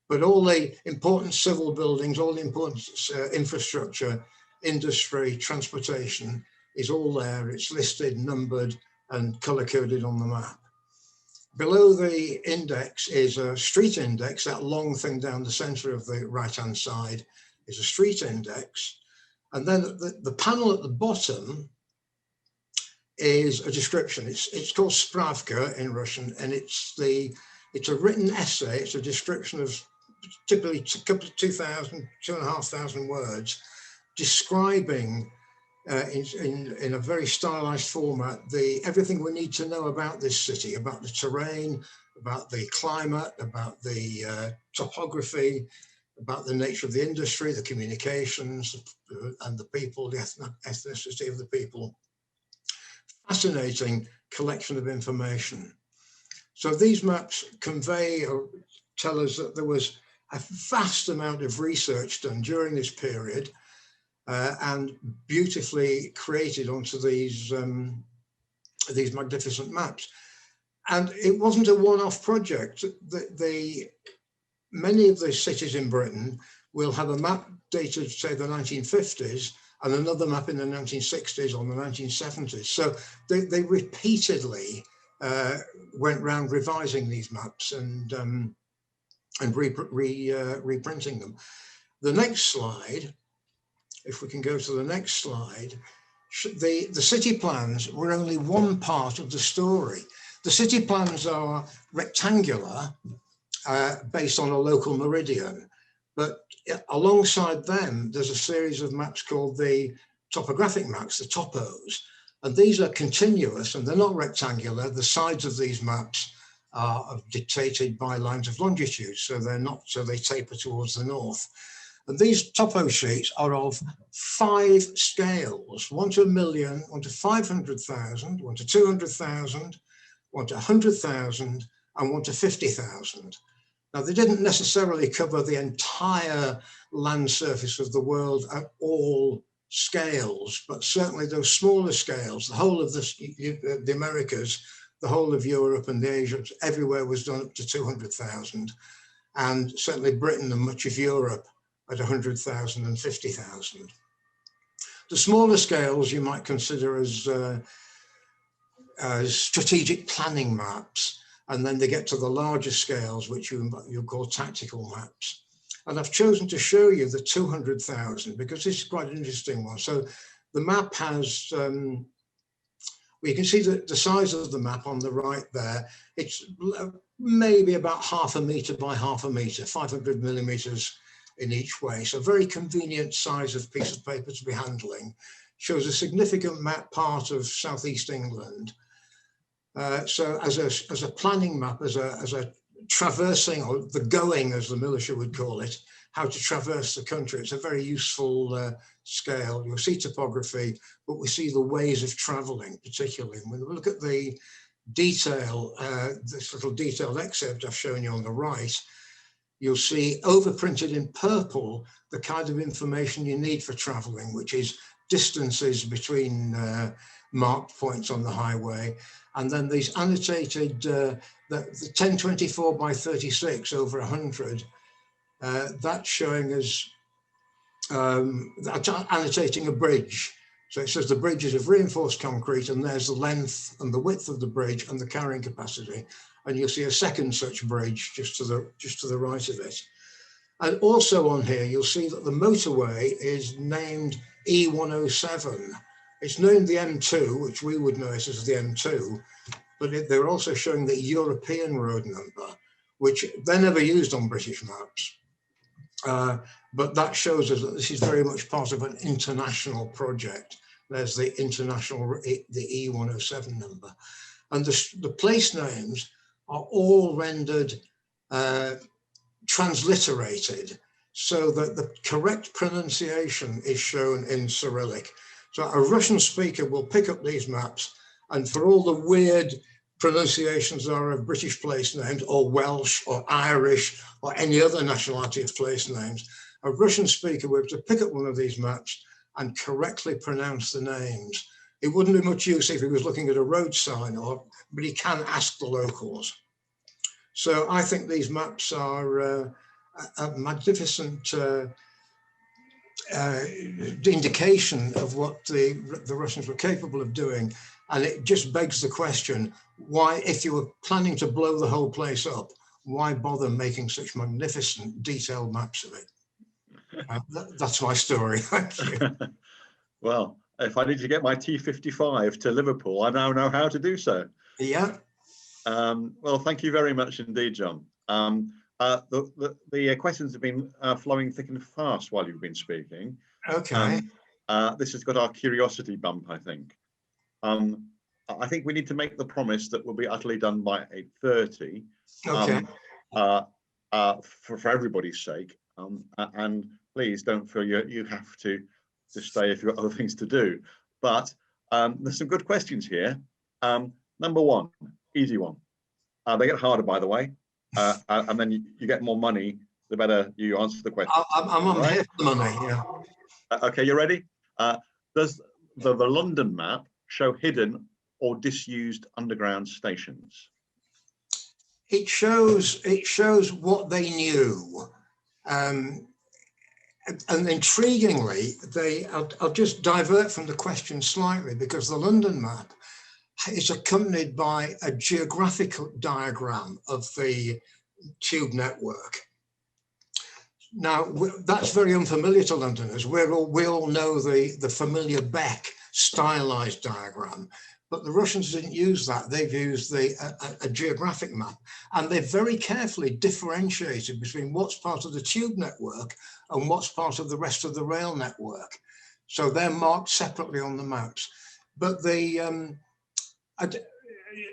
R: But all the important civil buildings, all the important infrastructure, industry, transportation is all there. It's listed, numbered, and color-coded on the map. Below the index is a street index. That long thing down the center of the right-hand side is a street index. And then the panel at the bottom is a description. It's called Spravka in Russian, and it's a written essay. It's a description of typically a couple of 2,500 words, describing in a very stylized format everything we need to know about this city, about the terrain, about the climate, about the topography, about the nature of the industry, the communications, and the people, the ethnicity of the people. Fascinating collection of information. So these maps convey or tell us that there was a vast amount of research done during this period and beautifully created onto these magnificent maps. And it wasn't a one-off project. Many of the cities in Britain will have a map dated, say, the 1950s, and another map in the 1960s or the 1970s. So they repeatedly went round revising these maps and reprinting them. The next slide, if we can go to the next slide, the city plans were only one part of the story. The city plans are rectangular, based on a local meridian, but alongside them, there's a series of maps called the topographic maps, the topos, and these are continuous and they're not rectangular. The sides of these maps are dictated by lines of longitude, so they're not, so they taper towards the north. And these topo sheets are of 5 scales, 1 to 1 million, 1 to 500,000, 1 to 200,000, 1 to 100,000, and 1 to 50,000. Now, they didn't necessarily cover the entire land surface of the world at all scales, but certainly those smaller scales, the whole of the Americas, the whole of Europe and the Asia, everywhere was done up to 200,000. And certainly Britain and much of Europe at 100,000 and 50,000. The smaller scales you might consider as strategic planning maps. And then they get to the larger scales, which you call tactical maps. And I've chosen to show you the 200,000 because this is quite an interesting one. So the map has, well, you can see the size of the map on the right there. It's maybe about 0.5 meter by 0.5 meter, 500 millimeters in each way. So very convenient size of piece of paper to be handling. Shows a significant map part of southeast England. So as a planning map, as a traversing, or the going, as the militia would call it, how to traverse the country, it's a very useful scale. You'll see topography, but we see the ways of traveling, particularly. When we look at the detail, this little detailed excerpt I've shown you on the right, you'll see overprinted in purple the kind of information you need for traveling, which is distances between marked points on the highway. And then these annotated, the 1024 by 36 over 100, that's showing us, that's annotating a bridge. So it says the bridge is of reinforced concrete, and there's the length and the width of the bridge and the carrying capacity. And you'll see a second such bridge just to the right of it. And also on here, you'll see that the motorway is named E107. It's named the M2, which we would know it as the M2, but they're also showing the European road number, which they're never used on British maps. But that shows us that this is very much part of an international project. There's the international, the E107 number. And the place names are all rendered transliterated so that the correct pronunciation is shown in Cyrillic. So a Russian speaker will pick up these maps, and for all the weird pronunciations there are of British place names or Welsh or Irish or any other nationality of place names, a Russian speaker would have to pick up one of these maps and correctly pronounce the names. It wouldn't be much use if he was looking at a road sign, but he can ask the locals. So I think these maps are a magnificent indication of what the Russians were capable of doing. And it just begs the question, why, if you were planning to blow the whole place up, why bother making such magnificent detailed maps of it? That's my story. Thank you.
A: Well, if I need to get my T55 to Liverpool, I now know how to do so.
R: Yeah.
A: Well, thank you very much indeed, John. The questions have been flowing thick and fast while you've been speaking.
R: Okay.
A: This has got our curiosity bump, I think. I think we need to make the promise that we'll be utterly done by 8:30.
R: Okay.
A: For everybody's sake. And please don't feel you have to stay if you've got other things to do. But there's some good questions here. Number one, easy one. They get harder, by the way. And then you get more money, the better you answer the question.
R: I'm on here for the money, yeah.
A: Okay, you ready? Does the London map show hidden or disused underground stations?
R: It shows what they knew. And intriguingly, I'll just divert from the question slightly, because the London map is accompanied by a geographical diagram of the tube network. Now, that's very unfamiliar to Londoners. We all know the familiar Beck stylized diagram, but the Russians didn't use that. They've used a geographic map, and they've very carefully differentiated between what's part of the tube network and what's part of the rest of the rail network. So they're marked separately on the maps. But the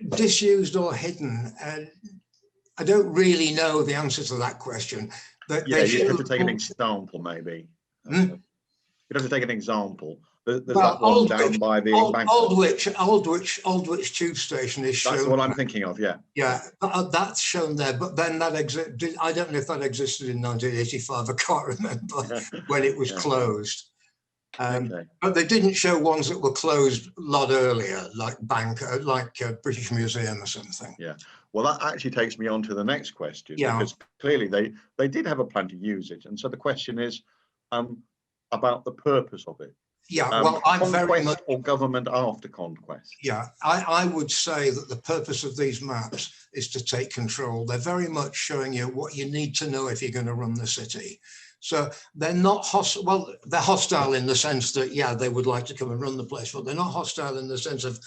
R: disused or hidden, I don't really know the answer to that question.
A: Yeah, you'd have to take an example, maybe. You'd have to take an example. There's that one down by the
R: Aldwych tube station is shown.
A: That's what I'm thinking of, yeah.
R: Yeah, that's shown there, but then that I don't know if that existed in 1985. I can't remember when it was closed. But they didn't show ones that were closed a lot earlier, like British Museum or something.
A: Yeah. Well, that actually takes me on to the next question, because clearly they did have a plan to use it, and so the question is about the purpose of it.
R: Yeah, well, I'm very much
A: or government after conquest.
R: Yeah, I would say that the purpose of these maps is to take control. They're very much showing you what you need to know if you're going to run the city. So they're not hostile. Well, they're hostile in the sense that, yeah, they would like to come and run the place, but they're not hostile in the sense of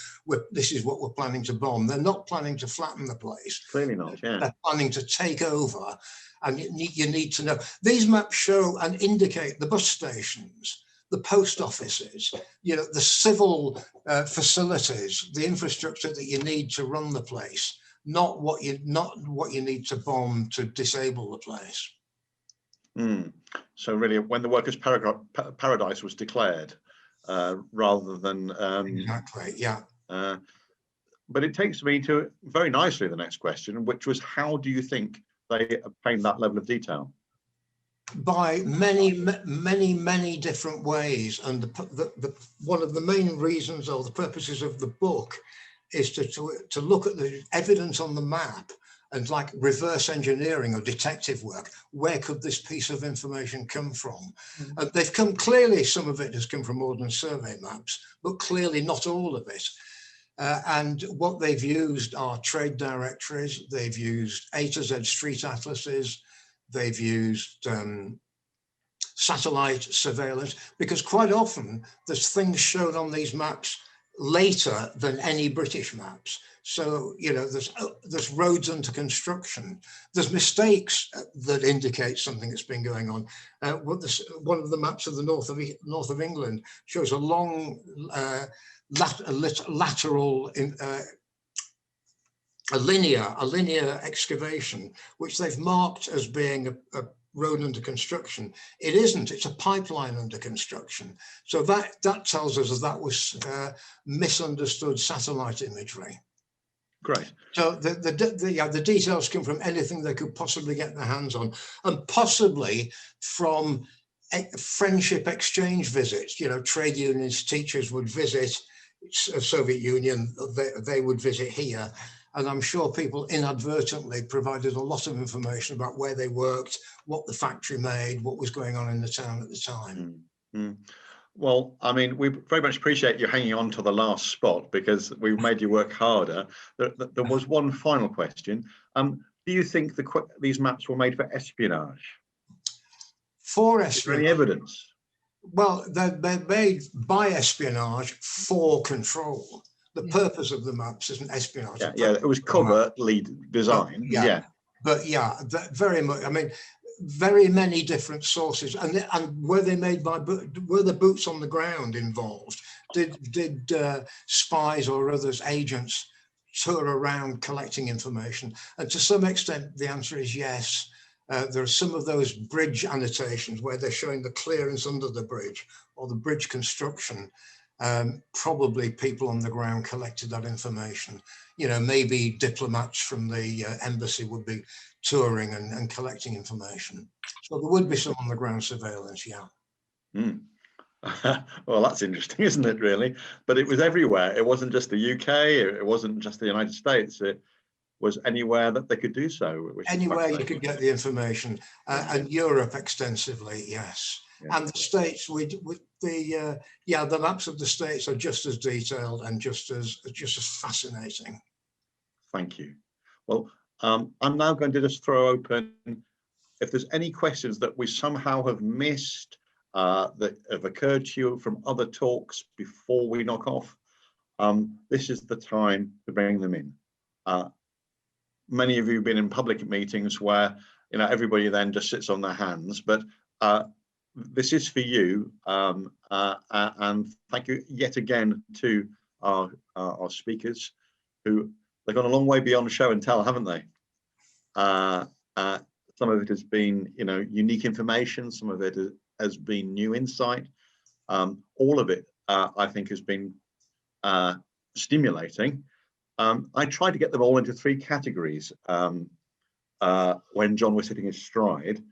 R: this is what we're planning to bomb. They're not planning to flatten the place.
A: Clearly not, yeah.
R: They're planning to take over, and you need to know. These maps show and indicate the bus stations, the post offices, the civil facilities, the infrastructure that you need to run the place, not what you need to bomb to disable the place.
A: So really, when the workers' paradise was declared, rather than
R: exactly, yeah.
A: But it takes me to very nicely the next question, which was, how do you think they obtained that level of detail?
R: By many different ways, and one of the main reasons or the purposes of the book is to look at the evidence on the map and, like, reverse engineering or detective work. Where could this piece of information come from? They've come, clearly some of it has come from Ordnance Survey maps, but clearly not all of it. And what they've used are trade directories, they've used A to Z street atlases, they've used satellite surveillance, because quite often there's things shown on these maps later than any British maps. So, you know, there's roads under construction. There's mistakes that indicate something that's been going on. One of the maps of the north of England shows a long lateral a linear excavation, which they've marked as being a road under construction. It isn't, it's a pipeline under construction. So that tells us that was misunderstood satellite imagery.
A: Great.
R: So the details come from anything they could possibly get their hands on, and possibly from friendship exchange visits. You know, trade unions, teachers would visit Soviet Union, they would visit here. And I'm sure people inadvertently provided a lot of information about where they worked, what the factory made, what was going on in the town at the time.
A: Well, I mean, we very much appreciate you hanging on to the last spot, because we've made you work harder. There was one final question. Do you think these maps were made for espionage?
R: For
A: espionage? Is there any evidence?
R: Well, they're made by espionage for control. The purpose of the maps isn't espionage.
A: Yeah, it was covertly designed. Yeah.
R: But yeah, very much. I mean, very many different sources, and were they made by? Were the boots on the ground involved? Did spies or others, agents, tour around collecting information? And to some extent, the answer is yes. There are some of those bridge annotations where they're showing the clearance under the bridge or the bridge construction. Probably people on the ground collected that information. You know, maybe diplomats from the embassy would be touring and collecting information. So there would be some on the ground surveillance, yeah.
A: Well, that's interesting, isn't it, really? But it was everywhere. It wasn't just the UK, it wasn't just the United States. It was anywhere that they could do so.
R: Anywhere you could get the information, and Europe extensively, yes. Yeah. And the States, the maps of the States are just as detailed and just as fascinating.
A: Thank you. Well, I'm now going to just throw open, if there's any questions that we somehow have missed, that have occurred to you from other talks before we knock off, this is the time to bring them in. Many of you have been in public meetings where, you know, everybody then just sits on their hands, but this is for you, and thank you yet again to our speakers, who they've gone a long way beyond show and tell, haven't they? Some of it has been, you know, unique information. Some of it has been new insight. All of it, I think, has been stimulating. I tried to get them all into 3 categories when John was sitting his stride,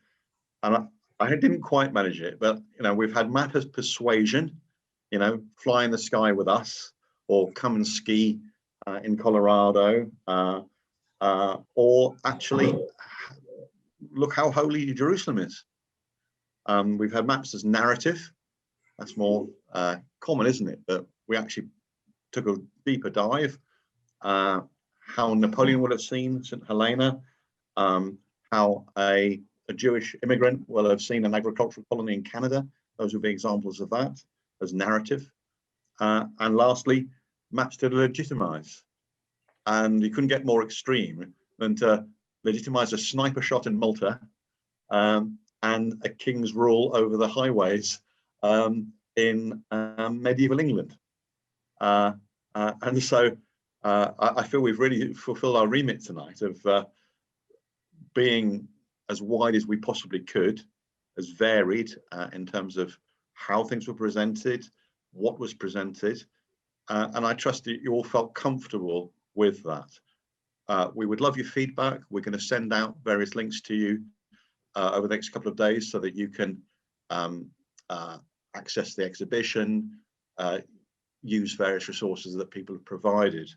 A: and I didn't quite manage it. But you know, we've had mappers persuasion, you know, fly in the sky with us, or come and ski in Colorado, or actually look how holy Jerusalem is. We've had maps as narrative. That's more common, isn't it? But we actually took a deeper dive. How Napoleon would have seen St. Helena, how a Jewish immigrant will have seen an agricultural colony in Canada. Those would be examples of that as narrative. And lastly, maps to legitimize. And you couldn't get more extreme than to legitimize a sniper shot in Malta and a king's rule over the highways in medieval England. And so I feel we've really fulfilled our remit tonight of being as wide as we possibly could, as varied in terms of how things were presented, what was presented, and I trust that you all felt comfortable with that. We would love your feedback. We're going to send out various links to you over the next couple of days so that you can access the exhibition, use various resources that people have provided.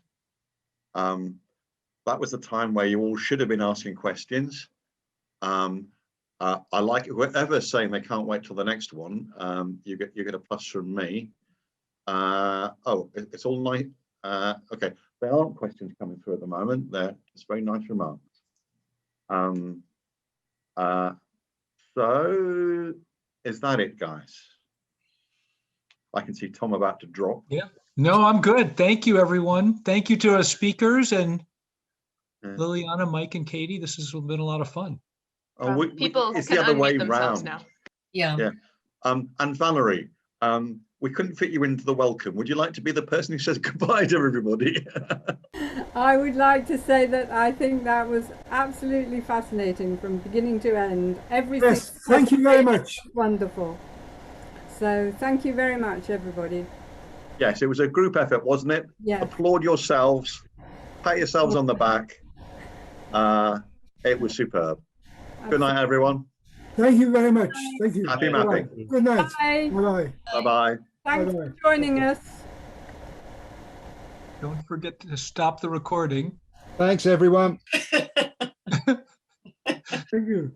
A: That was the time where you all should have been asking questions. I like whoever's saying they can't wait till the next one. You get a plus from me. Oh, it's all nice. Okay, there aren't questions coming through at the moment. It's very nice remarks. So is that it, guys? I can see Tom about to drop.
B: Yeah. No, I'm good. Thank you, everyone. Thank you to our speakers and
A: Yeah.
B: Liliana, Mike, and Katie. This has been a lot of fun.
L: People
A: it's
L: can
A: the other
L: unmute
A: way
L: themselves
A: round.
L: now.
D: Yeah.
A: And Valerie, we couldn't fit you into the welcome. Would you like to be the person who says goodbye to everybody?
S: I would like to say that I think that was absolutely fascinating from beginning to end. Everything.
M: Yes, thank you very much.
S: Wonderful. So thank you very much, everybody.
A: Yes, it was a group effort, wasn't it?
S: Yes.
A: Applaud yourselves, pat yourselves on the back. It was superb. Good night, everyone.
M: Thank you very much. Thank you.
A: Happy
M: Bye-bye.
A: mapping.
M: Good night.
S: Bye.
M: Bye-bye.
A: Bye-bye.
S: Thanks
M: Bye-bye.
S: for joining us.
B: Don't forget to stop the recording.
C: Thanks, everyone.
M: Thank you.